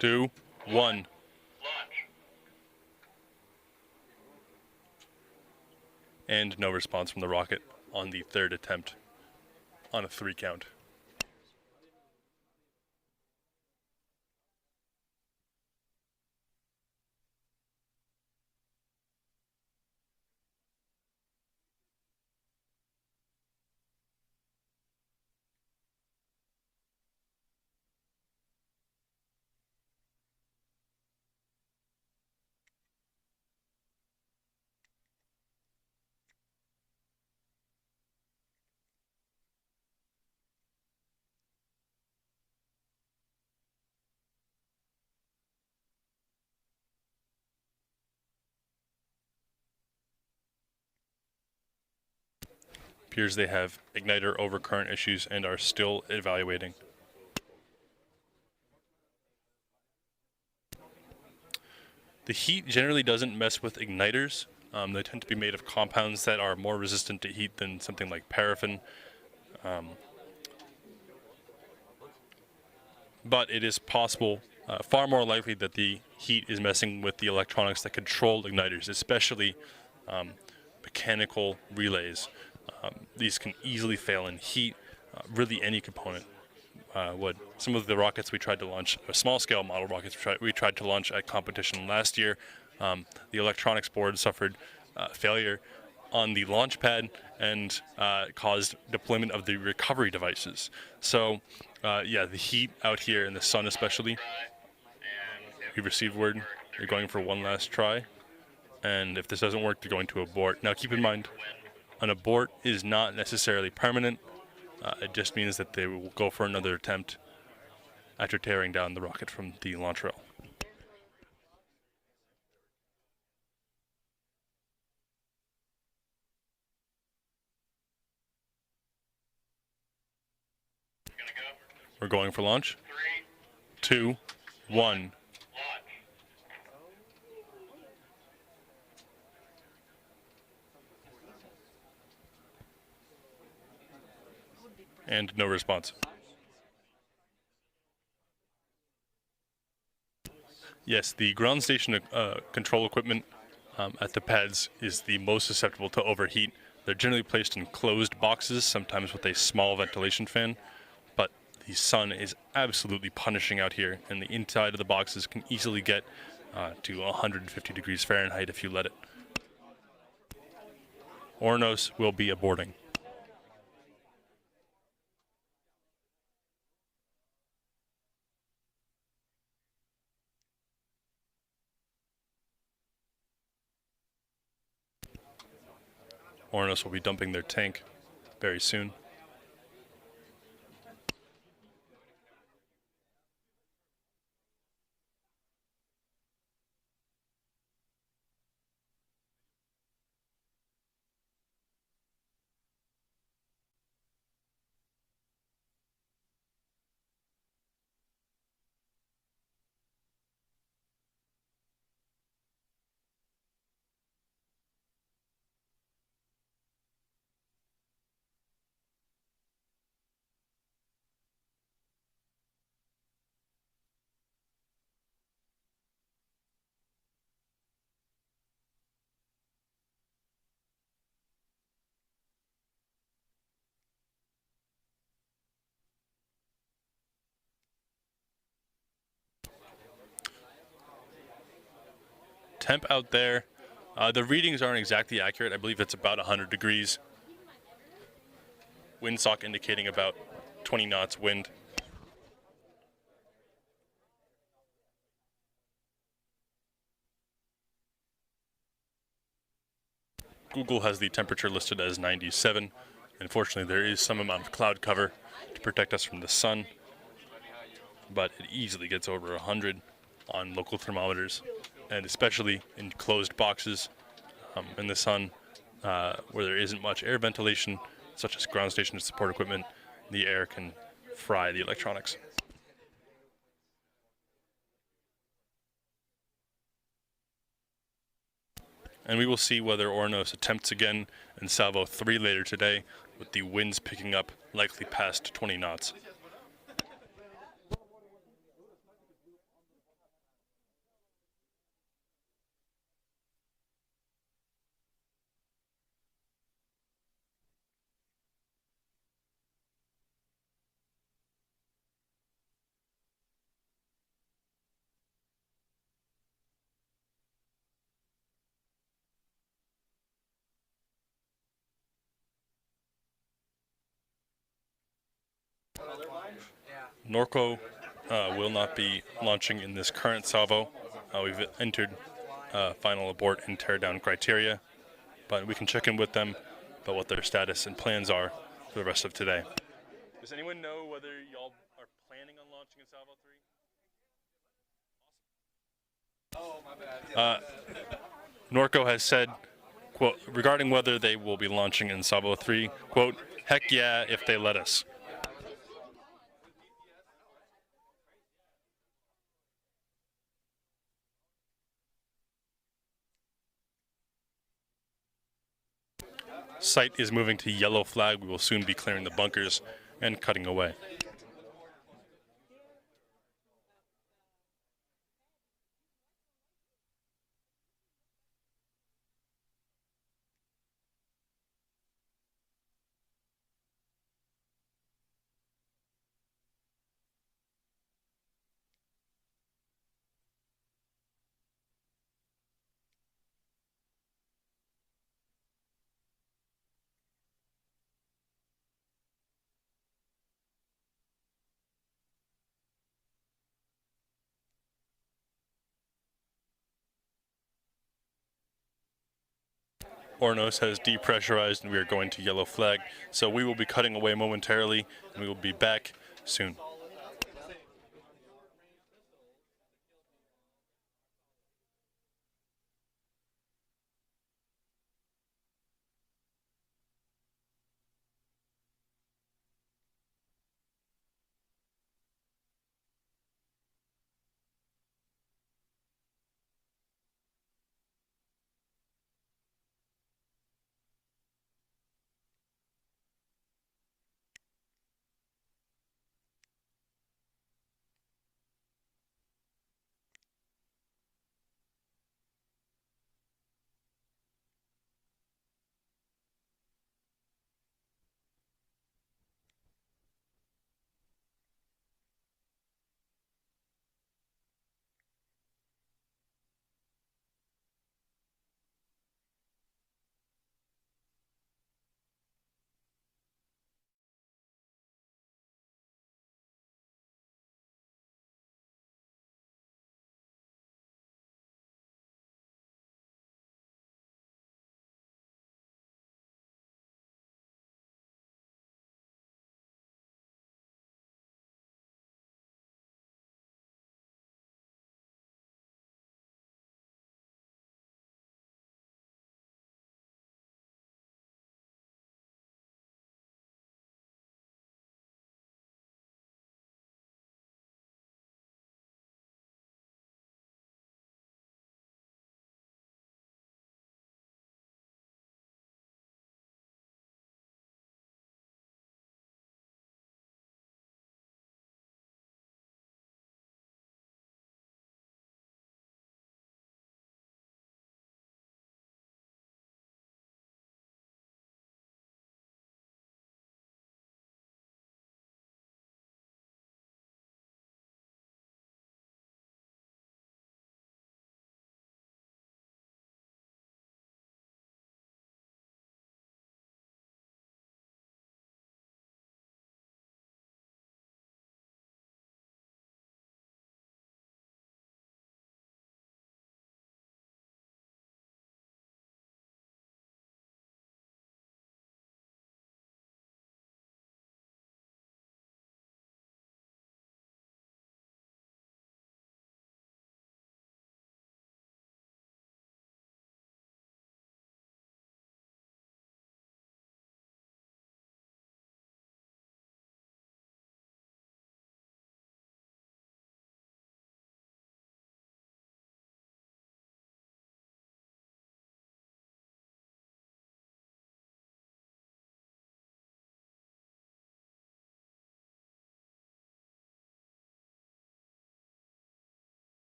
Two, one. And no response from the rocket on the third attempt on a 3 count. Appears they have igniter overcurrent issues and are still evaluating. The heat generally doesn't mess with igniters. They tend to be made of compounds that are more resistant to heat than something like paraffin. But it is possible, far more likely, that the heat is messing with the electronics that control igniters, especially mechanical relays. These can easily fail in heat, really any component would. Some of the rockets we tried to launch, small-scale model rockets we tried to launch at competition last year, the electronics board suffered failure on the launch pad and caused deployment of the recovery devices. So yeah, the heat out here in the sun especially, we received word they're going for one last try, and if this doesn't work, they're going to abort. Now keep in mind, an abort is not necessarily permanent. It just means that they will go for another attempt after tearing down the rocket from the launch rail. We're going for launch. 2, 1. And no response. Yes, the ground station control equipment at the pads is the most susceptible to overheat. They're generally placed in closed boxes, sometimes with a small ventilation fan, but the sun is absolutely punishing out here, and the inside of the boxes can easily get to 150 degrees Fahrenheit if you let it. Ornos will be aborting. Ornos will be dumping their tank very soon. Temp out there, the readings aren't exactly accurate. I believe it's about 100 degrees. Windsock indicating about 20 knots wind. Google has the temperature listed as 97. Unfortunately, there is some amount of cloud cover to protect us from the sun, but it easily gets over 100 on local thermometers, and especially in closed boxes in the sun where there isn't much air ventilation, such as ground station support equipment, the air can fry the electronics. And we will see whether Ornos attempts again in Salvo 3 later today, with the winds picking up, likely past 20 knots. Norco will not be launching in this current salvo. We've entered final abort and tear down criteria, but we can check in with them about what their status and plans are for the rest of today. Does anyone know whether y'all are planning on launching in Salvo 3? Norco has said, quote, regarding whether they will be launching in Salvo 3, quote, heck yeah, if they let us. Site is moving to yellow flag. We will soon be clearing the bunkers and cutting away. Ornos has depressurized and we are going to yellow flag. So we will be cutting away momentarily and we will be back soon.